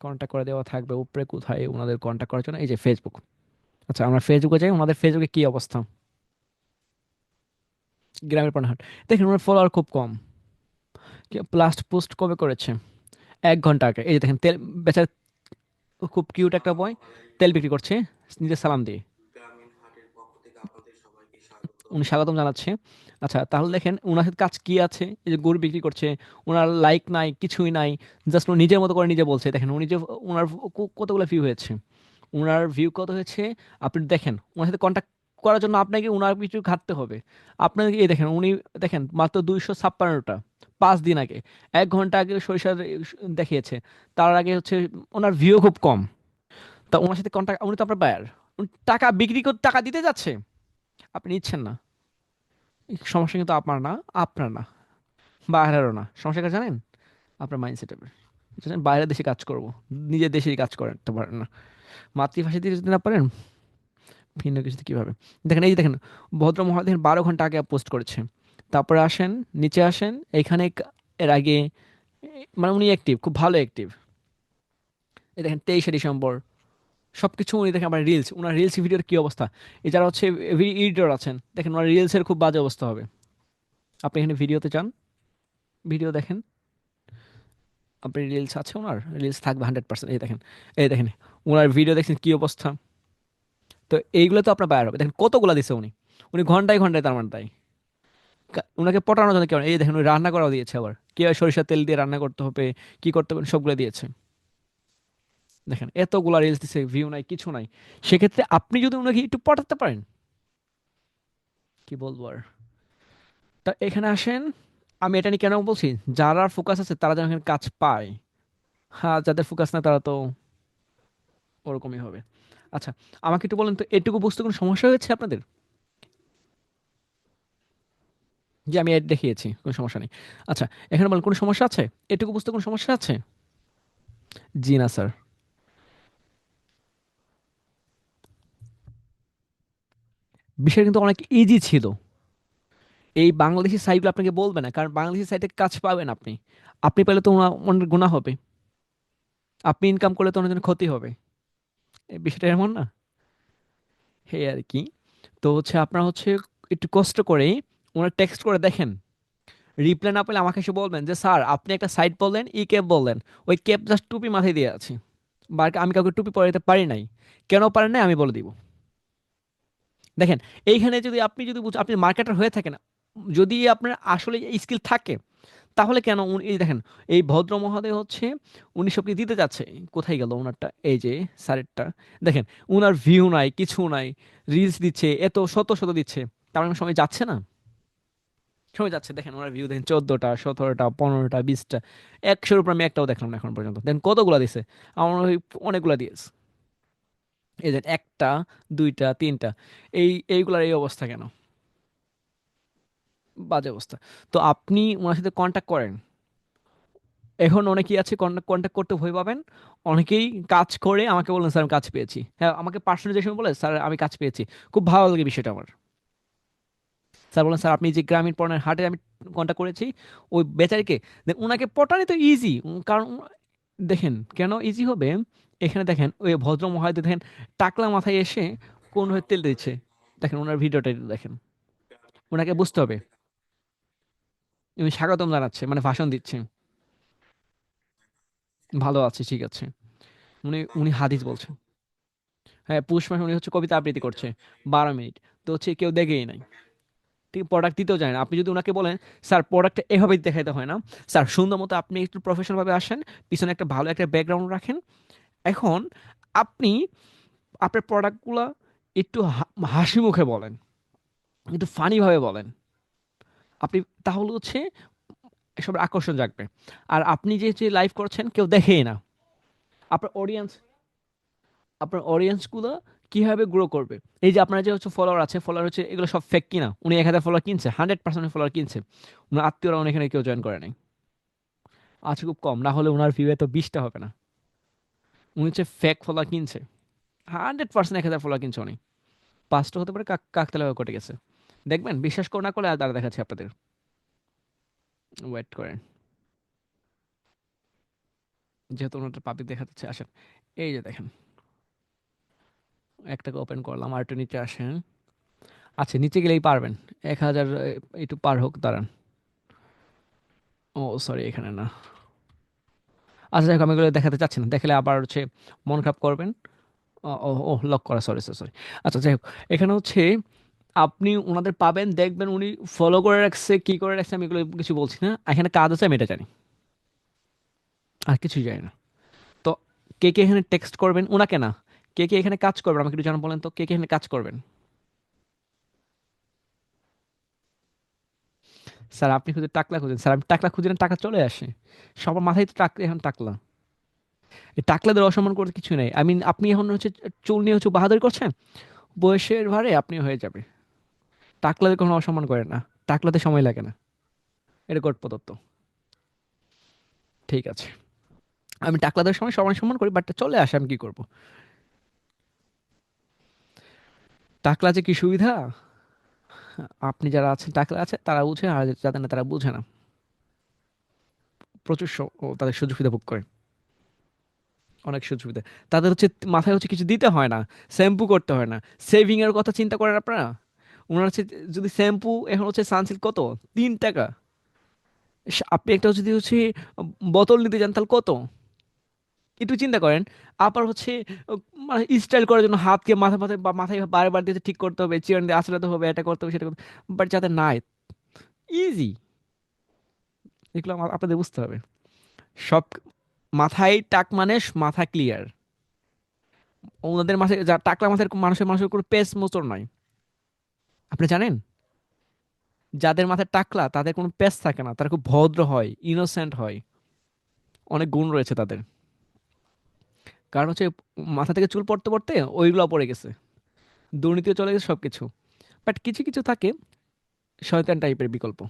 কন্ট্যাক্ট করে দেওয়া থাকবে উপরে কোথায় ওনাদের কন্ট্যাক্ট করার জন্য, এই যে ফেসবুক। আচ্ছা, আমরা ফেসবুকে যাই, ওনাদের ফেসবুকে কি অবস্থা। গ্রামীণ পণ্যের হাট, দেখেন ওনার ফলোয়ার খুব কম। লাস্ট পোস্ট কবে করেছে? 1 ঘন্টা আগে। এই যে দেখেন তেল বেচার, খুব কিউট একটা বয়, তেল বিক্রি করছে নিজের সালাম দিয়ে, উনি স্বাগতম জানাচ্ছে। আচ্ছা, তাহলে দেখেন ওনার সাথে কাজ কি আছে। এই যে গরু বিক্রি করছে, ওনার লাইক নাই, কিছুই নাই, জাস্ট নিজের মতো করে নিজে বলছে। দেখেন উনি যে ওনার কতগুলো ভিউ হয়েছে, ওনার ভিউ কত হয়েছে আপনি দেখেন। ওনার সাথে কন্ট্যাক্ট করার জন্য আপনাকে ওনার কিছু ঘাটতে হবে। আপনাকে এই দেখেন উনি, দেখেন মাত্র 256টা, 5 দিন আগে, 1 ঘন্টা আগে সরিষা দেখিয়েছে। তার আগে হচ্ছে ওনার ভিউ খুব কম। তা ওনার সাথে কন্ট্যাক্ট, উনি তো আপনার বায়ার, টাকা বিক্রি করতে টাকা দিতে যাচ্ছে, আপনি নিচ্ছেন না। এই সমস্যা কিন্তু আপনার না, আপনার না, বাইরেরও না। সমস্যাটা জানেন আপনার মাইন্ডসেটের। জানেন বাইরের দেশে কাজ করব, নিজের দেশেই কাজ করতে পারেন না। মাতৃভাষা দিয়ে যদি না পারেন, ভিন্ন কিছুতে কীভাবে? দেখেন এই যে দেখেন, ভদ্র মহোদয় দেখেন 12 ঘন্টা আগে পোস্ট করেছে। তারপরে আসেন, নিচে আসেন, এইখানে এর আগে মানে উনি অ্যাক্টিভ, খুব ভালো অ্যাক্টিভ। এই দেখেন 23শে ডিসেম্বর, সব কিছু উনি দেখেন। আমার রিলস, ওনার রিলস ভিডিওর কি অবস্থা। এই যারা হচ্ছে এডিটর আছেন, দেখেন ওনার রিলসের খুব বাজে অবস্থা হবে। আপনি এখানে ভিডিওতে যান, ভিডিও দেখেন, আপনি রিলস আছে, ওনার রিলস থাকবে 100%। এই দেখেন, এই দেখেন ওনার ভিডিও দেখছেন কি অবস্থা। তো এইগুলো তো আপনার বাইর হবে। দেখেন কতগুলা দিছে উনি, উনি ঘন্টায় ঘন্টায় তার মানে তাই। ওনাকে পটানোর জন্য কেমন, এই দেখেন উনি রান্না করাও দিয়েছে, আবার কীভাবে সরিষার তেল দিয়ে রান্না করতে হবে, কি করতে হবে সবগুলো দিয়েছে। দেখেন এতগুলা রিলস দিছে, ভিউ নাই, কিছু নাই। সেক্ষেত্রে আপনি যদি ওনাকে একটু পটাতে পারেন, কি বলবো আর। তা এখানে আসেন, আমি এটা নিয়ে কেন বলছি, যারা ফোকাস আছে তারা যেন এখানে কাজ পায়। হ্যাঁ, যাদের ফোকাস না তারা তো ওরকমই হবে। আচ্ছা, আমাকে একটু বলেন তো, এটুকু বুঝতে কোনো সমস্যা হয়েছে আপনাদের? যে আমি এড দেখিয়েছি, কোনো সমস্যা নেই। আচ্ছা, এখানে বলেন কোনো সমস্যা আছে? এটুকু বুঝতে কোনো সমস্যা আছে? জি না স্যার। বিষয় কিন্তু অনেক ইজি ছিল। এই বাংলাদেশি সাইটগুলো আপনাকে বলবে না, কারণ বাংলাদেশি সাইটে কাজ পাবেন আপনি। আপনি পেলে তো অনেক গুণা হবে, আপনি ইনকাম করলে তো অনেক জনের ক্ষতি হবে। এই বিষয়টা এমন না। হে আর কি। তো হচ্ছে আপনারা হচ্ছে একটু কষ্ট করে ওনার টেক্সট করে দেখেন, রিপ্লাই না পেলে আমাকে এসে বলবেন যে স্যার আপনি একটা সাইট বললেন, ই ক্যাপ বললেন, ওই ক্যাপ জাস্ট টুপি মাথায় দিয়ে আছে, বা আমি কাউকে টুপি পরাইতে পারি নাই, কেন পারেন নাই আমি বলে দিব। দেখেন, এইখানে যদি আপনি যদি আপনি মার্কেটার হয়ে থাকেন, যদি আপনার আসলে এই স্কিল থাকে, তাহলে কেন এই দেখেন, এই ভদ্র মহোদয় হচ্ছে উনি সবকে দিতে যাচ্ছে। কোথায় গেল ওনারটা, এই যে স্যারেরটা, দেখেন উনার ভিউ নাই, কিছু নাই, রিলস দিচ্ছে এত শত শত দিচ্ছে, তার মানে সময় যাচ্ছে না, সময় যাচ্ছে। দেখেন ওনার ভিউ দেখেন 14টা 17টা 15টা 20টা, 100-এর উপর আমি একটাও দেখলাম না এখন পর্যন্ত। দেখেন কতগুলা দিছে, আমার ওই অনেকগুলা দিয়েছে। এই যে একটা, দুইটা, তিনটা, এইগুলার এই অবস্থা কেন, বাজে অবস্থা। তো আপনি ওনার সাথে কন্ট্যাক্ট করেন। এখন অনেকেই আছে কন্ট্যাক্ট করতে ভয় পাবেন, অনেকেই কাজ করে আমাকে বলেন স্যার আমি কাজ পেয়েছি, হ্যাঁ আমাকে পার্সোনালি যে সময় বলে স্যার আমি কাজ পেয়েছি, খুব ভালো লাগে বিষয়টা আমার। স্যার বলেন স্যার আপনি যে গ্রামীণ পণ্যের হাটে আমি কন্ট্যাক্ট করেছি ওই বেচারিকে, ওনাকে পটানি তো ইজি, কারণ দেখেন কেন ইজি হবে, এখানে দেখেন ওই ভদ্র মহাদয় দেখেন টাকলা মাথায় এসে কোন হয়ে তেল দিচ্ছে, দেখেন ওনার ভিডিওটা একটু দেখেন, ওনাকে বুঝতে হবে উনি স্বাগতম জানাচ্ছে মানে ভাষণ দিচ্ছে, ভালো আছে ঠিক আছে, উনি উনি হাদিস বলছেন। হ্যাঁ পুষ মাসে উনি হচ্ছে কবিতা আবৃত্তি করছে 12 মিনিট, তো হচ্ছে কেউ দেখেই নাই, ঠিক প্রোডাক্ট দিতেও যায় না। আপনি যদি ওনাকে বলেন স্যার প্রোডাক্টটা এভাবে দেখাইতে হয় না, স্যার সুন্দর মতো আপনি একটু প্রফেশনাল ভাবে আসেন, পিছনে একটা ভালো একটা ব্যাকগ্রাউন্ড রাখেন, এখন আপনি আপনার প্রোডাক্টগুলো একটু হাসি মুখে বলেন, একটু ফানি ভাবে বলেন, আপনি তাহলে হচ্ছে সবার আকর্ষণ জাগবে। আর আপনি যে যে লাইভ করছেন কেউ দেখেই না, আপনার অডিয়েন্স, আপনার অডিয়েন্সগুলো কিভাবে গ্রো করবে। এই যে আপনার যে হচ্ছে ফলোয়ার আছে, ফলোয়ার হচ্ছে এগুলো সব ফেক কিনা, উনি 1,000 ফলোয়ার কিনছে, 100% ফলোয়ার কিনছে, ওনার আত্মীয়রা উনি এখানে কেউ জয়েন করে নাই, আছে খুব কম, না হলে ওনার ভিউ এত 20টা হবে না। উনি হচ্ছে ফেক ফলোয়ার কিনছে, 100% 1,000 ফলোয়ার কিনছে উনি, 5টা হতে পারে কাকতালে কটে গেছে। দেখবেন, বিশ্বাস করে না করলে আর দ্বারা দেখাচ্ছি আপনাদের, ওয়েট করেন, যেহেতু ওনারটা পাবলিক দেখাচ্ছে আসেন, এই যে দেখেন একটাকে ওপেন করলাম, আর একটু নিচে আসেন, আচ্ছা নিচে গেলেই পারবেন, 1,000 একটু পার হোক দাঁড়ান, ও সরি এখানে না, আচ্ছা দেখো আমি এগুলো দেখাতে চাচ্ছি না, দেখালে আবার হচ্ছে মন খারাপ করবেন। ও ও ও, লক করা, সরি সরি সরি। আচ্ছা যাই হোক, এখানে হচ্ছে আপনি ওনাদের পাবেন, দেখবেন উনি ফলো করে রাখছে কি করে রাখছে, আমি এগুলো কিছু বলছি না, এখানে কাজ আছে আমি এটা জানি, আর কিছুই জানি না। তো কে কে এখানে টেক্সট করবেন ওনাকে না, কে কে এখানে কাজ করবেন আমাকে একটু জানান, বলেন তো কে কে এখানে কাজ করবেন। স্যার আপনি শুধু টাকলা খুঁজেন, স্যার আমি টাকলা খুঁজে না, টাকা চলে আসে, সবার মাথায় তো টাকলা, এখন টাকলা, এই টাকলাদের অসম্মান করতে কিছু নেই। আই মিন আপনি এখন হচ্ছে চুল নিয়ে হচ্ছে বাহাদুরি করছেন, বয়সের ভারে আপনি হয়ে যাবে, টাকলাদের কোনো অসম্মান করেন না, টাকলাতে সময় লাগে না, এটা গড প্রদত্ত। ঠিক আছে, আমি টাকলাদের সময় সবাই সম্মান করি, বাট চলে আসে আমি কি করব, টাকলা যে কি সুবিধা, আপনি যারা আছেন টাকলা আছে তারা বুঝে, আর যাদের না তারা বুঝে না, প্রচুর ও তাদের সুযোগ সুবিধা ভোগ করে, অনেক সুযোগ সুবিধা, তাদের হচ্ছে মাথায় হচ্ছে কিছু দিতে হয় না, শ্যাম্পু করতে হয় না, সেভিং এর কথা চিন্তা করেন আপনারা, ওনার হচ্ছে যদি শ্যাম্পু এখন হচ্ছে সানসিল্ক কত, 3 টাকা, আপনি একটা যদি হচ্ছে বোতল নিতে যান তাহলে কত, একটু চিন্তা করেন। আবার হচ্ছে মানে স্টাইল করার জন্য হাতকে মাথা মাথায় বা মাথায় বারবার দিয়ে ঠিক করতে হবে, চিরুনি দিয়ে আঁচড়াতে হবে, এটা করতে হবে সেটা করতে, বাট যাতে নাই, ইজি, এগুলো আপনাদের বুঝতে হবে। সব মাথায় টাক মানে মাথা ক্লিয়ার, ওনাদের মাথায় যা টাকলা মাথার মানুষের কোনো পেস মোচড় নয়, আপনি জানেন, যাদের মাথায় টাকলা তাদের কোনো পেস থাকে না, তারা খুব ভদ্র হয়, ইনোসেন্ট হয়, অনেক গুণ রয়েছে তাদের, কারণ হচ্ছে মাথা থেকে চুল পড়তে পড়তে ওইগুলো পড়ে গেছে, দুর্নীতিও চলে গেছে সবকিছু, বাট কিছু কিছু থাকে শয়তান টাইপের বিকল্প।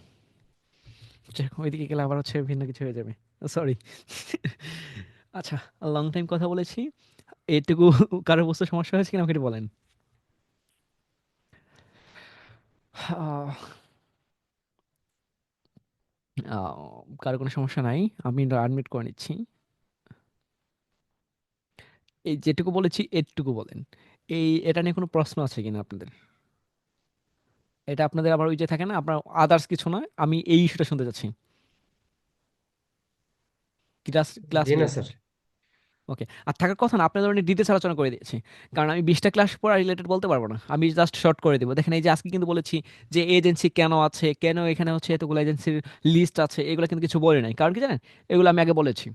যাই হোক, ওইদিকে গেলে আবার হচ্ছে ভিন্ন কিছু হয়ে যাবে, সরি। আচ্ছা, লং টাইম কথা বলেছি, এইটুকু কারো বুঝতে সমস্যা হয়েছে কিনা আমাকে একটু বলেন। আহ, কারো কোনো সমস্যা নাই, আমি আনমিউট করে নিচ্ছি। এই যেটুকু বলেছি এটুকু বলেন, এটা নিয়ে কোনো প্রশ্ন আছে কিনা আপনাদের? এটা আপনাদের আবার ওই যে থাকে না, আপনার আদার্স কিছু নয়, আমি এই ইস্যুটা শুনতে চাচ্ছি। ক্লাস ক্লাস জি না নিয়ে। স্যার। ওকে, আর থাকার কথা না, আপনাদের অনেক ডিটেলস আলোচনা করে দিয়েছি। কারণ আমি 20টা ক্লাস পড়া রিলেটেড বলতে পারবো না, আমি জাস্ট শর্ট করে দিব। দেখেন এই যে আজকে কিন্তু বলেছি যে এজেন্সি কেন আছে, কেন এখানে হচ্ছে এতগুলো এজেন্সির লিস্ট আছে, এগুলো কিন্তু কিছু বলি নাই। কারণ কি জানেন, এগুলো আমি আগে বলেছি,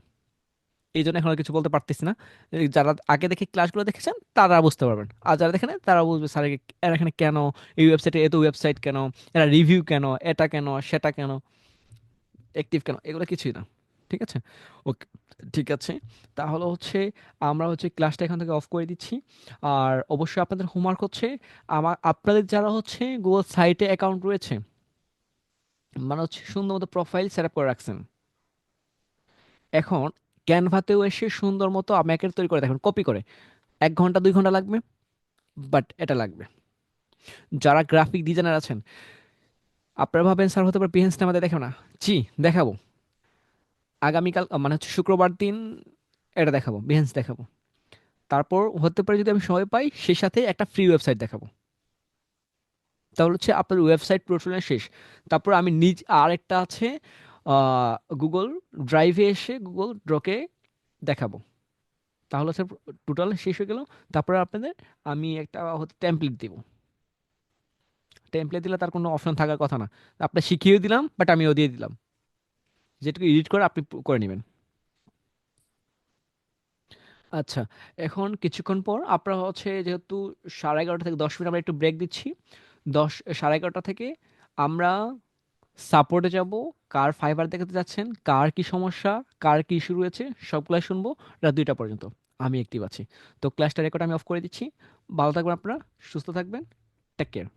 এই জন্য এখন আর কিছু বলতে পারতেছি না। এই যারা আগে দেখে ক্লাসগুলো দেখেছেন তারা বুঝতে পারবেন, আর যারা দেখেন তারা বুঝবে স্যার এরা এখানে কেন, এই ওয়েবসাইটে এত ওয়েবসাইট কেন, এরা রিভিউ কেন, এটা কেন সেটা কেন, অ্যাক্টিভ কেন, এগুলো কিছুই না। ঠিক আছে? ওকে, ঠিক আছে। তাহলে হচ্ছে আমরা হচ্ছে ক্লাসটা এখান থেকে অফ করে দিচ্ছি। আর অবশ্যই আপনাদের হোমওয়ার্ক হচ্ছে, আপনাদের যারা হচ্ছে গুগল সাইটে অ্যাকাউন্ট রয়েছে, মানে হচ্ছে সুন্দর মতো প্রোফাইল সেট আপ করে রাখছেন, এখন ক্যানভাতেও এসে সুন্দর মতো ম্যাকের তৈরি করে দেখুন, কপি করে 1 ঘন্টা 2 ঘন্টা লাগবে, বাট এটা লাগবে। যারা গ্রাফিক ডিজাইনার আছেন, আপনারা ভাবেন স্যার হতে পারে বিহেন্স আমাদের দেখাবো না। জি, দেখাবো। আগামীকাল মানে হচ্ছে শুক্রবার দিন এটা দেখাবো, বিহেন্স দেখাবো। তারপর হতে পারে যদি আমি সময় পাই সেই সাথে একটা ফ্রি ওয়েবসাইট দেখাবো। তাহলে হচ্ছে আপনার ওয়েবসাইট প্রোটোটাল শেষ। তারপর আমি নিজ আরেকটা আছে, গুগল ড্রাইভে এসে গুগল ড্রকে দেখাবো। তাহলে হচ্ছে টোটাল শেষ হয়ে গেল। তারপরে আপনাদের আমি একটা হচ্ছে টেমপ্লেট দিব। টেমপ্লেট দিলে তার কোনো অপশন থাকার কথা না, আপনার শিখিয়ে দিলাম, বাট আমিও দিয়ে দিলাম, যেটুকু এডিট করে আপনি করে নেবেন। আচ্ছা, এখন কিছুক্ষণ পর আপনারা হচ্ছে যেহেতু 11:30 থেকে 10 মিনিট আমরা একটু ব্রেক দিচ্ছি, 11:30 থেকে আমরা সাপোর্টে যাব। কার ফাইবার দেখাতে যাচ্ছেন, কার কি সমস্যা, কার কি ইস্যু রয়েছে, সবগুলাই শুনবো রাত 2টা পর্যন্ত। আমি অ্যাক্টিভ আছি। তো ক্লাসটা রেকর্ড আমি অফ করে দিচ্ছি। ভালো থাকবেন আপনারা, সুস্থ থাকবেন, টেক কেয়ার।